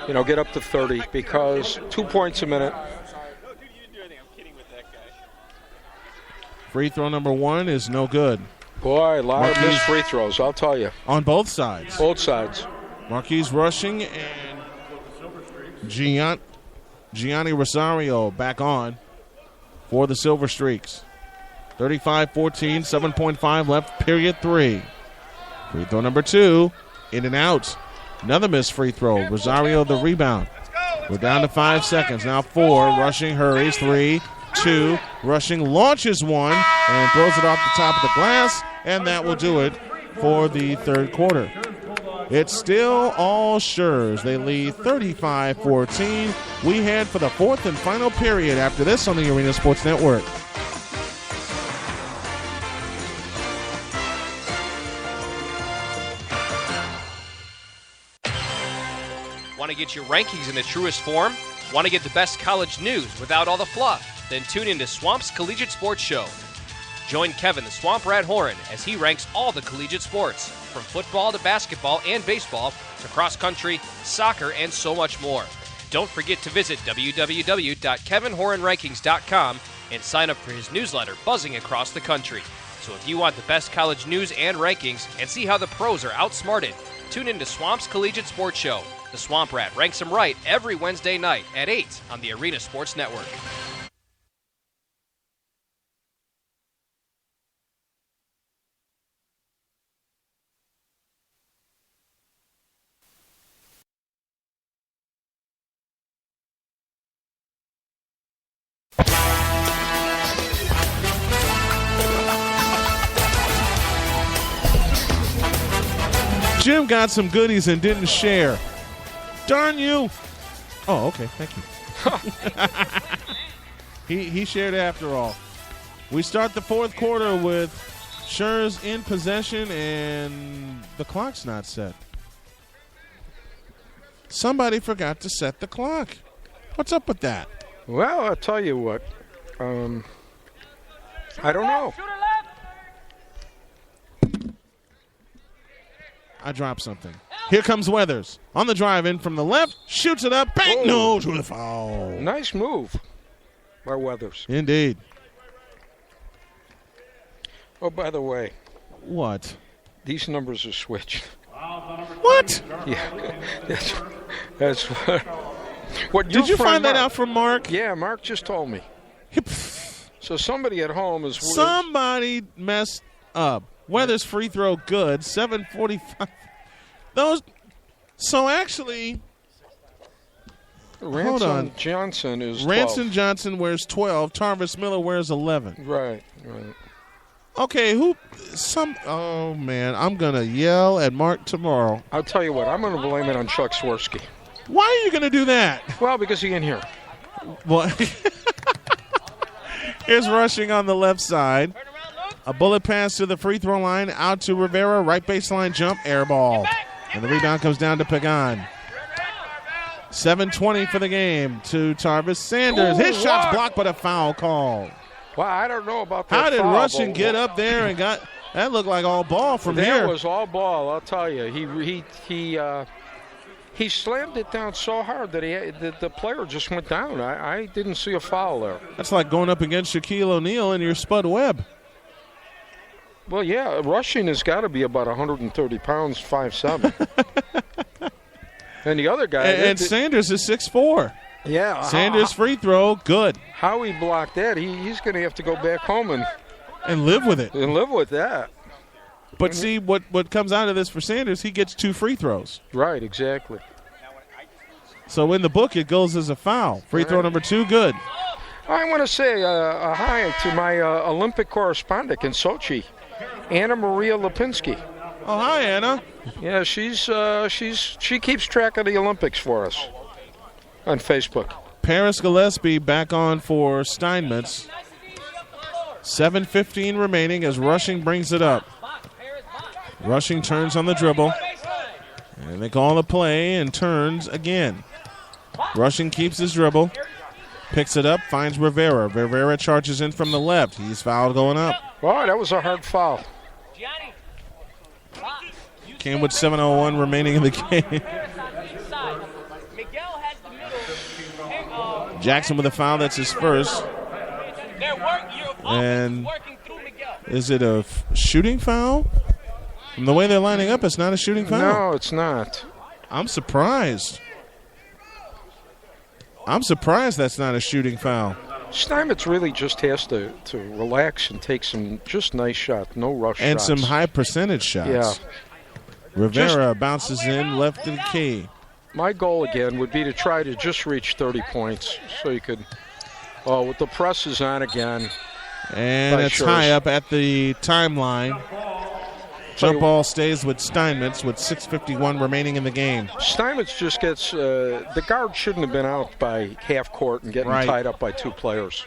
Get up to 30 because 2 points a minute. Free throw number 1 is no good. Boy, a lot of missed free throws, I'll tell you. On both sides. Both sides. Marquise Rushing and Gianni Rosario back on for the Silver Streaks. 35-14, 7.5 left, period 3. Free throw number 2, in and out. Another missed free throw. Rosario the rebound. We're down to 5 seconds. Now 4. Rushing hurries. 3, 2. Rushing launches 1 and throws it off the top of the glass, and that will do it for the third quarter. It's still all Schurz. They lead 35-14. We head for the fourth and final period after this on the Arena Sports Network. Want to get your rankings in the truest form? Want to get the best college news without all the fluff? Then tune in to Swamp's Collegiate Sports Show. Join Kevin the Swamp Rat Horan as he ranks all the collegiate sports, from football to basketball and baseball to cross country, soccer, and so much more. Don't forget to visit www.kevinhoranrankings.com and sign up for his newsletter buzzing across the country. So if you want the best college news and rankings and see how the pros are outsmarted, tune in to Swamp's Collegiate Sports Show. The Swamp Rat ranks them right every Wednesday night at 8 on the Arena Sports Network. Jim got some goodies and didn't share. Darn you. Oh, okay. Thank you. He shared after all. We start the fourth quarter with Schurz in possession, and the clock's not set. Somebody forgot to set the clock. What's up with that? Well, I'll tell you what. I don't know. I dropped something. Here comes Weathers. On the drive in from the left. Shoots it up. Bang! No, to the foul. Nice move by Weathers. Indeed. Oh, by the way. What? These numbers are switched. What? Yeah. That's what Did you find that out from Mark? Yeah, Mark just told me. So somebody at home is... Somebody messed up. Weathers free throw good. 7:45. Those. So actually... hold on. Johnson is 12. Ransom Johnson wears 12. Tarvis Miller wears 11. Right. Okay, oh, man, I'm going to yell at Mark tomorrow. I'll tell you what, I'm going to blame it on Chuck Swirsky. Why are you going to do that? Well, because he in here. Well, here's Rushing on the left side. A bullet pass to the free throw line, out to Rivera, right baseline jump, air ball. And the rebound comes down to Pagan. 7:20 for the game to Tarvis Sanders. His shot's blocked, but a foul call. Well, I don't know about that. How did foul, Rushing get up there and got that? Looked like all ball from here. That was all ball, I'll tell you. He slammed it down so hard that the player just went down. I didn't see a foul there. That's like going up against Shaquille O'Neal and your Spud Webb. Well, yeah, Rushing has got to be about 130 pounds, 5'7". And the other guy... And Sanders is 6'4". Yeah. Sanders free throw, good. How he blocked that, he's going to have to go back home and live with it. And live with that. But see, what comes out of this for Sanders, he gets 2 free throws. Right, exactly. So in the book, it goes as a foul. Free throw number 2, good. I want to say a hi to my Olympic correspondent in Sochi, Anna Maria Lipinski. Oh, hi, Anna. Yeah, she keeps track of the Olympics for us on Facebook. Paris Gillespie back on for Steinmetz. 7:15 remaining as Rushing brings it up. Rushing turns on the dribble. And they call the play and turns again. Rushing keeps his dribble. Picks it up, finds Rivera. Rivera charges in from the left. He's fouled going up. Oh, that was a hard foul. Came with 7:01 remaining in the game. Jackson with a foul. That's his first. And is it a shooting foul? From the way they're lining up, it's not a shooting foul. No, it's not. I'm surprised. That's not a shooting foul. Steinmetz really just has to relax and take some just nice shots, no rush and shots. And some high percentage shots. Yeah. Rivera bounces in left of the key. My goal again would be to try to just reach 30 points so you could, with the press is on again. And it's Schurz. high up at the timeline. Jump ball stays with Steinmetz with 6:51 remaining in the game. Steinmetz just gets, the guard shouldn't have been out by half court and getting tied up by 2 players.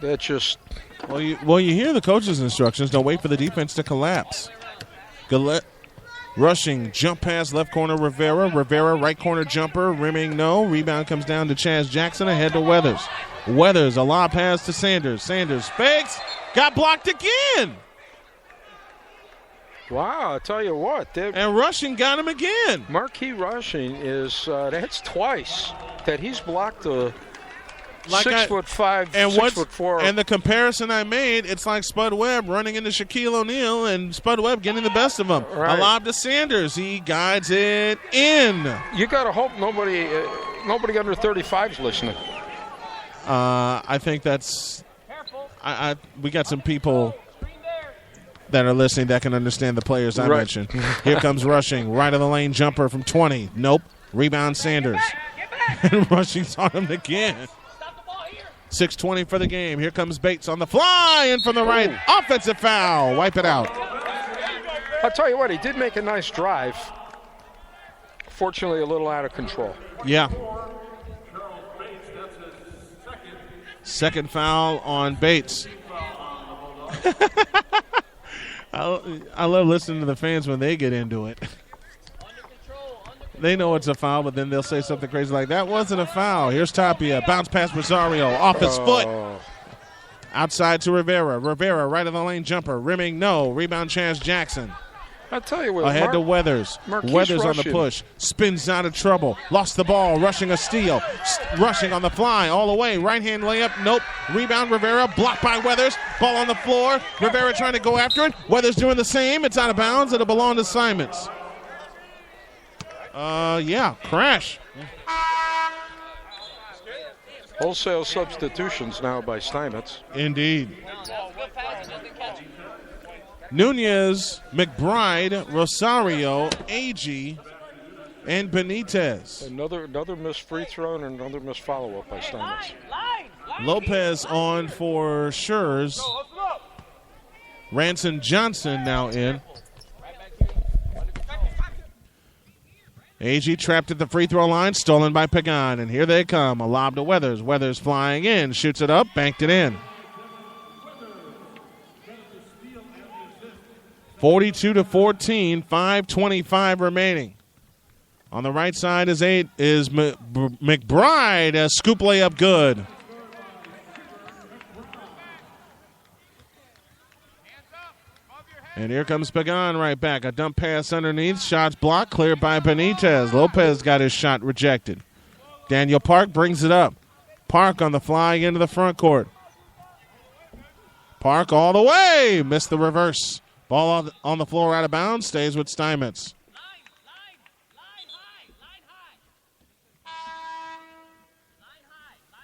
That just... Well, you hear the coach's instructions. Don't wait for the defense to collapse. Rushing, jump pass, left corner, Rivera. Rivera, right corner jumper, rimming no. Rebound comes down to Chaz Jackson, ahead to Weathers. Weathers, a lob pass to Sanders. Sanders fakes, got blocked again. Wow, I tell you what. And Rushing got him again. Marquis Rushing is, that's twice that he's blocked a 6'5", and 6'4". And the comparison I made, it's like Spud Webb running into Shaquille O'Neal and Spud Webb getting the best of him. Right. A lob to Sanders. He guides it in. You got to hope nobody under 35 is listening. I think that's we got some people that are listening that can understand the players I mentioned. Here comes Rushing. Right of the lane jumper from 20. Nope. Rebound Sanders. And Rushing's on him again. 6:20 for the game. Here comes Bates on the fly. And from the right, offensive foul. Wipe it out. I'll tell you what, he did make a nice drive. Fortunately, a little out of control. Yeah. Second foul on Bates. I love listening to the fans when they get into it. They know it's a foul, but then they'll say something crazy like, that wasn't a foul. Here's Tapia. Bounce past Rosario. Off his foot. Outside to Rivera. Rivera, right of the lane jumper. Rimming, no. Rebound chance, Jackson. I'll tell you what. Ahead to Weathers. Weathers on the push. Spins out of trouble. Lost the ball. Rushing a steal. Rushing on the fly. All the way. Right-hand layup. Nope. Rebound, Rivera. Blocked by Weathers. Ball on the floor. Rivera trying to go after it. Weathers doing the same. It's out of bounds. It'll belong to Steinmetz. Yeah. Crash. Wholesale substitutions now by Steinmetz. Indeed. Nunez, McBride, Rosario, Agee, and Benitez. Another missed free throw and another missed follow-up by Steinmetz. Lopez on for Schurz. Ranson Johnson now in. Agee trapped at the free throw line, stolen by Pagan, and here they come. A lob to Weathers. Weathers flying in, shoots it up, banked it in. 42-14, 5:25 remaining. On the right side is McBride. A scoop layup good. And here comes Pagan right back. A dump pass underneath. Shots blocked. Cleared by Benitez. Lopez got his shot rejected. Daniel Park brings it up. Park on the fly into the front court. Park all the way. Missed the reverse. Ball on the floor out of bounds. Stays with Steinmetz.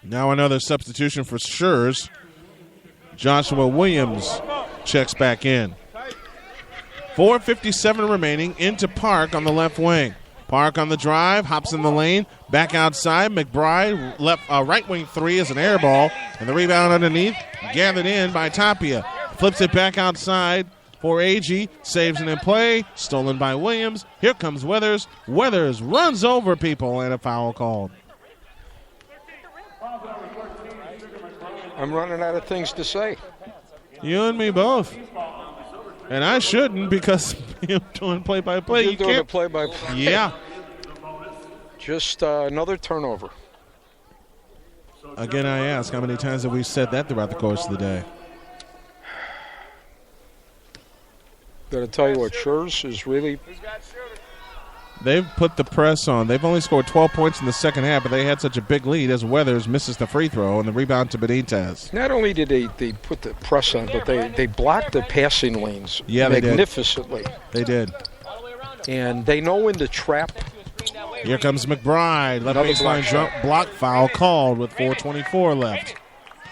Now another substitution for Schurz. Joshua Williams checks back in. 4:57 remaining. Into Park on the left wing. Park on the drive. Hops in the lane. Back outside. McBride. Right wing three is an air ball. And the rebound underneath. Gathered in by Tapia. Flips it back outside for Agee. Saves it in play. Stolen by Williams. Here comes Weathers. Weathers runs over people and a foul called. I'm running out of things to say. You and me both. And I shouldn't because I'm doing play-by-play. You're doing a play-by-play. Yeah. Just another turnover. Again, I ask, how many times have we said that throughout the course of the day? Got to tell you what, Schurz is really... They've put the press on. They've only scored 12 points in the second half, but they had such a big lead as Weathers misses the free throw and the rebound to Benitez. Not only did they put the press on, but they blocked the passing lanes magnificently. They did. And they know when to trap. Here comes McBride. Left baseline jump block foul called with 4:24 left.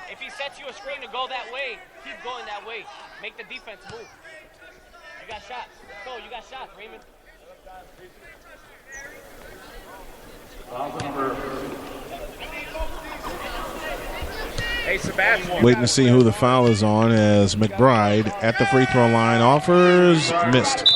If he sets you a screen to go that way, keep going that way. Make the defense move. You got shots. Let's go. You got shots, Raymond. Hey, Sebastian. Waiting to see who the foul is on as McBride at the free throw line offers, missed.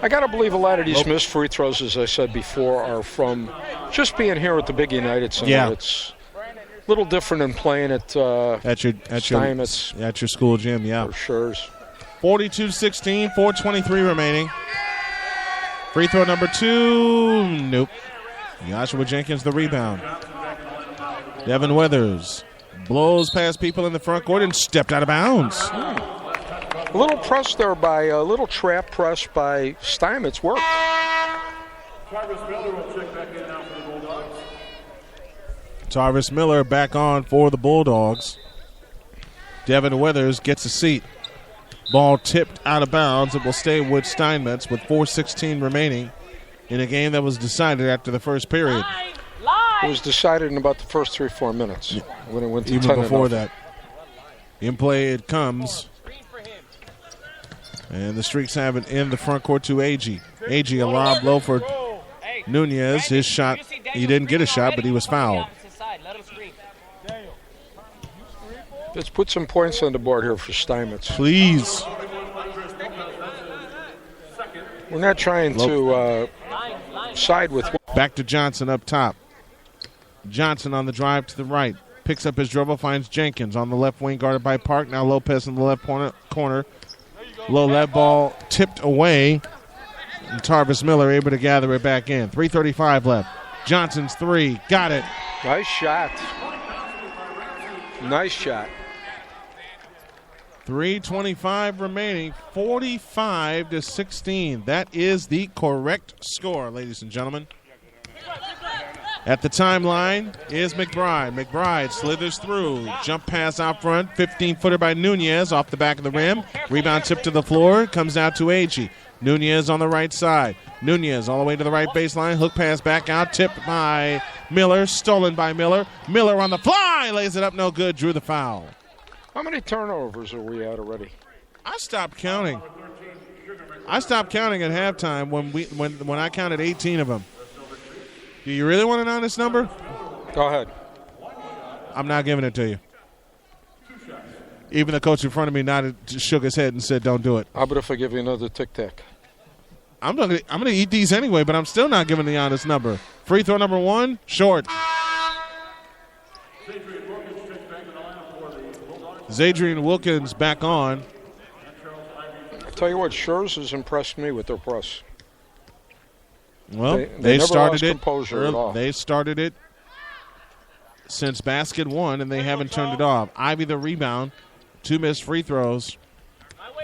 I got to believe a lot of these missed free throws, as I said before, are from just being here at the Big United Center. Yeah. It's a little different than playing at Steinmetz. At your school gym, yeah. For sure. 42-16, 4:23 remaining. Free throw number 2, nope. Joshua Jenkins the rebound. Devin Weathers blows past people in the front court and stepped out of bounds. A little press there by a little trap press by Steinmetz worked. Tarvis Miller will check back in now for the Bulldogs. Tarvis Miller back on for the Bulldogs. Devin Weathers gets a seat. Ball tipped out of bounds. It will stay with Steinmetz with 4:16 remaining in a game that was decided after the first period. It was decided in about the first 3 or 4 minutes when it went to 10-0. Even before that. In play it comes. And the Streaks have it in the front court to Agee. Agee, a lob low for Nunez. His shot, he didn't get a shot, but he was fouled. Let's put some points on the board here for Steinmetz. Please. We're not trying to side with. Back to Johnson up top. Johnson on the drive to the right. Picks up his dribble, finds Jenkins on the left wing, guarded by Park. Now Lopez in the left corner. Low left ball tipped away. And Tarvis Miller able to gather it back in. 3:35 left. Johnson's three. Got it. Nice shot. Nice shot. 3:25 remaining. 45-16. That is the correct score, ladies and gentlemen. At the timeline is McBride. McBride slithers through. Jump pass out front. 15-footer by Nunez off the back of the rim. Rebound tip to the floor. Comes out to Agee. Nunez on the right side. Nunez all the way to the right baseline. Hook pass back out. Tipped by Miller. Stolen by Miller. Miller on the fly. Lays it up. No good. Drew the foul. How many turnovers are we at already? I stopped counting. I stopped counting at halftime when I counted 18 of them. Do you really want an honest number? Go ahead. I'm not giving it to you. Even the coach in front of me shook his head and said, "Don't do it." How about if I give you another Tic Tac? I'm gonna eat these anyway, but I'm still not giving the honest number. Free throw number one, short. Zadrian Wilkins back on. I tell you what, Schurz has impressed me with their press. Well, they started it early. They started it since basket one, and they haven't turned it off. Ivy the rebound, 2 missed free throws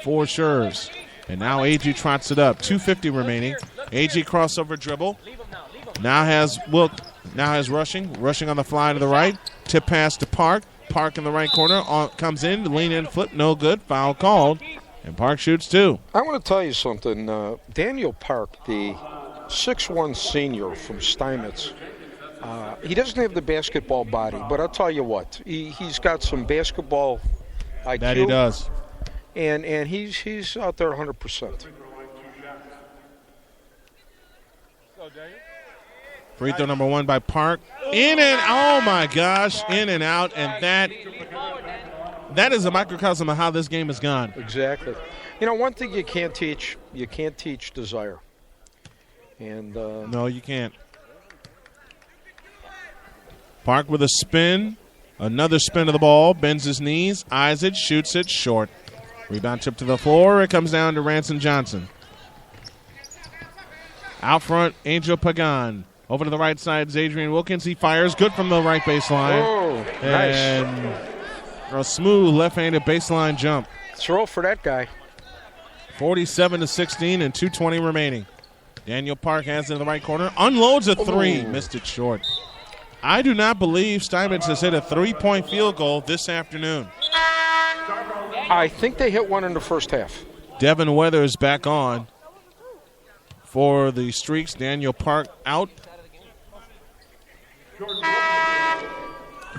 for Schurz. And now AG trots it up. 2:50 remaining. AG crossover dribble. Now has rushing on the fly to the right. Tip pass to Park. Park in the right corner. Comes in, lean in, flip, no good. Foul called. And Park shoots two. I want to tell you something. Daniel Park, the 6'1" senior from Steinmetz. He doesn't have the basketball body, but I'll tell you what, he's got some basketball IQ. That he does. And he's out there 100%. Free throw number one by Park. In and, oh my gosh, in and out. And that is a microcosm of how this game has gone. Exactly. You know, one thing you can't teach desire. And no, you can't. Park with a spin. Another spin of the ball. Bends his knees. Eyes it. Shoots it. Short. Rebound tip to the floor. It comes down to Ranson Johnson. Out front, Angel Pagan. Over to the right side is Adrian Wilkins. He fires. Good from the right baseline. Oh, and nice. A smooth left-handed baseline jump. Throw for that guy. 47-16 and 2:20 remaining. Daniel Park has it in the right corner. Unloads a three. Ooh. Missed it short. I do not believe Steinmetz has hit a 3-point field goal this afternoon. I think they hit one in the first half. Devin Weathers back on for the Streaks. Daniel Park out.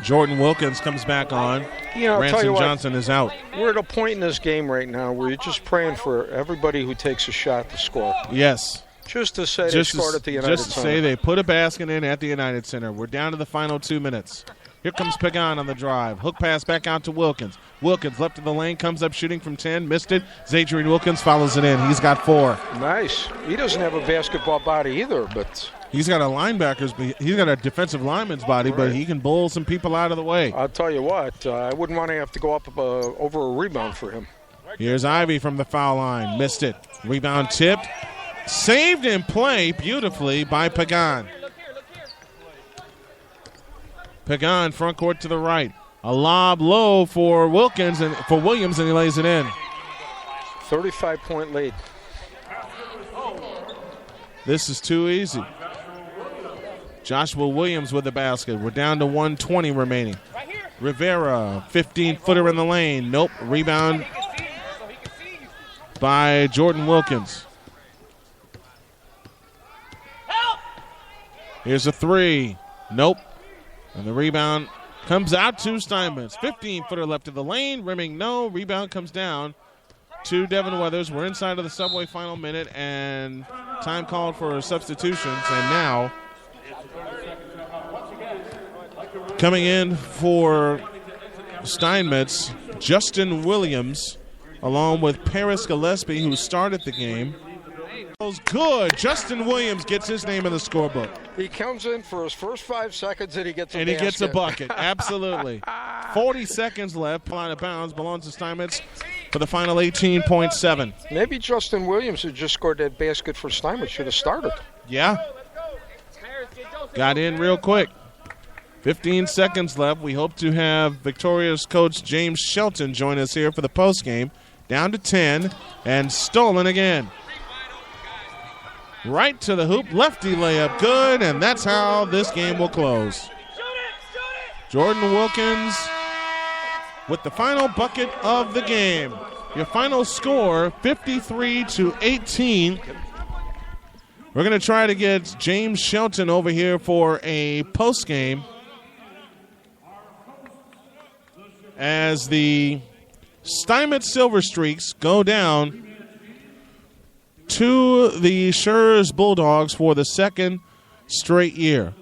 Jordan Wilkins comes back on. Ranson Johnson is out. We're at a point in this game right now where you're just praying for everybody who takes a shot to score. Yes. Just to say they scored at the United Center. Just to say they put a basket in at the United Center. We're down to the final 2 minutes. Here comes Pagan on the drive. Hook pass back out to Wilkins. Wilkins left of the lane, comes up shooting from 10, missed it. Zadrian Wilkins follows it in. He's got 4. Nice. He doesn't have a basketball body either, but he's got a defensive lineman's body, but he can bowl some people out of the way. I'll tell you what, I wouldn't want to have to go up over a rebound for him. Here's Ivy from the foul line. Missed it. Rebound tipped. Saved in play beautifully by Pagan. Pagan front court to the right. A lob low for Williams, and he lays it in. 35-point lead. This is too easy. Joshua Williams with the basket. We're down to 1:20 remaining. Rivera, 15-footer in the lane. Nope. Rebound by Jordan Wilkins. Here's a three. Nope. And the rebound comes out to Steinmetz. 15-footer left of the lane. Rimming no. Rebound comes down to Devin Weathers. We're inside of the Subway final minute, and time called for substitutions. And now coming in for Steinmetz, Justin Williams, along with Paris Gillespie, who started the game. Good. Justin Williams gets his name in the scorebook. He comes in for his first 5 seconds and he gets a And basket. he gets a bucket. Absolutely. 40 seconds left. Line of bounds belongs to Steinmetz for the final 18.7. Maybe Justin Williams, who just scored that basket for Steinmetz, should have started. Yeah. Got in real quick. 15 seconds left. We hope to have Victoria's coach James Shelton join us here for the postgame. Down to 10 and stolen again. Right to the hoop, lefty layup, good, and that's how this game will close. Jordan Wilkins with the final bucket of the game. Your final score, 53-18. We're going to try to get James Shelton over here for a postgame as the Steinmetz Silver Streaks go down to the Schurz Bulldogs for the second straight year.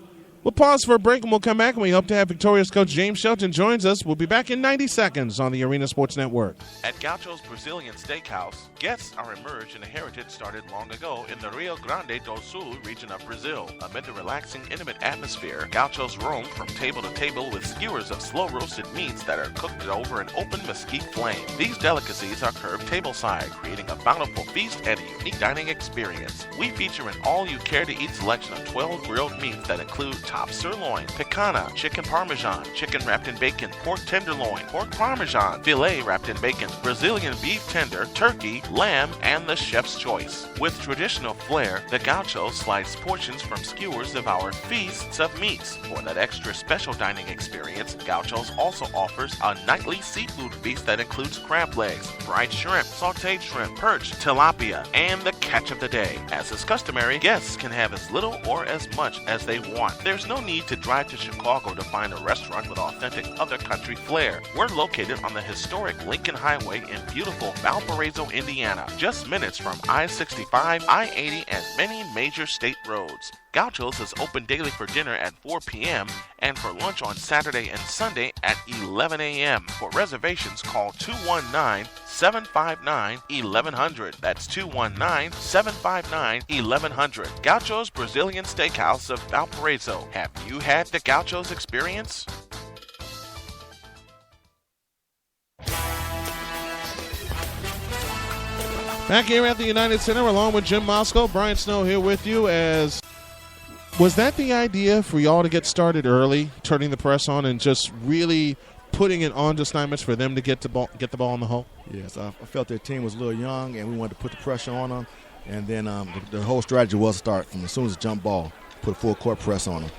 We'll pause for a break and we'll come back, and we hope to have Victoria's coach James Shelton joins us. We'll be back in 90 seconds on the Arena Sports Network. At Gaucho's Brazilian Steakhouse, guests are immersed in a heritage started long ago in the Rio Grande do Sul region of Brazil. Amid the relaxing, intimate atmosphere, Gauchos roam from table to table with skewers of slow-roasted meats that are cooked over an open mesquite flame. These delicacies are served tableside, creating a bountiful feast and a unique dining experience. We feature an all-you-care-to-eat selection of 12 grilled meats that include top sirloin, picanha, chicken parmesan, chicken wrapped in bacon, pork tenderloin, pork parmesan, filet wrapped in bacon, Brazilian beef tender, turkey, lamb, and the chef's choice. With traditional flair, the Gauchos slice portions from skewers of our feasts of meats. For that extra special dining experience, Gauchos also offers a nightly seafood feast that includes crab legs, fried shrimp, sauteed shrimp, perch, tilapia, and the catch of the day. As is customary, guests can have as little or as much as they want. There's no need to drive to Chicago to find a restaurant with authentic other country flair. We're located on the historic Lincoln Highway in beautiful Valparaiso, Indiana, just minutes from I-65, I-80, and many major state roads. Gaucho's is open daily for dinner at 4 p.m. and for lunch on Saturday and Sunday at 11 a.m. For reservations, call 219-759-1100. That's 219-759-1100. Gaucho's Brazilian Steakhouse of Valparaiso. Have you had the Gaucho's experience? Back here at the United Center along with Jim Moscow, Brian Snow here with you. As was that the idea for y'all to get started early, turning the press on and just really putting it on to Steinmetz for them to get the ball in the hole? Yes, I felt their team was a little young and we wanted to put the pressure on them. And then the whole strategy was to start from as soon as the jump ball, put a full court press on them.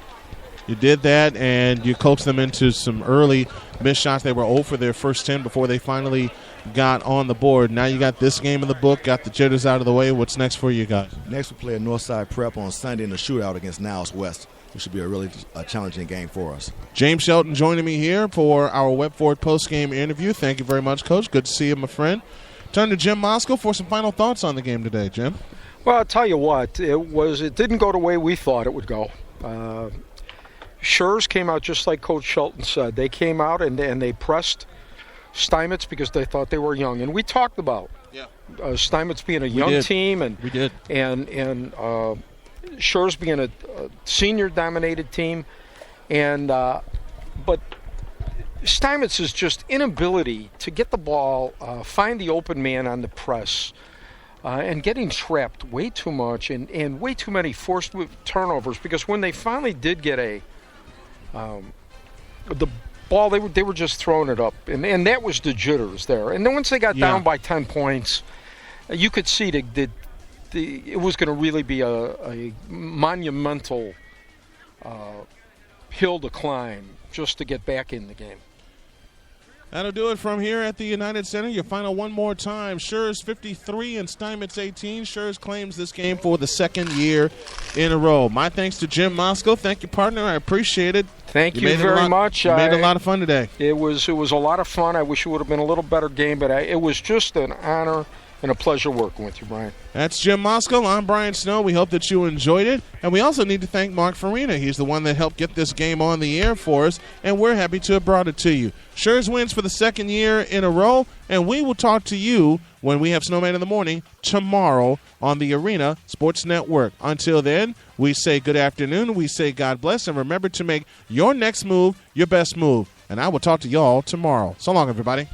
You did that, and you coaxed them into some early missed shots. They were 0 for their first 10 before they finally got on the board. Now you got this game in the book, got the jitters out of the way. What's next for you guys? Next we play a Northside Prep on Sunday in the shootout against Niles West, which should be a really challenging game for us. James Shelton joining me here for our Web Ford postgame interview. Thank you very much, Coach. Good to see you, my friend. Turn to Jim Moscow for some final thoughts on the game today, Jim. Well, I'll tell you what, it didn't go the way we thought it would go. Schurz came out just like Coach Shelton said. They came out and they pressed Steinmetz because they thought they were young. And we talked about Steinmetz being a young team. And we did. And Schurz being a senior-dominated team. And but Steinmetz's just inability to get the ball, find the open man on the press, and getting trapped way too much and way too many forced turnovers, because when they finally did get the ball, they were just throwing it up, and that was the jitters there. And then once they got down by 10 points, you could see that it was going to really be a monumental hill to climb just to get back in the game. That'll do it from here at the United Center. Your final one more time. Schurz 53 and Steinmetz 18. Schurz claims this game for the second year in a row. My thanks to Jim Moscow. Thank you, partner. I appreciate it. Thank you very much. You made a lot of fun today. It was a lot of fun. I wish it would have been a little better game, but it was just an honor and a pleasure working with you, Brian. That's Jim Moskal. I'm Brian Snow. We hope that you enjoyed it. And we also need to thank Mark Farina. He's the one that helped get this game on the air for us, and we're happy to have brought it to you. Schurz wins for the second year in a row, and we will talk to you when we have Snowman in the Morning tomorrow on the Arena Sports Network. Until then, we say good afternoon, we say God bless, and remember to make your next move your best move. And I will talk to y'all tomorrow. So long, everybody.